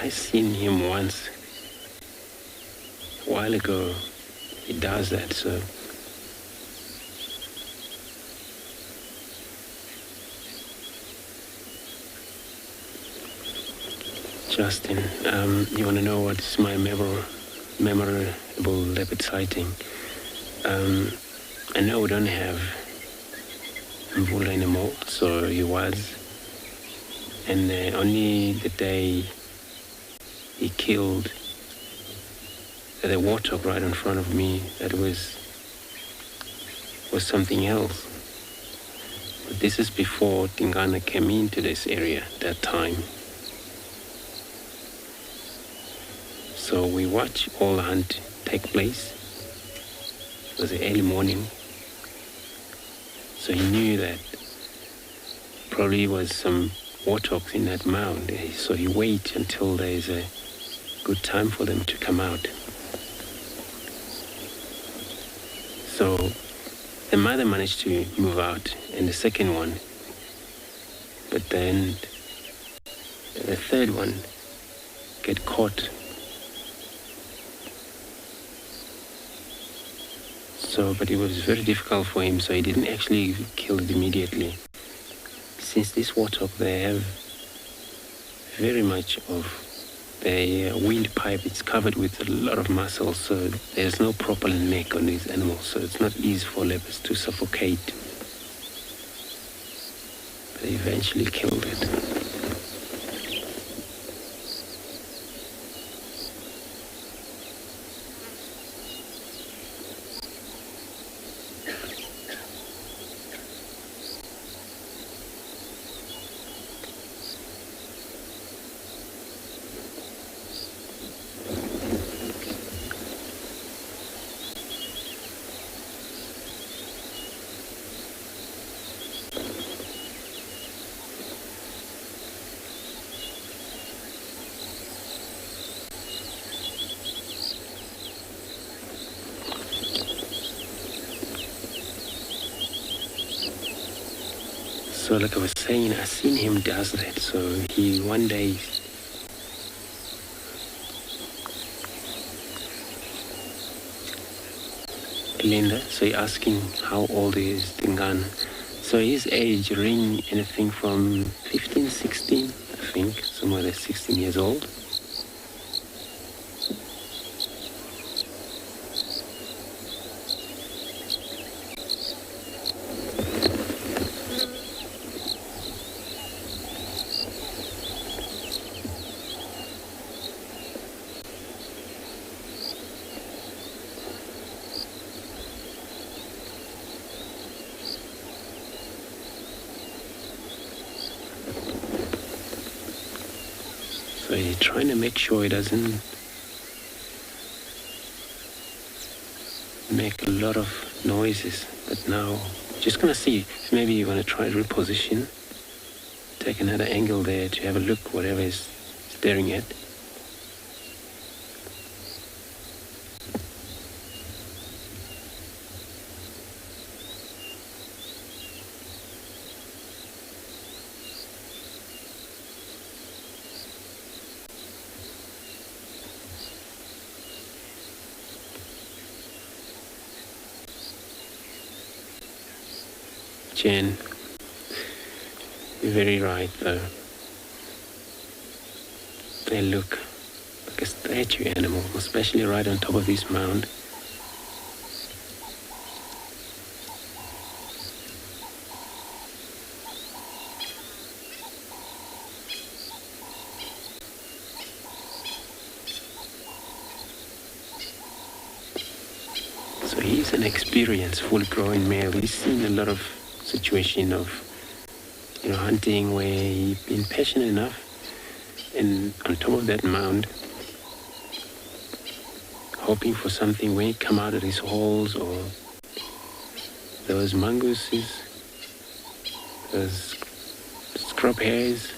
I seen him once a while ago. He does that, so Justin, you want to know what's my memorable leopard sighting? I know we don't have Mvula anymore, so he was, and only the day he killed the warthog right in front of me, that was something else. But this is before Tingana came into this area that time. So we watched all the hunt take place. It was the early morning. So he knew that probably was some warthogs in that mound. So he waited until there is a good time for them to come out. So the mother managed to move out, and the second one, but then the third one get caught. So, but it was very difficult for him, so he didn't actually kill it immediately. Since this warthog, they have very much of the windpipe. It's covered with a lot of muscles, so there's no proper neck on these animals, so it's not easy for leopards to suffocate. They eventually killed it. So like I was saying, I seen him does that. So he one day Linda, so he asking how old is Tingana. So his age range anything from 15, 16, I think, somewhere there 16 years old. So he's trying to make sure he doesn't make a lot of noises. But now, just gonna see if maybe you wanna try to reposition, take another angle there to have a look whatever he's staring at. Jen, you're very right though. They look like a statue animal, especially right on top of this mound. So he's an experienced, full-grown male. He's seen a lot of situation of, hunting where he's been passionate enough, and on top of that mound, hoping for something when he come out of his holes, or those mongooses, those scrub hares,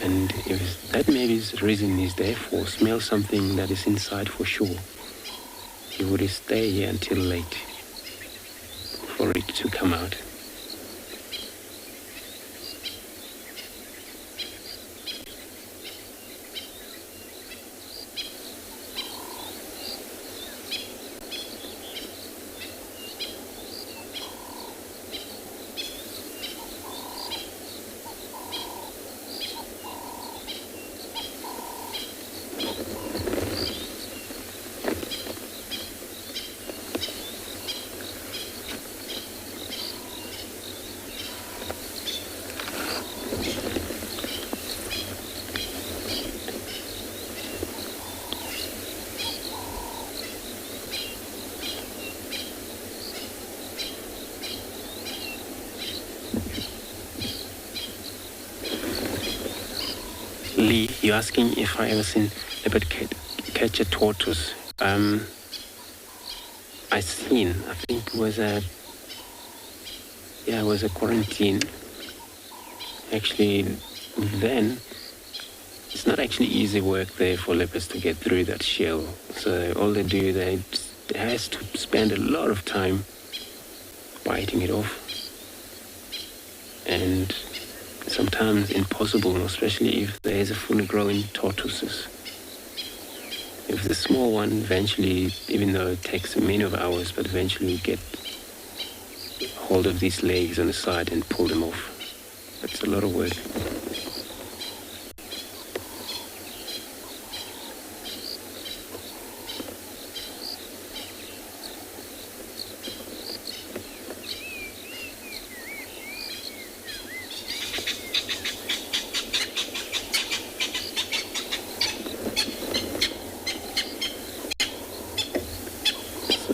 and if that maybe is the reason he's there for, smell something that is inside for sure. He would stay here until late for it to come out. Lee, you're asking if I ever seen leopard catch a tortoise. I think it was a quarantine. Actually, then it's not actually easy work there for leopards to get through that shell. So all they do, they has to spend a lot of time biting it off. And sometimes impossible, especially if there is a fully grown tortoises. If the small one eventually, even though it takes many of hours, but eventually you get hold of these legs on the side and pull them off. That's a lot of work.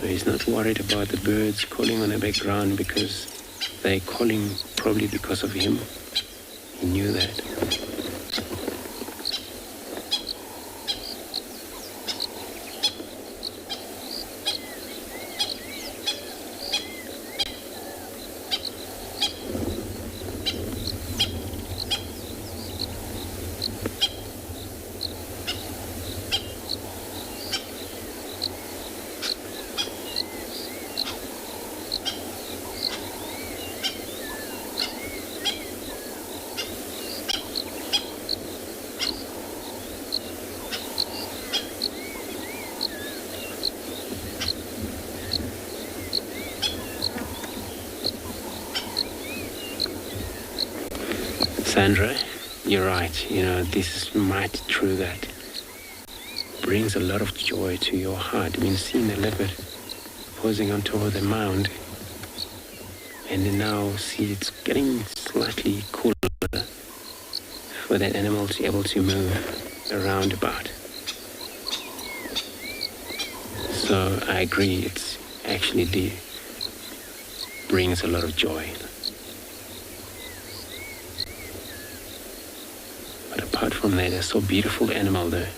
He's not worried about the birds calling on the background because they're calling probably because of him. He knew that. Sandra, you're right. You know, this is mighty true that brings a lot of joy to your heart. I mean, seeing the leopard posing on top of the mound, and then now see it's getting slightly cooler for that animal to be able to move around about. So I agree, it's actually brings a lot of joy. But apart from that, they're so beautiful animal there.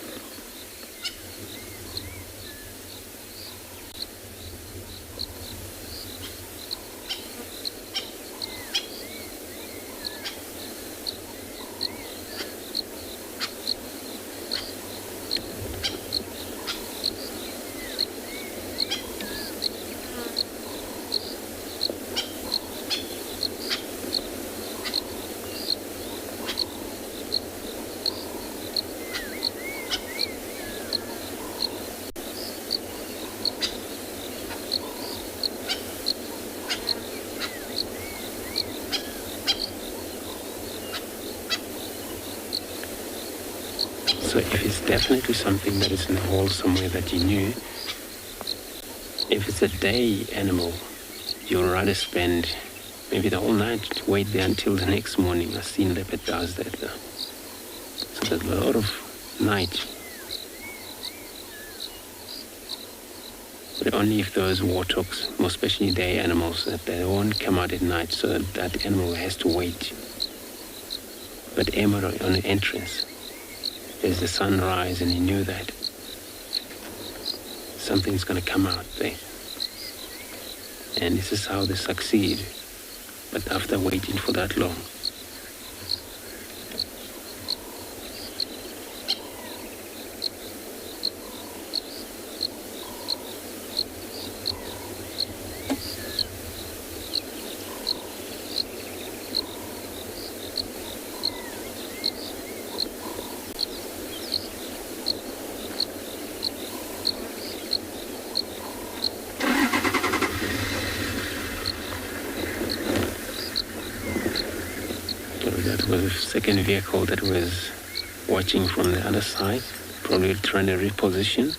So if it's definitely something that is in the hole somewhere that you knew, if it's a day animal, you'll rather spend maybe the whole night, wait there until the next morning. I've seen leopard does that though. So there's a lot of night. But only if those warthogs, more especially day animals, that they won't come out at night, so that animal has to wait. But aim on the entrance. There's the sunrise, and he knew that something's going to come out there. And this is how they succeed. But after waiting for that long. That was a second vehicle that was watching from the other side, probably trying to reposition.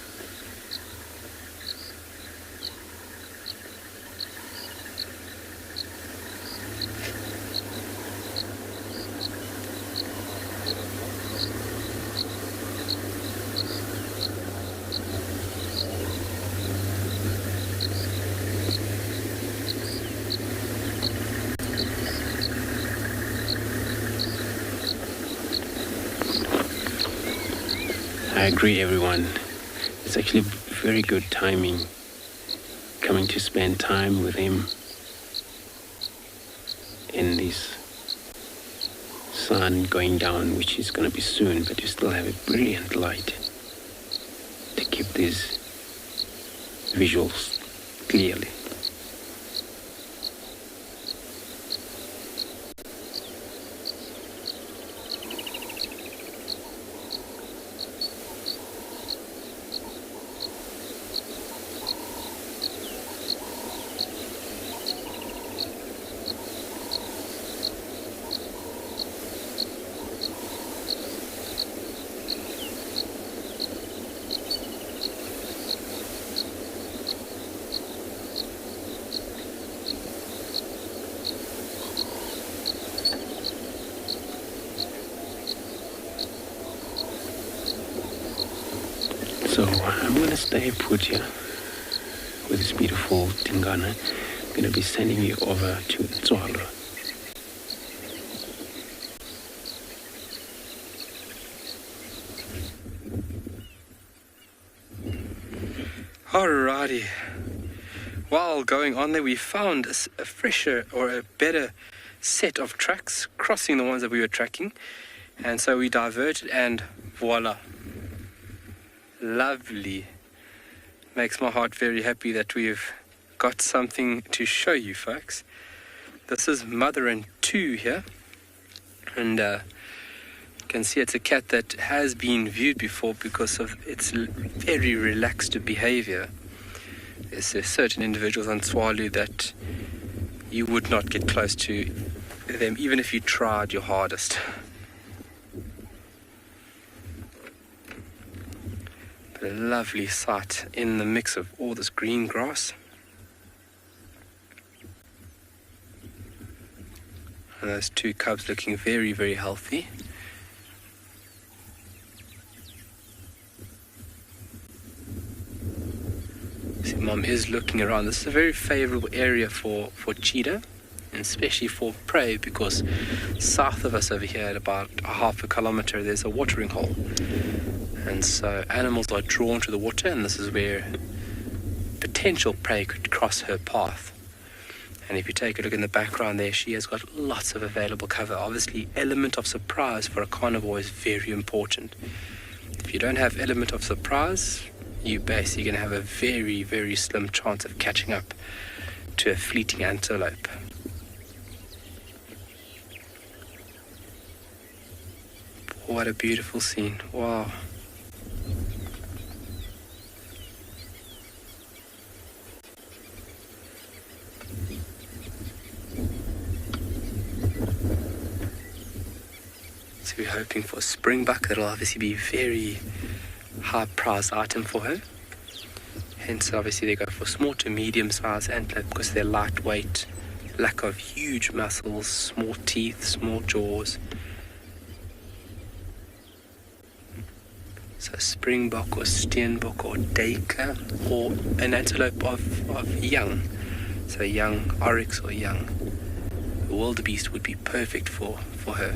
I agree, everyone. It's actually very good timing coming to spend time with him in these sun going down, which is going to be soon, but you still have a brilliant light to keep these visuals clearly. So I'm going to stay put here with this beautiful Tingana. I'm going to be sending you over to Tswalu. Alrighty. While going on there, we found a fresher or a better set of tracks crossing the ones that we were tracking. And so we diverted and voila. Lovely. Makes my heart very happy that we've got something to show you folks. This is mother and two here. And you can see it's a cat that has been viewed before because of its very relaxed behavior. There's certain individuals on Tswalu that you would not get close to them even if you tried your hardest. But a lovely sight in the mix of all this green grass. And those two cubs looking very, very healthy. See, Mom is looking around. This is a very favorable area for cheetah, and especially for prey, because south of us over here at about a half a kilometer there's a watering hole. And so animals are drawn to the water, and this is where potential prey could cross her path. And if you take a look in the background there, she has got lots of available cover. Obviously, element of surprise for a carnivore is very important. If you don't have element of surprise, you're basically going to have a very, very slim chance of catching up to a fleeting antelope. What a beautiful scene. Wow. So we're hoping for a springbuck. That'll obviously be a very high prize item for her. Hence obviously they go for small to medium size antelope because they're lightweight, lack of huge muscles, small teeth, small jaws. So springbok or steenbok or duiker, or an antelope of young. So young oryx or young wildebeest would be perfect for her.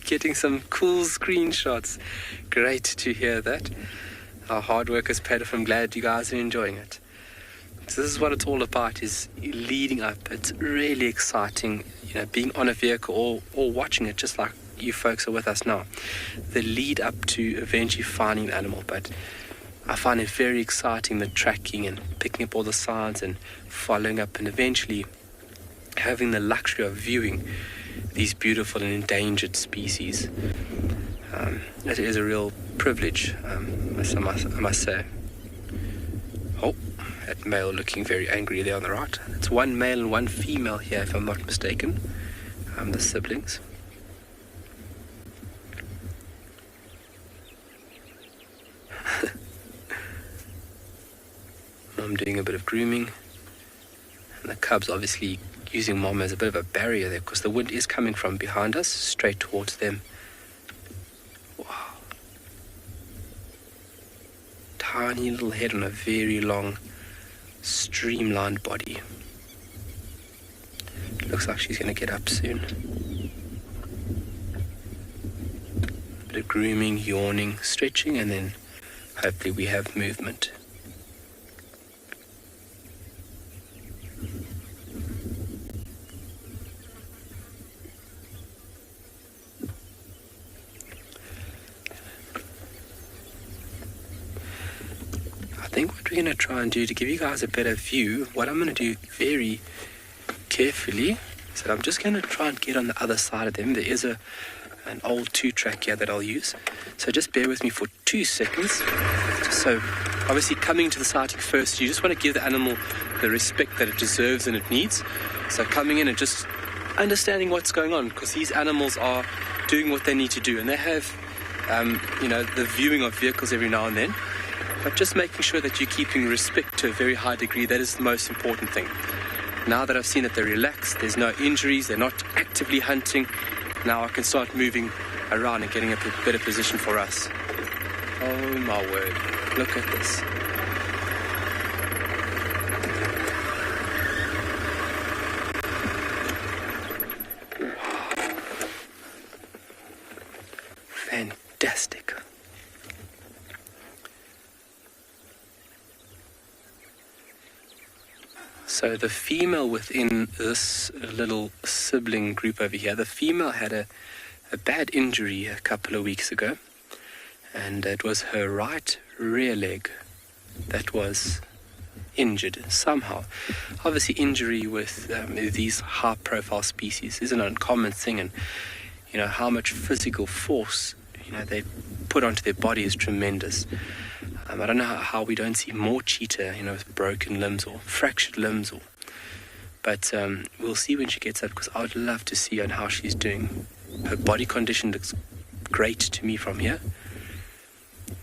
Getting some cool screenshots. Great to hear that. Our hard work has paid off. I'm glad you guys are enjoying it. So this is what it's all about, is leading up. It's really exciting, being on a vehicle or watching it, just like you folks are with us now. The lead up to eventually finding an animal. But I find it very exciting, the tracking and picking up all the signs and following up, and eventually having the luxury of viewing these beautiful and endangered species. It is a real privilege, I must say. Oh, that male looking very angry there on the right. It's one male and one female here, if I'm not mistaken. The siblings. I'm doing a bit of grooming, and the cubs obviously using Mom as a bit of a barrier there because the wind is coming from behind us straight towards them. Wow. Tiny little head on a very long streamlined body. Looks like she's going to get up soon. Bit of grooming, yawning, stretching, and then hopefully we have movement. I think what we're going to try and do to give you guys a better view, what I'm going to do very carefully is that I'm just going to try and get on the other side of them. There is an old 2-track here that I'll use. So just bear with me for 2 seconds. So obviously coming to the sighting first, you just want to give the animal the respect that it deserves and it needs. So coming in and just understanding what's going on, because these animals are doing what they need to do, and they have, the viewing of vehicles every now and then. But just making sure that you're keeping respect to a very high degree, that is the most important thing. Now that I've seen that they're relaxed, there's no injuries, they're not actively hunting, now I can start moving around and getting a better position for us. Oh my word, look at this. Fantastic. So the female within this little sibling group over here, the female had a bad injury a couple of weeks ago, and it was her right rear leg that was injured somehow. Obviously injury with these high profile species is an uncommon thing, and how much physical force they put onto their body is tremendous. I don't know how we don't see more cheetah, with broken limbs or fractured limbs, but we'll see when she gets up, because I would love to see on how she's doing. Her body condition looks great to me from here.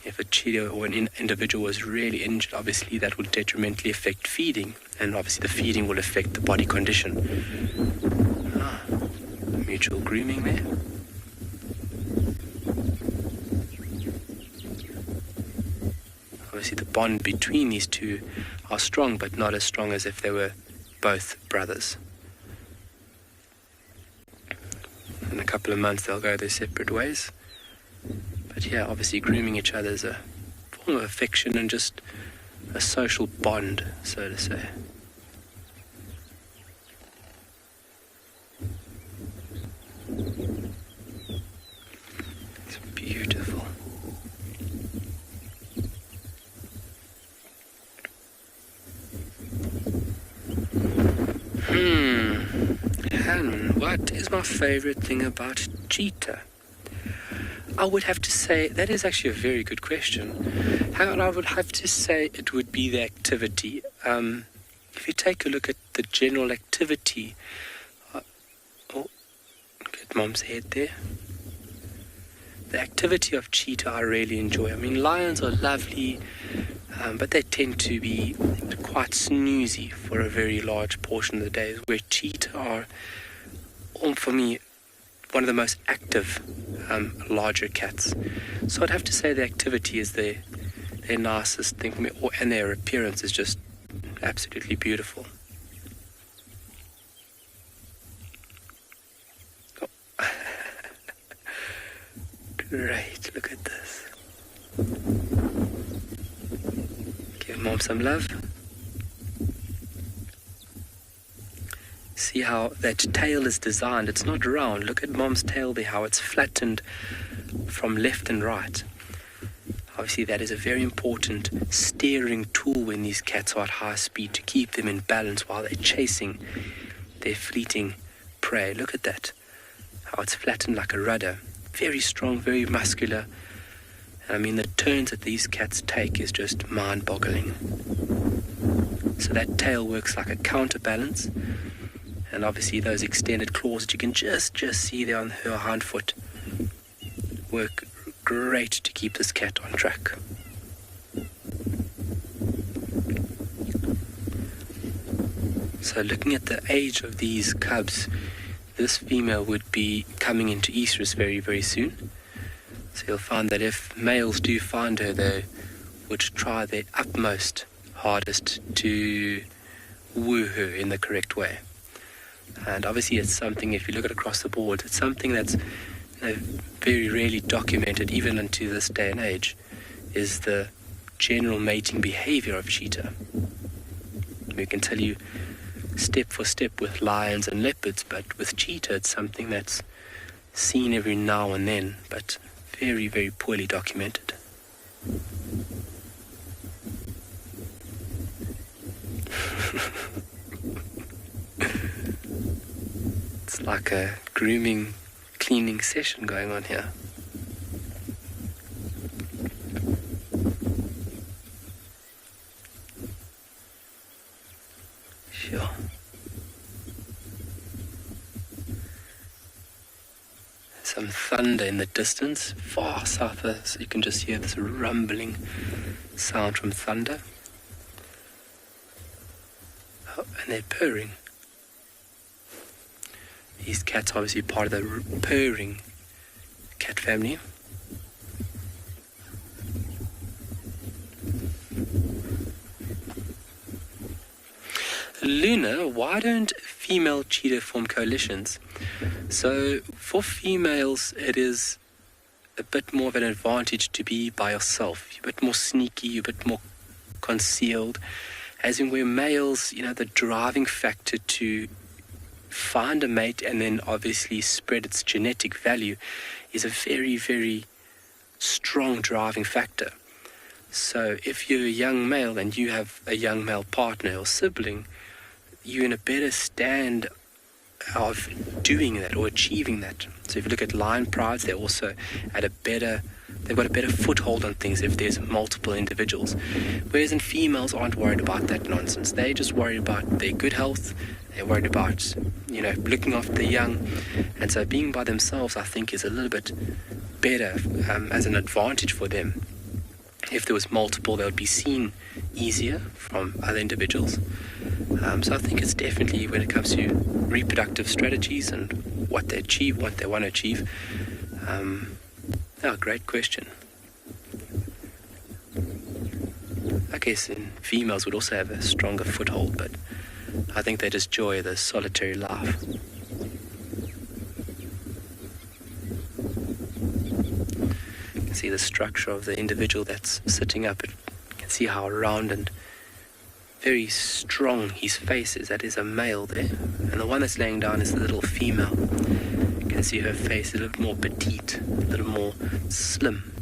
If a cheetah or an individual was really injured, obviously that will detrimentally affect feeding, and obviously the feeding will affect the body condition. Mutual grooming there. Obviously the bond between these two are strong, but not as strong as if they were both brothers. In a couple of months they'll go their separate ways. But yeah, obviously grooming each other is a form of affection and just a social bond, so to say. It's beautiful. And what is my favorite thing about cheetah? I would have to say, that is actually a very good question. I would have to say it would be the activity. If you take a look at the general activity, look at Mom's head there. The activity of cheetah I really enjoy. I mean, lions are lovely, but they tend to be quite snoozy for a very large portion of the day, where cheetah are, for me, one of the most active larger cats. So I'd have to say the activity is their nicest thing for me, and their appearance is just absolutely beautiful. Oh. Great, look at this. Give Mom some love. See how that tail is designed. It's not round. Look at Mom's tail there, how it's flattened from left and right. Obviously that is a very important steering tool when these cats are at high speed, to keep them in balance while they're chasing their fleeting prey. Look at that, how it's flattened like a rudder. Very strong, very muscular. And I mean, the turns that these cats take is just mind-boggling. So that tail works like a counterbalance. And obviously those extended claws that you can just see there on her hind foot work great to keep this cat on track. So looking at the age of these cubs, this female would be coming into estrus very, very soon. So you'll find that if males do find her, they would try their utmost hardest to woo her in the correct way. And obviously it's something, if you look at across the board, it's something that's very rarely documented, even into this day and age, is the general mating behavior of cheetah. We can tell you step for step with lions and leopards, but with cheetah it's something that's seen every now and then, but very, very poorly documented. It's like a grooming, cleaning session going on here. Sure. Some thunder in the distance, far south, so you can just hear this rumbling sound from thunder. Oh, and they're purring. These cats are obviously part of the purring cat family. Luna, why don't female cheetah form coalitions? So for females, it is a bit more of an advantage to be by yourself. You're a bit more sneaky, you're a bit more concealed. As in where males, the driving factor to find a mate and then obviously spread its genetic value is a very, very strong driving factor. So if you're a young male and you have a young male partner or sibling, you're in a better stand of doing that or achieving that. So if you look at lion prides, they're also they've got a better foothold on things if there's multiple individuals. Whereas in females aren't worried about that nonsense. They're just worried about their good health. They're worried about, looking after the young. And so being by themselves, I think, is a little bit better as an advantage for them. If there was multiple, they would be seen easier from other individuals. So I think it's definitely, when it comes to reproductive strategies and what they achieve, what they want to achieve. Great question. I guess females would also have a stronger foothold, but I think they just enjoy the solitary life. You can see the structure of the individual that's sitting up. You can see how round and very strong his face is. That is a male there. And the one that's laying down is the little female. You can see her face a little more petite, a little more slim.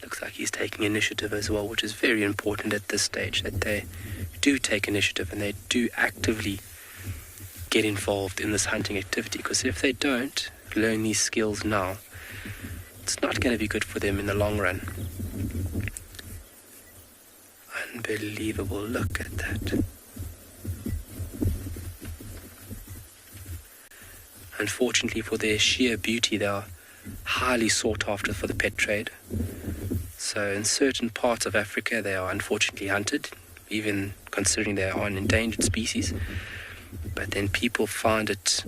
Looks like he's taking initiative as well, which is very important at this stage, that they do take initiative and they do actively get involved in this hunting activity. Because if they don't learn these skills now, it's not going to be good for them in the long run. Unbelievable, look at that. Unfortunately, for their sheer beauty, they are highly sought after for the pet trade. So in certain parts of Africa, they are unfortunately hunted, even considering they are an endangered species. But then people find it,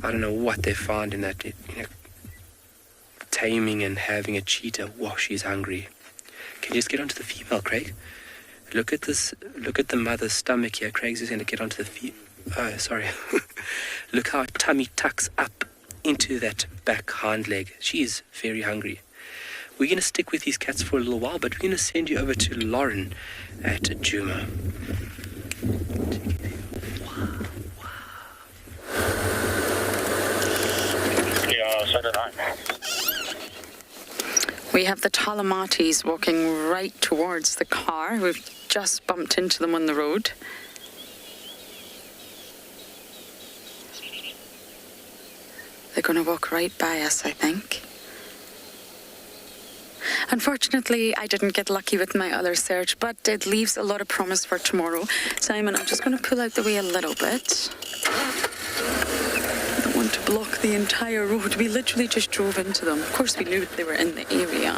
I don't know what they find in that, taming and having a cheetah. Wow, she's hungry. Can you just get onto the female, Craig? Look at this. Look at the mother's stomach here. Craig's just going to get onto the oh, sorry. Look how her tummy tucks up into that back hind leg. She is very hungry. We're going to stick with these cats for a little while, but we're going to send you over to Lauren at Djuma. We have the Talamatis walking right towards the car. We've just bumped into them on the road. They're going to walk right by us, I think. Unfortunately, I didn't get lucky with my other search, but it leaves a lot of promise for tomorrow. Simon, I'm just going to pull out the way a little bit. I don't want to block the entire road. We literally just drove into them. Of course, we knew they were in the area,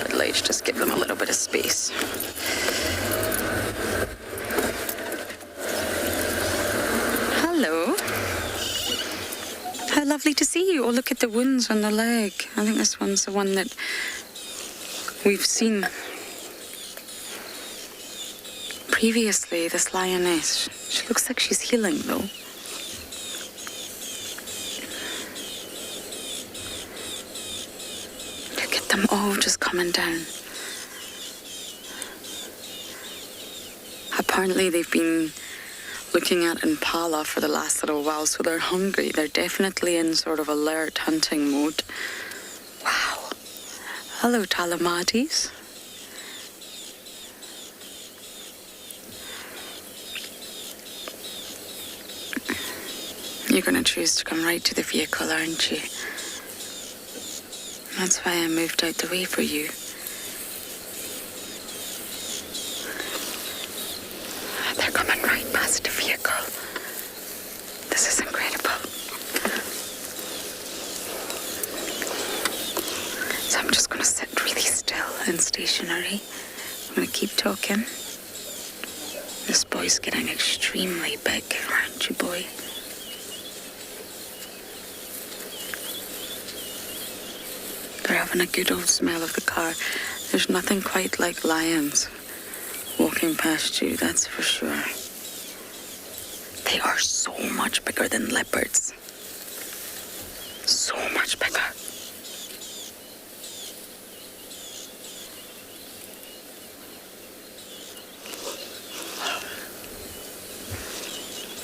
but let's just give them a little bit of space. Hello. How lovely to see you. Oh, look at the wounds on the leg. I think this one's the one that We've seen previously this lioness. She looks like she's healing though. Look at them all just coming down. Apparently they've been looking at impala for the last little while, so they're hungry. They're definitely in sort of alert hunting mode. Wow. Hello, Talamatis. You're going to choose to come right to the vehicle, aren't you? That's why I moved out the way for you. They're coming right past the vehicle. This is incredible. So I'm just going to sit really still and stationary. I'm going to keep talking. This boy's getting extremely big, aren't you, boy? They're having a good old smell of the car. There's nothing quite like lions walking past you, that's for sure. They are so much bigger than leopards. So much bigger.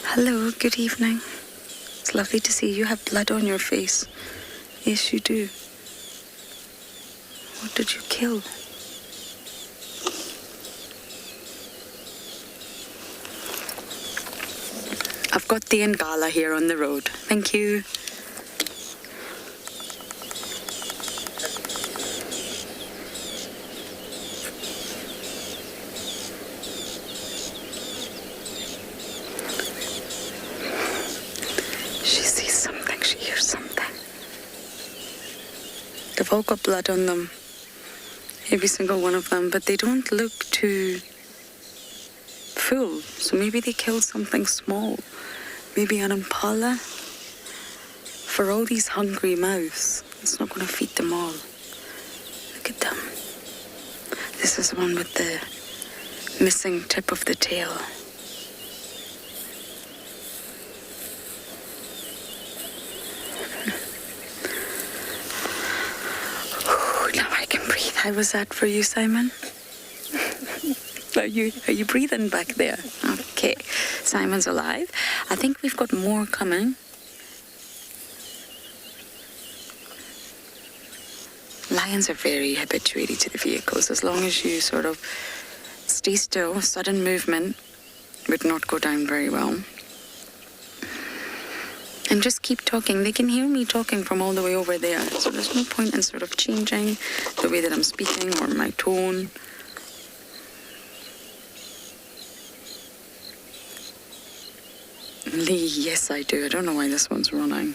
Hello, good evening. It's lovely to see you have blood on your face. Yes, you do. What did you kill? I've got the Ngala here on the road. Thank you. She sees something, she hears something. They've all got blood on them. Every single one of them, but they don't look too full. So maybe they killed something small. Maybe an impala. For all these hungry mouths, it's not going to feed them all. Look at them. This is the one with the missing tip of the tail. Now I can breathe. How was that for you, Simon? Are you breathing back there? Okay, Simon's alive. I think we've got more coming. Lions are very habituated to the vehicles. As long as you sort of stay still, sudden movement would not go down very well. And just keep talking. They can hear me talking from all the way over there. So there's no point in sort of changing the way that I'm speaking or my tone. Lee, yes, I do. I don't know why this one's running.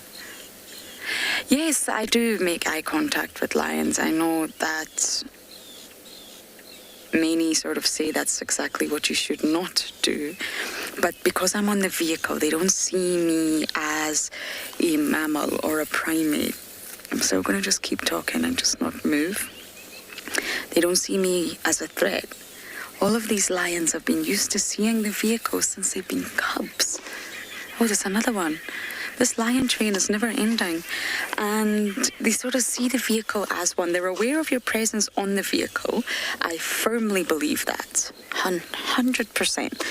Yes, I do make eye contact with lions. I know that many sort of say that's exactly what you should not do. But because I'm on the vehicle, they don't see me as a mammal or a primate. So we're going to just keep talking and just not move. They don't see me as a threat. All of these lions have been used to seeing the vehicle since they've been cubs. Oh, there's another one. This lion train is never ending. And they sort of see the vehicle as one. They're aware of your presence on the vehicle. I firmly believe that. 100%.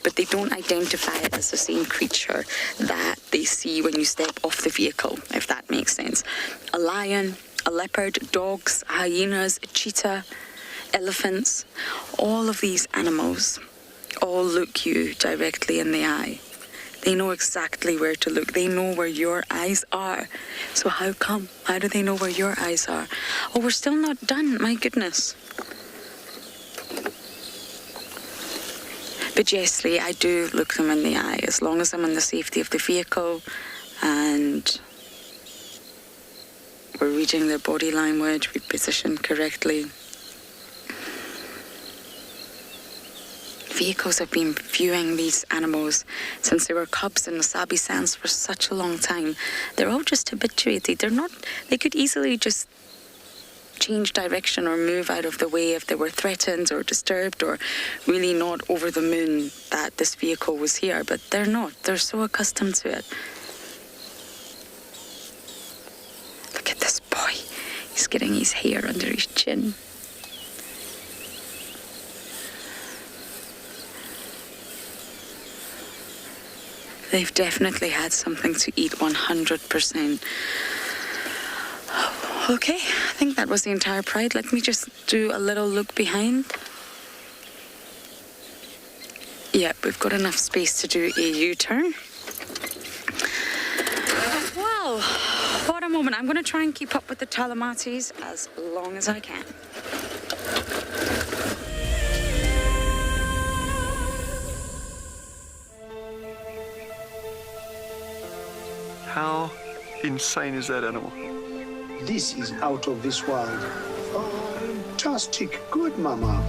But they don't identify it as the same creature that they see when you step off the vehicle, if that makes sense. A lion, a leopard, dogs, hyenas, a cheetah, elephants, all of these animals all look you directly in the eye. They know exactly where to look. They know where your eyes are. So how come? How do they know where your eyes are? Oh, we're still not done. My goodness. But yes, Lee, I do look them in the eye as long as I'm in the safety of the vehicle and we're reading their body language, we position correctly. Vehicles have been viewing these animals since they were cubs in the Sabi sands for such a long time. They're all just habituated. They could easily just change direction or move out of the way if they were threatened or disturbed, or really not over the moon that this vehicle was here. But they're not. They're so accustomed to it. Look at this boy. He's getting his hair under his chin. They've definitely had something to eat, 100%. Okay, I think that was the entire pride. Let me just do a little look behind. Yeah, we've got enough space to do a U-turn. Well, what a moment. I'm going to try and keep up with the Talamatis as long as I can. How insane is that animal? This is out of this world. Fantastic. Good, Mama.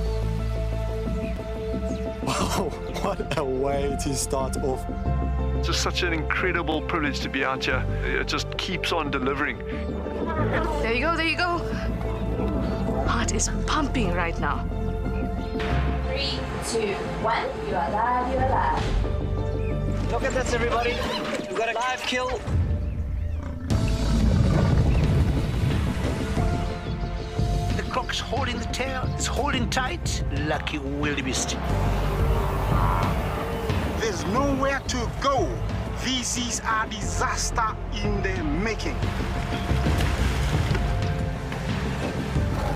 Wow, what a way to start off. It's just such an incredible privilege to be out here. It just keeps on delivering. There you go, there you go. Heart is pumping right now. 3, 2, 1. You are live, you are live. Look at this, everybody. We've got a live kill. The croc's holding the tail. It's holding tight. Lucky wildebeest. There's nowhere to go. This is a disaster in the making.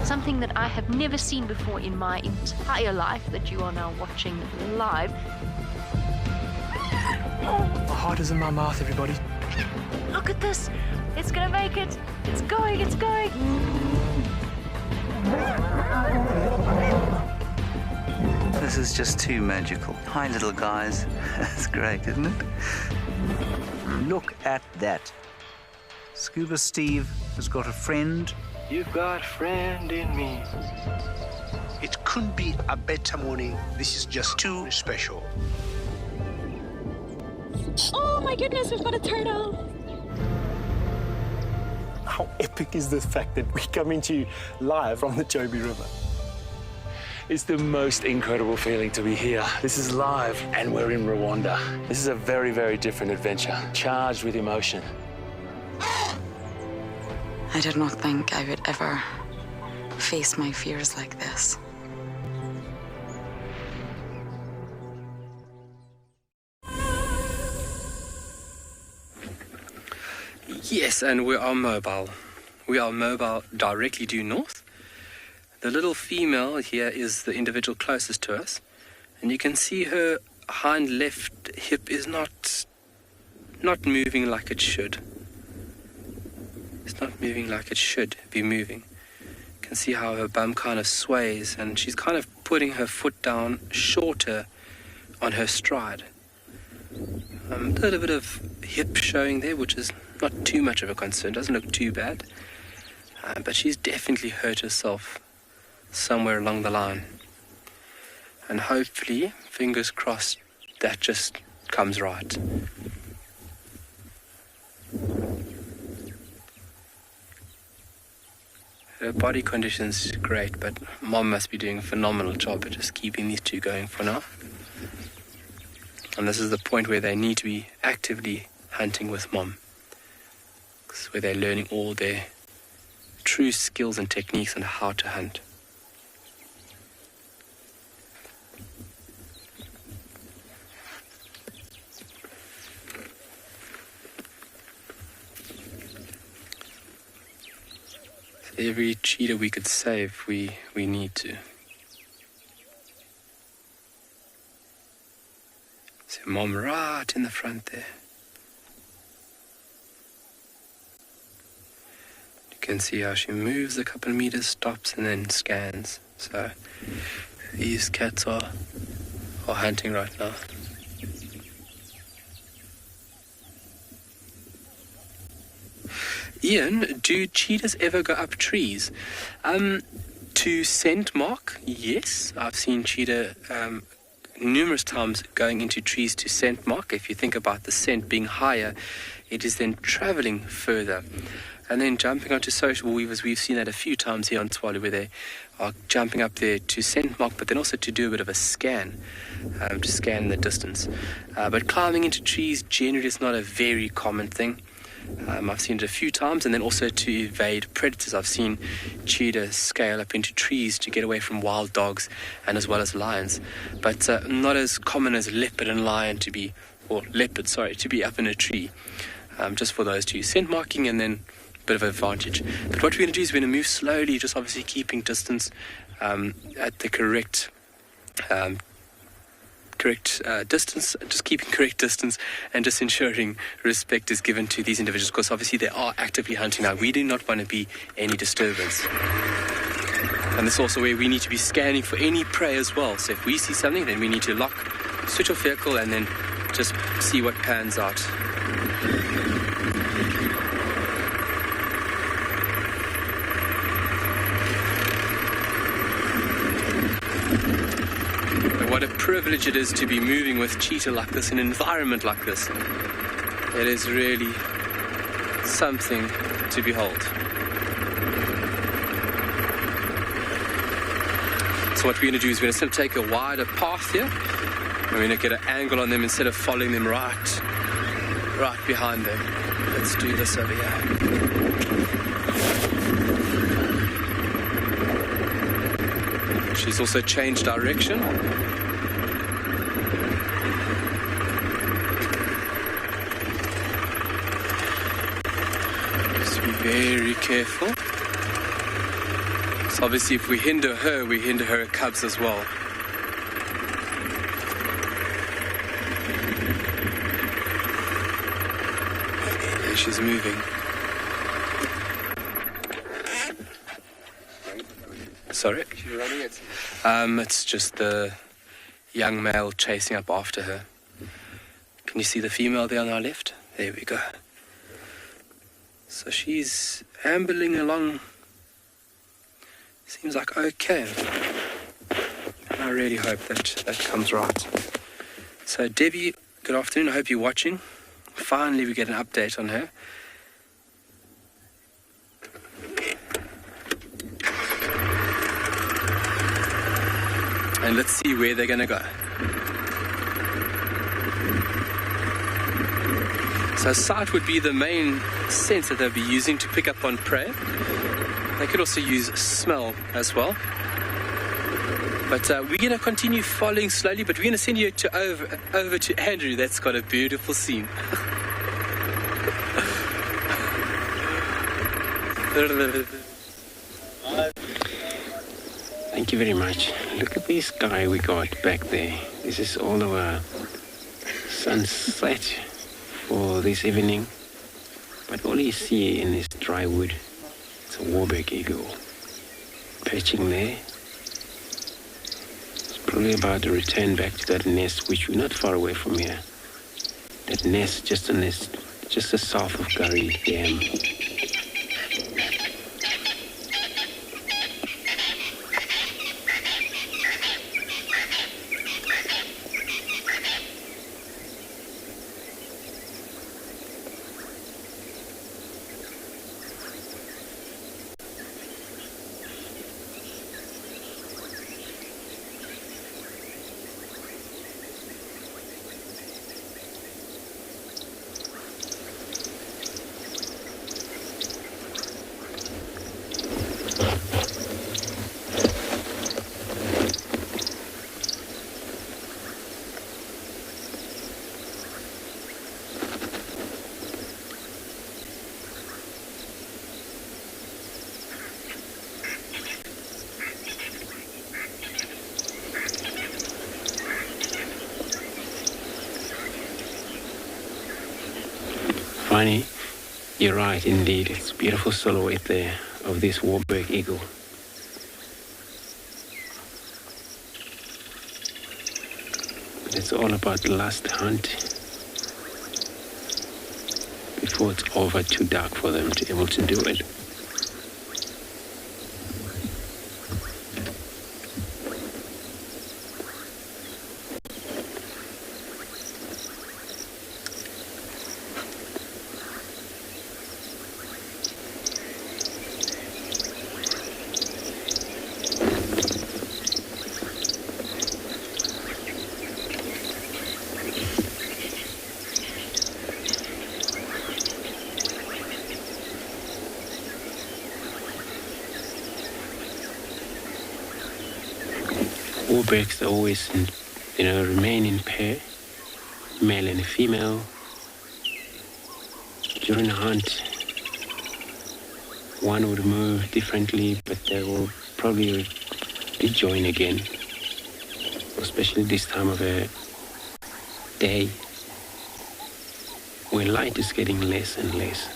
Something that I have never seen before in my entire life that you are now watching live. My heart is in my mouth, everybody. Look at this. It's gonna make it. It's going, it's going. This is just too magical. Hi, little guys. That's great, isn't it? Look at that. Scuba Steve has got a friend. You've got a friend in me. It couldn't be a better morning. This is just too special. Oh my goodness, we've got a turtle. How epic is the fact that we come into you live from the Chobe River? It's the most incredible feeling to be here. This is live and we're in Rwanda. This is a very, very different adventure, charged with emotion. I did not think I would ever face my fears like this. Yes, and we are mobile. We are mobile directly due north. The little female here is the individual closest to us, and you can see her hind left hip is not moving like it should. It's not moving like it should be moving. You can see how her bum kind of sways, and she's kind of putting her foot down shorter on her stride. A little bit of hip showing there, which is not too much of a concern, doesn't look too bad. But she's definitely hurt herself somewhere along the line. And hopefully, fingers crossed, that just comes right. Her body condition's great, but Mom must be doing a phenomenal job at just keeping these two going for now. And this is the point where they need to be actively hunting with Mom. This is where they're learning all their true skills and techniques on how to hunt. So every cheetah we could save, we need to. So Mom right in the front there. You can see how she moves a couple of meters, stops, and then scans. So these cats are hunting right now. Ian, do cheetahs ever go up trees? To scent mark, yes. I've seen cheetah numerous times going into trees to scent mark. If you think about the scent being higher, it is then traveling further. and then jumping onto social weavers. We've seen that a few times here on Tswalu, where they are jumping up there to scent mark, but then also to do a bit of a scan, to scan the distance. But climbing into trees generally is not a very common thing. I've seen it a few times, and then also to evade predators. I've seen cheetahs scale up into trees to get away from wild dogs and as well as lions, but not as common as leopard and lion to be up in a tree, just for those two, scent marking and then a bit of advantage. But what we're going to do is we're going to move slowly, just obviously keeping distance at the correct distance, just keeping correct distance, and just ensuring respect is given to these individuals, because obviously they are actively hunting now. We do not want to be any disturbance. And this is also where we need to be scanning for any prey as well. So if we see something, then we need to switch off vehicle, and then just see what pans out. What a privilege it is to be moving with cheetah like this, in an environment like this. It is really something to behold. So what we're going to do is we're going to take a wider path here. We're going to get an angle on them instead of following them right behind them. Let's do this over here. She's also changed direction. Very careful. So obviously if we hinder her, we hinder her cubs as well. There she's moving. Sorry? She's running it. It's just the young male chasing up after her. Can you see the female there on our left? There we go. So she's ambling along. Seems like okay. And I really hope that comes right. So Debbie, good afternoon. I hope you're watching. Finally we get an update on her. And let's see where they're going to go. So sight would be the main sense that they'll be using to pick up on prey. They could also use smell as well. But we're going to continue following slowly, but we're going to send you over to Andrew. That's got a beautiful scene. Thank you very much. Look at this sky we got back there. This is all our sunset for this evening. But all you see in this dry wood, it's a warbeck eagle perching there. It's probably about to return back to that nest, which we're not far away from here. That nest, just the south of Gari Dam. Funny, you're right indeed. It's a beautiful silhouette there of this warbeck eagle. But it's all about the last hunt before it's over too dark for them to be able to do it. all birds always, remain in pair, male and a female. During a hunt, one would move differently, but they will probably rejoin again, especially this time of a day when light is getting less and less.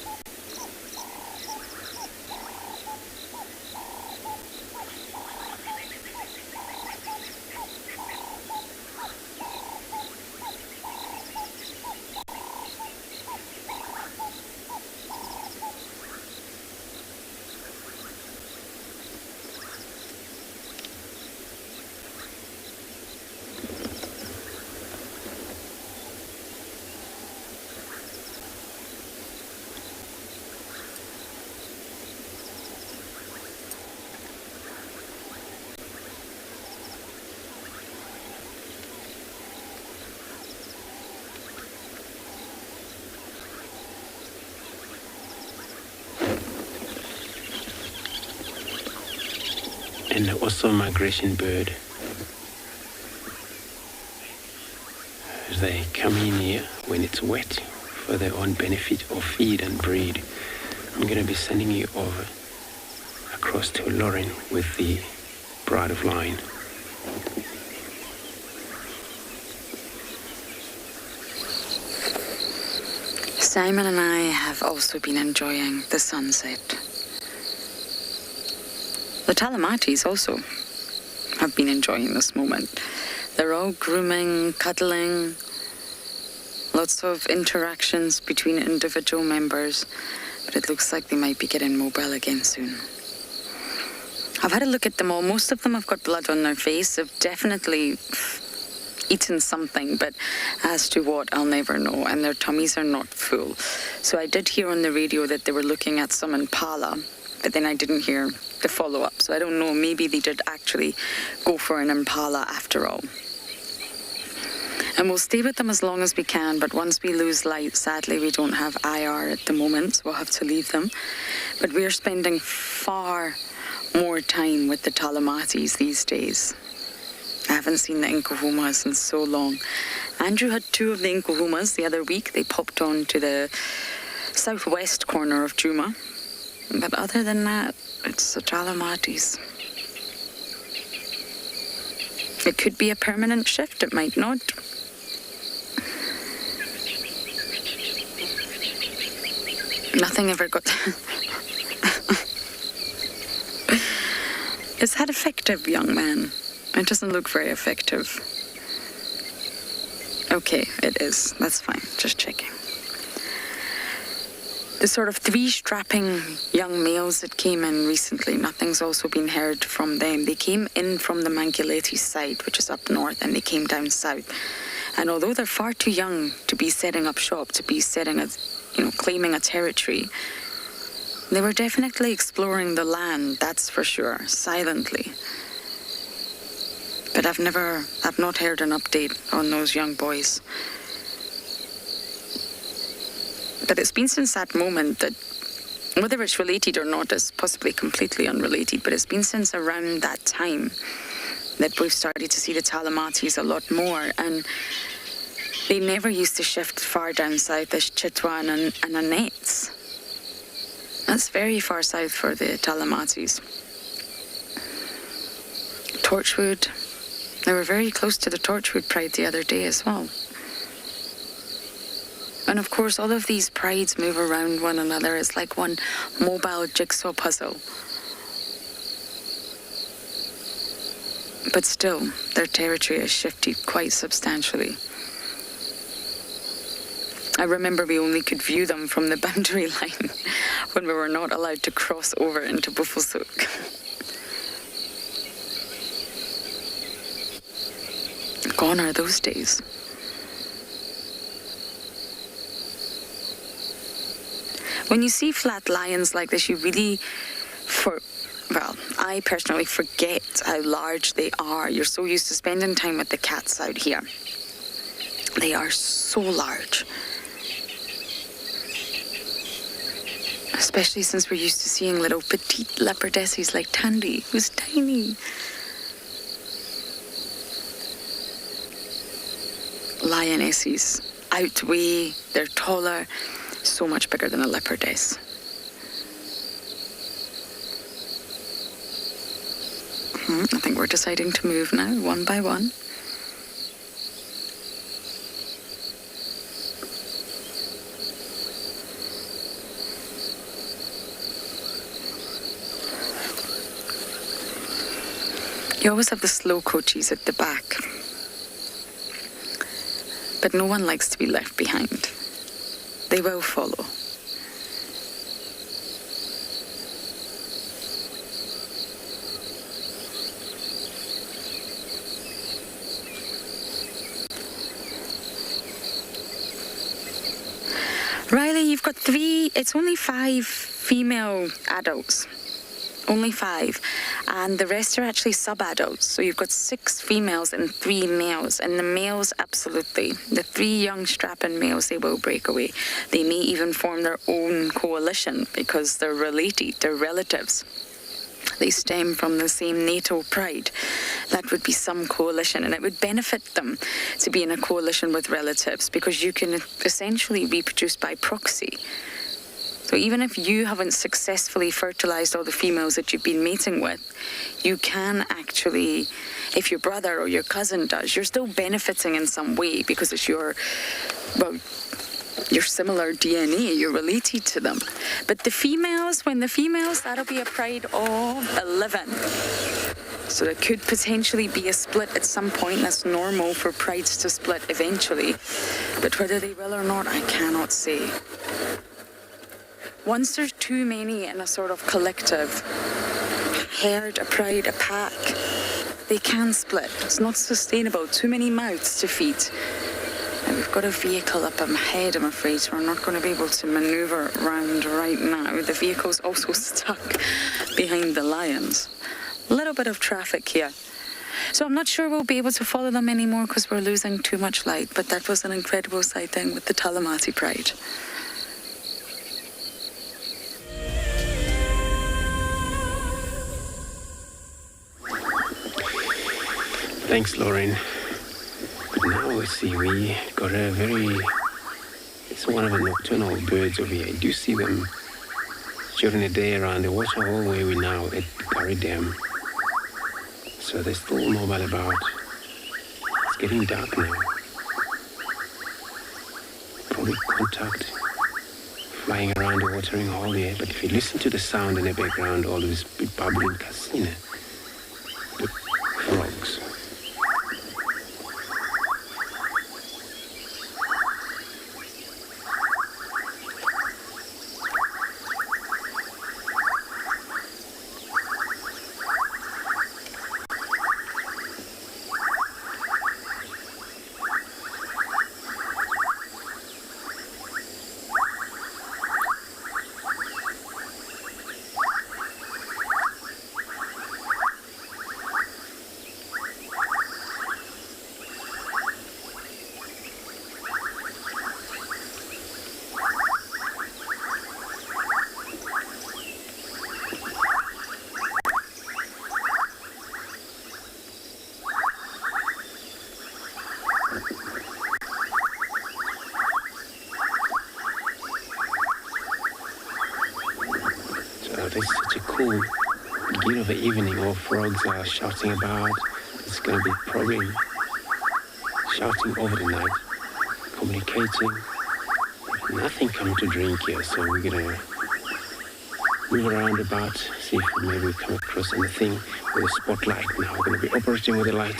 And also a migration bird. They come in here when it's wet for their own benefit or feed and breed. I'm going to be sending you over across to Lauren with the Bride of Lion. Simon and I have also been enjoying the sunset. The Talamatis also have been enjoying this moment. They're all grooming, cuddling, lots of interactions between individual members, but it looks like they might be getting mobile again soon. I've had a look at them all. Most of them have got blood on their face. They've definitely eaten something, but as to what, I'll never know, and their tummies are not full. So I did hear on the radio that they were looking at some impala, but then I didn't hear the follow-up, so I don't know, maybe they did actually go for an impala after all. And we'll stay with them as long as we can, but once we lose light, sadly we don't have IR at the moment, so we'll have to leave them. But we're spending far more time with the Talamatis these days. I haven't seen the Inkahumas in so long. Andrew had 2 of the Inkahumas the other week. They popped on to the southwest corner of Djuma. But other than that, it's the Talamatis. It could be a permanent shift, it might not. Nothing ever got... Is that effective, young man? It doesn't look very effective. Okay, it is. That's fine. Just checking. The sort of 3 strapping young males that came in recently, nothing's also been heard from them. They came in from the Mangaleti side, which is up north, and they came down south. And although they're far too young to be setting up shop, to be claiming a territory, they were definitely exploring the land, that's for sure, silently. But I've not heard an update on those young boys. But it's been since that moment that, whether it's related or not is possibly completely unrelated, but it's been since around that time that we've started to see the Talamatis a lot more. And they never used to shift far down south as Chitwan and Annette's. That's very far south for the Talamatis. Torchwood, they were very close to the Torchwood Pride the other day as well. And of course, all of these prides move around one another. It's like one mobile jigsaw puzzle. But still, their territory has shifted quite substantially. I remember we only could view them from the boundary line when we were not allowed to cross over into Buffelshoek. Gone are those days. When you see flat lions like this, you really, I personally forget how large they are. You're so used to spending time with the cats out here. They are so large. Especially since we're used to seeing little petite leopardesses like Tandy, who's tiny. lionesses. Outweigh, they're taller, so much bigger than a leopard is. I think we're deciding to move now, one by one. You always have the slow coaches at the back, but no one likes to be left behind. They will follow. Riley, you've got it's only 5 female adults. Only 5. And the rest are actually sub-adults. So you've got 6 females and 3 males. And the males, absolutely. The 3 young strapping males, they will break away. They may even form their own coalition because they're related, they're relatives. They stem from the same natal pride. That would be some coalition, and it would benefit them to be in a coalition with relatives because you can essentially reproduce by proxy. So even if you haven't successfully fertilized all the females that you've been mating with, you can actually, if your brother or your cousin does, you're still benefiting in some way because it's your similar DNA, you're related to them. But the females, that'll be a pride of 11. So there could potentially be a split at some point. That's normal for prides to split eventually. But whether they will or not, I cannot say. Once there's too many in a sort of collective, herd, a pride, a pack, they can split. It's not sustainable. Too many mouths to feed. And we've got a vehicle up ahead, I'm afraid, so we're not going to be able to maneuver around right now. The vehicle's also stuck behind the lions. A little bit of traffic here. So I'm not sure we'll be able to follow them anymore because we're losing too much light, but that was an incredible sighting with the Talamati pride. Thanks, Lauren. Now we see we got it's one of the nocturnal birds over here. I do see them during the day around the waterhole where we're now at Gary Dam. So they're still mobile about. It's getting dark now. Probably contact flying around the watering hole here. But if you listen to the sound in the background, all this bubbling casino, the frogs. It's such a cool beginning of the evening. All frogs are shouting about. It's going to be probably shouting over the night, communicating. Nothing coming to drink here, so we're going to move around about, see if maybe we come across anything with a spotlight. Now we're going to be operating with a light.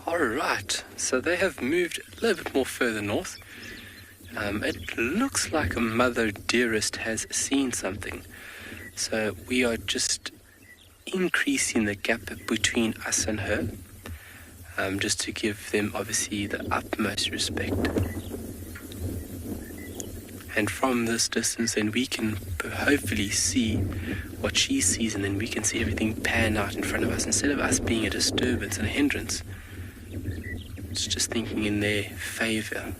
Alright, so they have moved a little bit more further north. It looks like a mother deerest has seen something. So we are just increasing the gap between us and her, just to give them obviously the utmost respect. And from this distance, then we can hopefully see what she sees, and then we can see everything pan out in front of us instead of us being a disturbance and a hindrance. It's just thinking in their favor.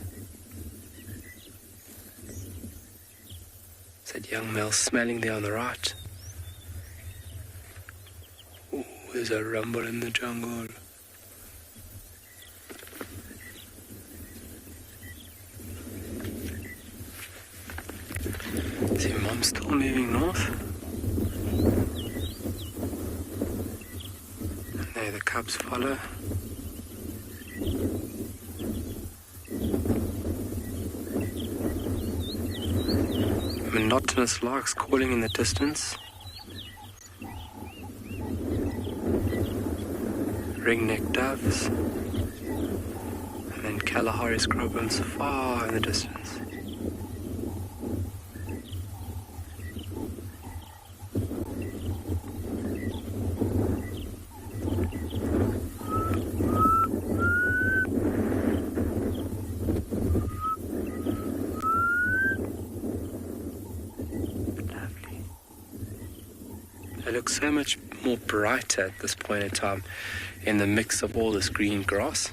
It's that young male smelling there on the right. Oh, there's a rumble in the jungle. See, Mom's still moving north. And there the cubs follow. Monotonous larks calling in the distance. Ring-necked doves. And then Kalahari squirrels far in the distance. They look so much more brighter at this point in time in the mix of all this green grass.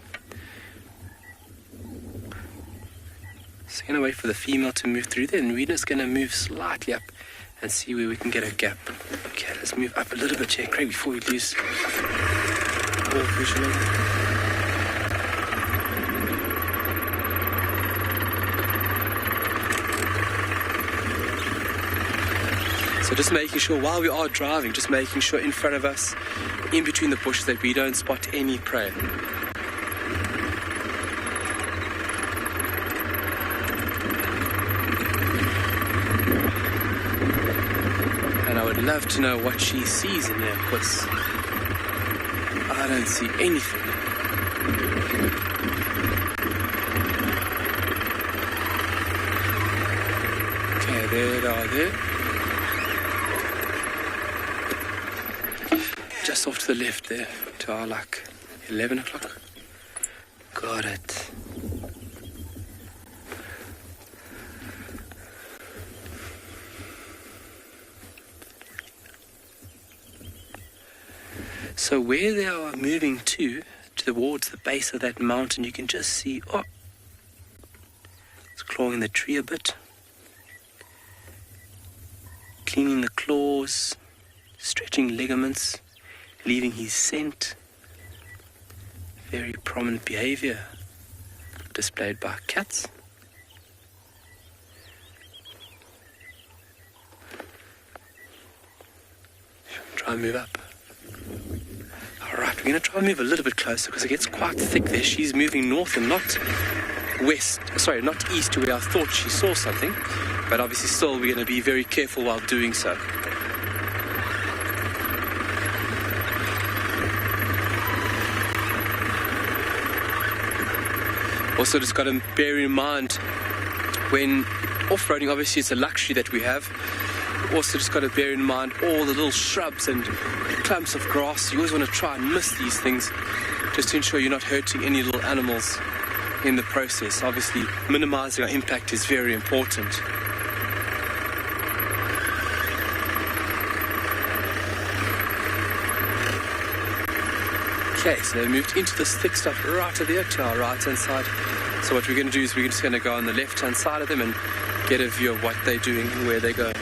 So I'm going to wait for the female to move through there, and we're just going to move slightly up and see where we can get a gap. Okay, let's move up a little bit here, Craig, before we lose all visual. So just making sure while we are driving, just making sure in front of us, in between the bushes, that we don't spot any prey. And I would love to know what she sees in there, because I don't see anything. Okay, there they are there. Just off to the left there, to our 11 o'clock. Got it. So where they are moving towards the base of that mountain, you can just see, it's clawing the tree a bit. Cleaning the claws, stretching ligaments, leaving his scent. Very prominent behavior displayed by cats. Try and move up. Alright, we're going to try and move a little bit closer because it gets quite thick there. She's moving north and not east to where I thought she saw something. But obviously still we're going to be very careful while doing so. Also just got to bear in mind when off-roading, obviously it's a luxury that we have. Also just got to bear in mind all the little shrubs and clumps of grass. You always want to try and miss these things just to ensure you're not hurting any little animals in the process. Obviously minimizing our impact is very important. Okay, so they moved into this thick stuff right there to our right-hand side. So what we're going to do is we're just going to go on the left-hand side of them and get a view of what they're doing and where they're going.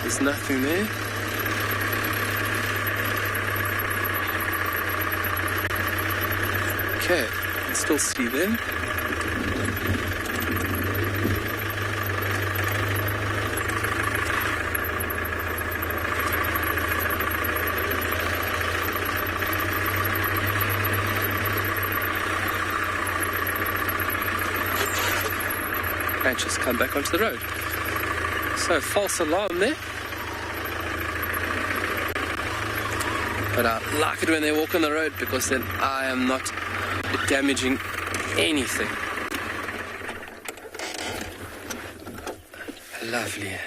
There's nothing there. Okay, I can still see them. And just come back onto the road. So false alarm there. But I like it when they walk on the road because then I am not damaging anything. Lovely.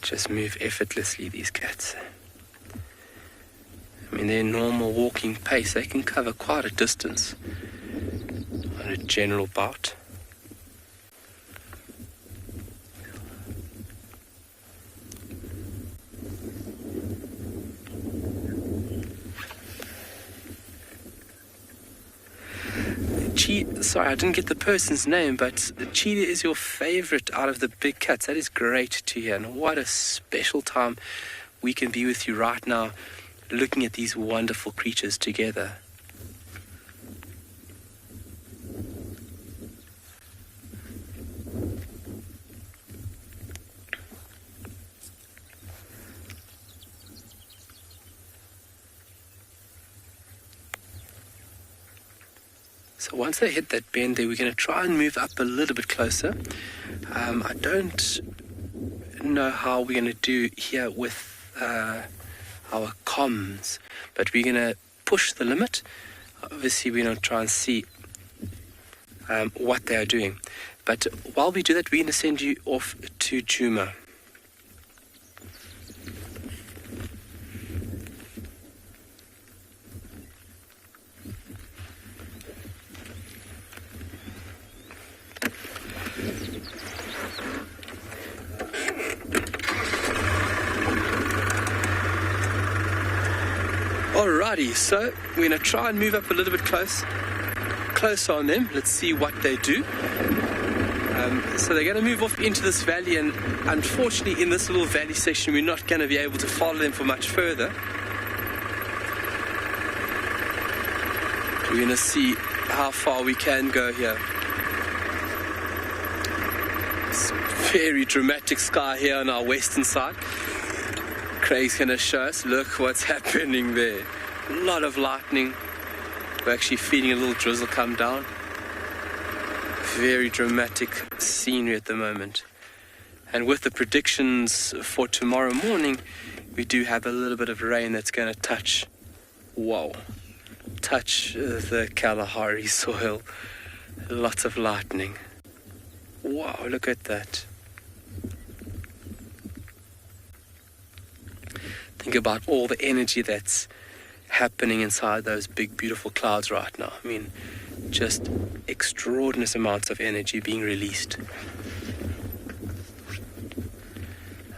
Just move effortlessly, these cats. I mean, their normal walking pace, they can cover quite a distance on a general bout. Sorry, I didn't get the person's name, but the cheetah is your favorite out of the big cats. That is great to hear, and what a special time we can be with you right now, looking at these wonderful creatures together. So once they hit that bend there, we're going to try and move up a little bit closer. I don't know how we're going to do here with our comms, but we're going to push the limit. Obviously, we're going to try and see what they are doing. But while we do that, we're going to send you off to Djuma. Alrighty, so we're going to try and move up a little bit closer on them. Let's see what they do. So they're going to move off into this valley, and unfortunately in this little valley section we're not going to be able to follow them for much further. We're going to see how far we can go here. It's very dramatic sky here on our western side. Craig's going to show us, look what's happening there. A lot of lightning. We're actually feeling a little drizzle come down. Very dramatic scenery at the moment. And with the predictions for tomorrow morning, we do have a little bit of rain that's going to touch the Kalahari soil. Lots of lightning. Wow, look at that. Think about all the energy that's happening inside those big, beautiful clouds right now. I mean, just extraordinary amounts of energy being released.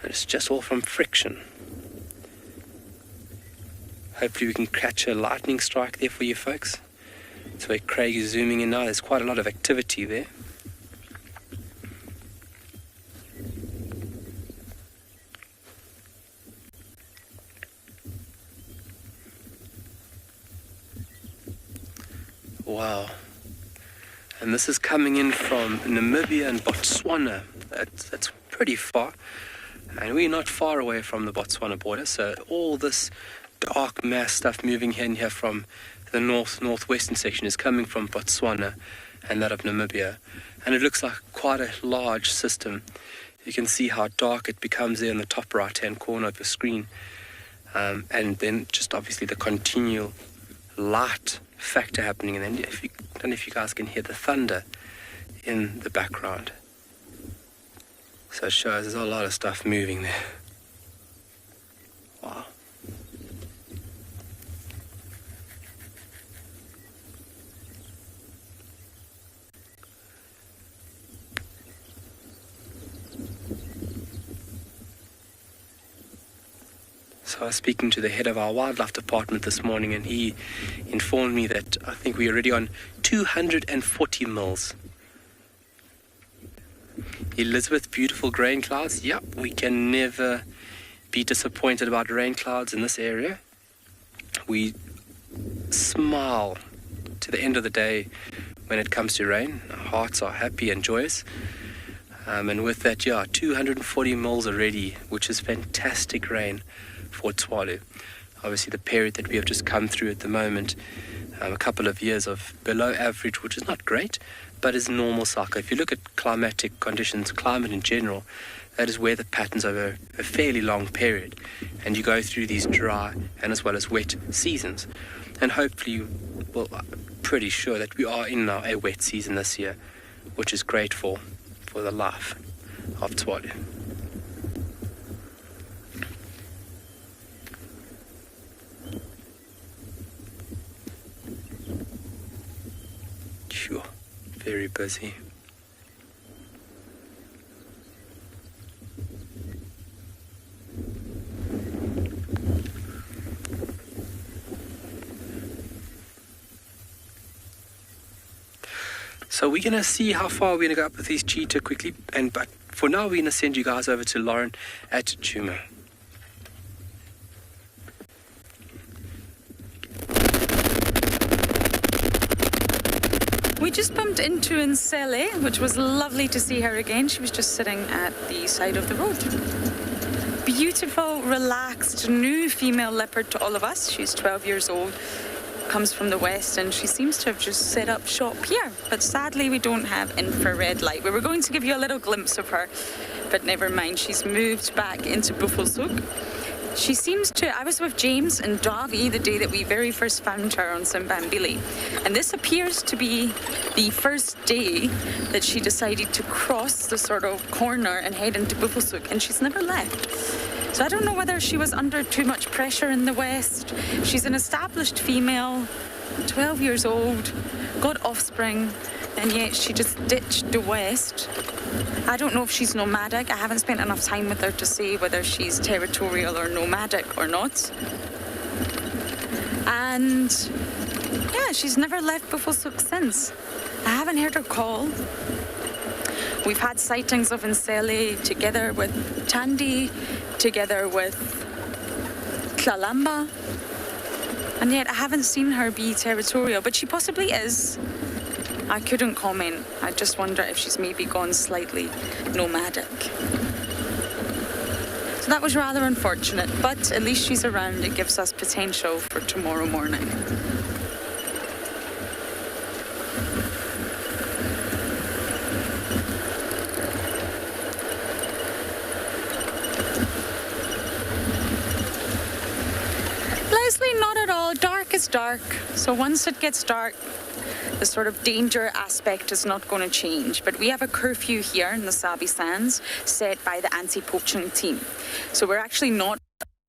And it's just all from friction. Hopefully we can catch a lightning strike there for you folks. That's where Craig is zooming in now. There's quite a lot of activity there. Wow. And this is coming in from Namibia and Botswana. That's pretty far. And we're not far away from the Botswana border. So all this dark mass stuff moving in here from the northwestern section is coming from Botswana and that of Namibia. And it looks like quite a large system. You can see how dark it becomes there in the top right-hand corner of your screen. And then just obviously the continual light factor happening, and then I don't know if you guys can hear the thunder in the background. So it shows there's a lot of stuff moving there. Wow. So I was speaking to the head of our wildlife department this morning, and he informed me that I think we're already on 240 mils. Elizabeth, beautiful rain clouds. Yep, we can never be disappointed about rain clouds in this area. We smile to the end of the day when it comes to rain. Our hearts are happy and joyous. And with that, 240 mils already, which is fantastic rain for Tswalu. Obviously the period that we have just come through at the moment, a couple of years of below average, which is not great, but is normal cycle. If you look at climatic conditions, climate in general, that is where the patterns over a fairly long period, and you go through these dry and as well as wet seasons. And hopefully, well, I'm pretty sure that we are in now a wet season this year, which is great for the life of Tswalu. very busy. So we're going to see how far we're going to go up with these cheetah quickly. But for now, we're going to send you guys over to Lauren at Djuma. We just bumped into Nsele, which was lovely to see her again. She was just sitting at the side of the road. Beautiful, relaxed, new female leopard to all of us. She's 12 years old, comes from the west, and she seems to have just set up shop here. But sadly, we don't have infrared light. We were going to give you a little glimpse of her, but never mind. She's moved back into Buffelshoek. She seems to... I was with James and Davi the day that we very first found her on Simbambili. And this appears to be the first day that she decided to cross the sort of corner and head into Buffelshoek, and she's never left. So I don't know whether she was under too much pressure in the West. She's an established female, 12 years old, got offspring, and yet she just ditched the West. I don't know if she's nomadic. I haven't spent enough time with her to say whether she's territorial or nomadic or not. And yeah, she's never left Buffelshoek since. I haven't heard her call. We've had sightings of Nsele together with Tandi, together with Tlalamba, and yet I haven't seen her be territorial, but she possibly is. I couldn't comment. I just wonder if she's maybe gone slightly nomadic. So that was rather unfortunate, but at least she's around. It gives us potential for tomorrow morning. Leslie, not at all. Dark is dark. So once it gets dark, the sort of danger aspect is not going to change. But we have a curfew here in the Sabi Sands set by the anti-poaching team. So we're actually not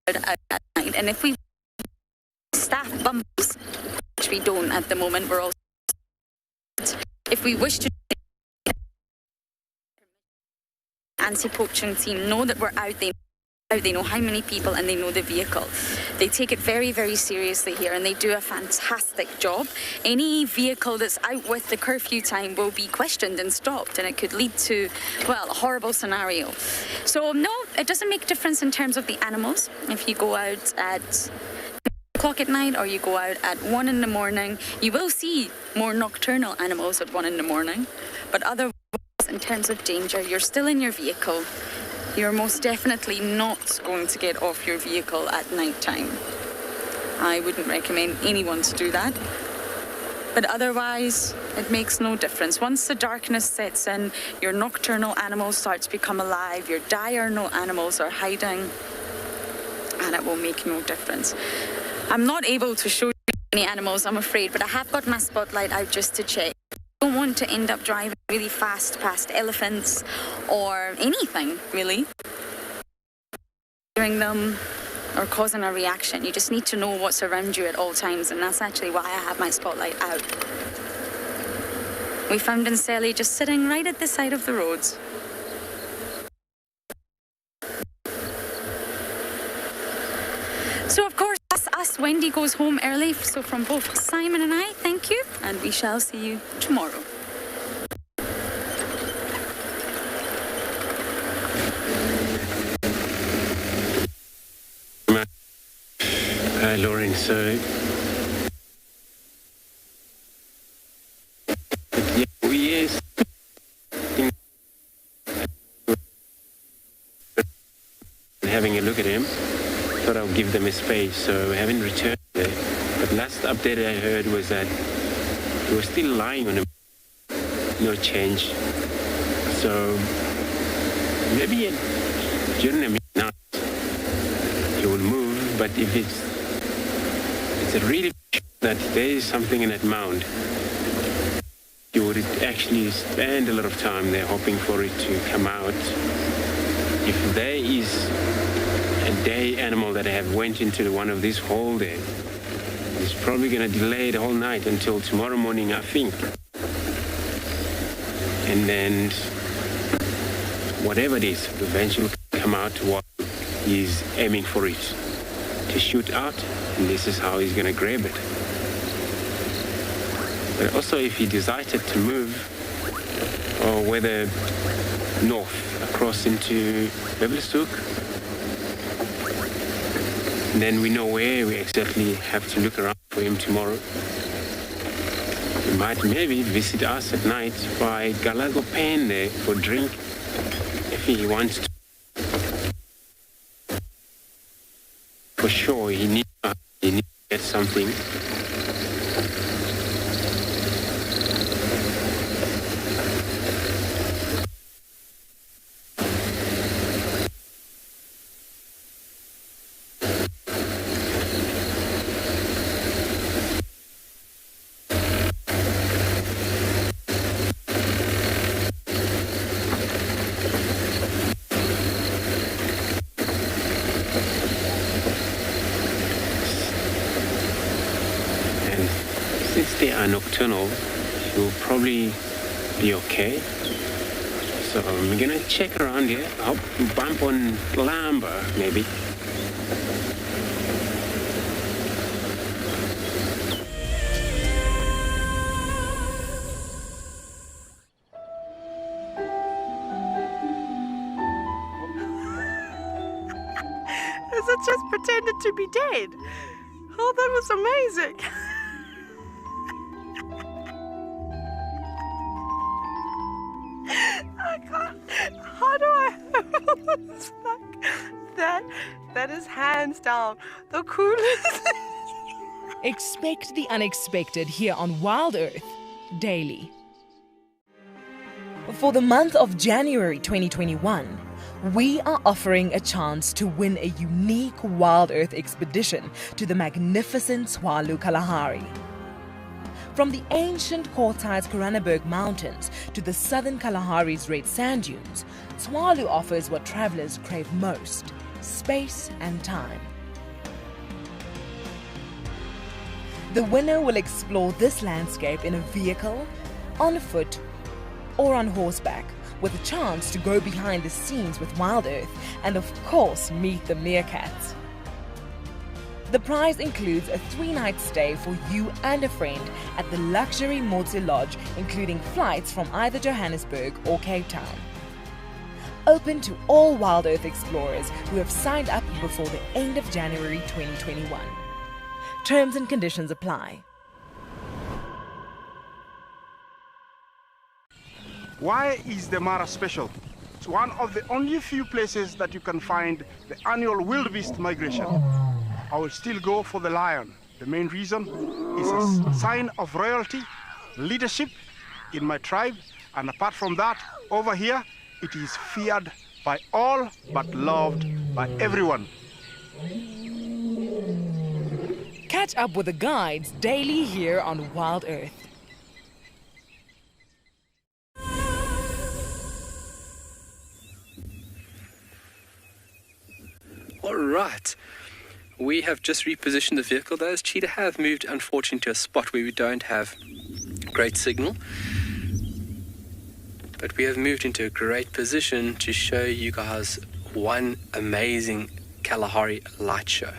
at night. And if we staff bumps, which we don't at the moment, we're all... If we wish to... anti-poaching team know that we're out there. They know how many people and they know the vehicle. They take it very, very seriously here, and they do a fantastic job. Any vehicle that's out with the curfew time will be questioned and stopped, and it could lead to, well, a horrible scenario. So no, it doesn't make a difference in terms of the animals. If you go out at o'clock at night or you go out at 1 in the morning, you will see more nocturnal animals at 1 in the morning. But otherwise, in terms of danger, you're still in your vehicle. You're most definitely not going to get off your vehicle at night time. I wouldn't recommend anyone to do that. But otherwise, it makes no difference. Once the darkness sets in, your nocturnal animals start to become alive, your diurnal animals are hiding, and it will make no difference. I'm not able to show you any animals, I'm afraid, but I have got my spotlight out just to check. I don't want to end up driving really fast past elephants or anything, really. Hearing them or causing a reaction. You just need to know what's around you at all times, and that's actually why I have my spotlight out. We found Nsele just sitting right at the side of the roads. So, of course, us, Wendy goes home early, so from both Simon and I, thank you, and we shall see you tomorrow. Hi, Lauren. So, yeah, yes, having a look at him. Thought I'll give them a space, so I haven't returned there. But last update I heard was that he was still lying on him, no change. So maybe during the midnight he will move, but if it's a really that there is something in that mound, you would actually spend a lot of time there hoping for it to come out. If there is a day animal that I have went into one of these hole there, it's probably going to delay the whole night until tomorrow morning, I think. and then whatever it is, eventually come out to what he's aiming for it to shoot out, and this is how he's going to grab it. But also, if he decided to move, or whether north across into Bebelsoek, then we know where we exactly have to look around for him tomorrow. He might maybe visit us at night by Galago Pen there for a drink if he wants to. For sure, he needs to get something. They are nocturnal, you'll probably be okay. So I'm gonna check around here. I'll bump on Lamba, maybe. Is it just pretended to be dead? Oh, that was amazing. I can't. How do I? It's like that is hands down the coolest. Expect the unexpected here on WildEarth daily. For the month of January 2021, we are offering a chance to win a unique WildEarth expedition to the magnificent Tswalu Kalahari. From the ancient Kortai's Koranenberg Mountains to the southern Kalahari's red sand dunes, Tswalu offers what travelers crave most: space and time. The winner will explore this landscape in a vehicle, on foot, or on horseback, with a chance to go behind the scenes with WildEarth and of course meet the meerkats. The prize includes a 3-night stay for you and a friend at the luxury Motse Lodge, including flights from either Johannesburg or Cape Town. Open to all WildEarth explorers who have signed up before the end of January 2021. Terms and conditions apply. Why is the Mara special? It's one of the only few places that you can find the annual wildebeest migration. I will still go for the lion. The main reason is a sign of royalty, leadership in my tribe, and apart from that, over here, it is feared by all but loved by everyone. Catch up with the guides daily here on WildEarth. All right. We have just repositioned the vehicle. Those cheetah have moved, unfortunately, to a spot where we don't have great signal. But we have moved into a great position to show you guys one amazing Kalahari light show.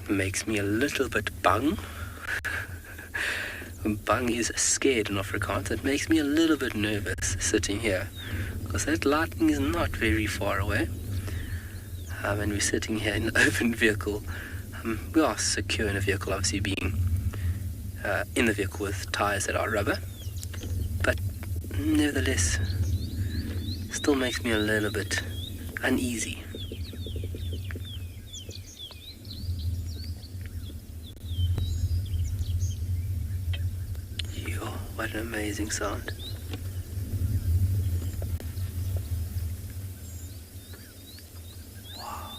Makes me a little bit bang. Bang is scared in Afrikaans. It makes me a little bit nervous sitting here because that lightning is not very far away. And we're sitting here in an open vehicle. We are secure in a vehicle, obviously being in the vehicle with tires that are rubber. But nevertheless, still makes me a little bit uneasy. What an amazing sound. Wow.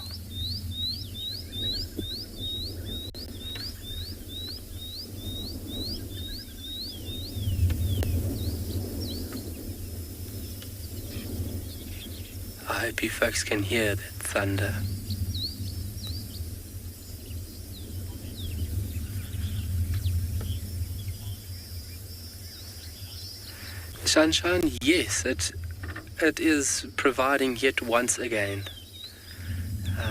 hope you folks can hear that thunder. Sunshine, yes, it is providing yet once again.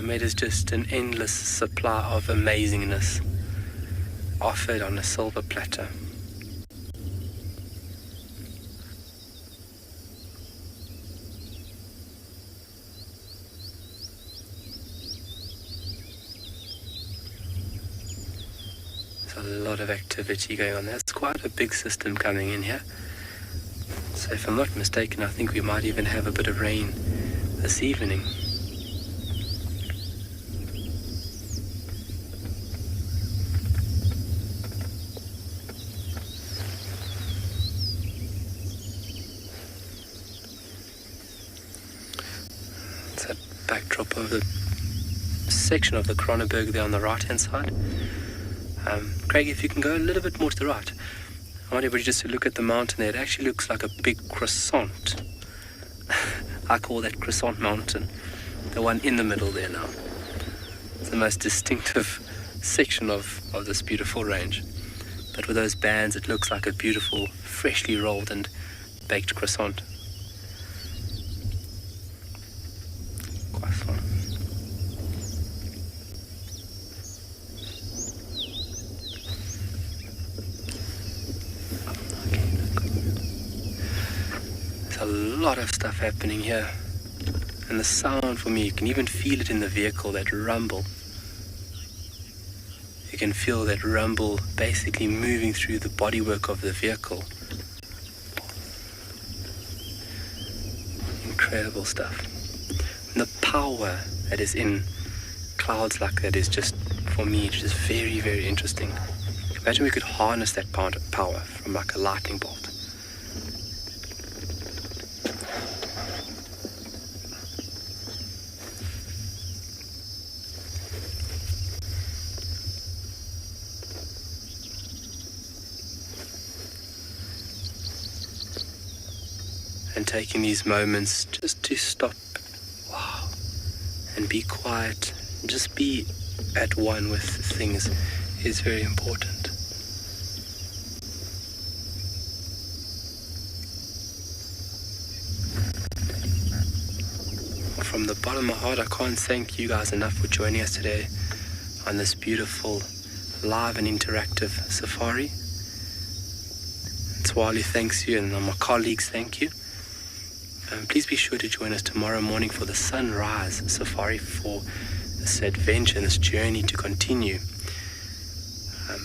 It is just an endless supply of amazingness offered on a silver platter. There's a lot of activity going on. There's quite a big system coming in here. So if I'm not mistaken, I think we might even have a bit of rain this evening. It's that backdrop of the section of the Kronenberg there on the right-hand side. Craig, if you can go a little bit more to the right. I want everybody just to look at the mountain there. It actually looks like a big croissant. I call that croissant mountain. The one in the middle there now. It's the most distinctive section of this beautiful range. But with those bands, it looks like a beautiful, freshly rolled and baked croissant. Croissant. A lot of stuff happening here, and the sound for me, you can even feel it in the vehicle, that rumble. You can feel that rumble basically moving through the bodywork of the vehicle. Incredible stuff. And the power that is in clouds like that is just, for me, just very, very interesting. Imagine we could harness that power from like a lightning bolt. And taking these moments just to stop, wow, and be quiet, just be at one with things is very important. From the bottom of my heart, I can't thank you guys enough for joining us today on this beautiful live and interactive safari. Tswalu thanks you, and my colleagues thank you. Please be sure to join us tomorrow morning for the sunrise safari, for this adventure and this journey to continue.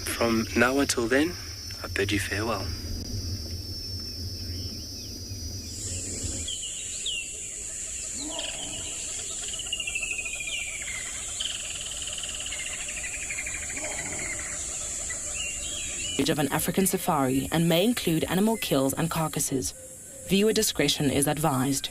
From now until then, I bid you farewell. Of an African safari and may include animal kills and carcasses. Viewer discretion is advised.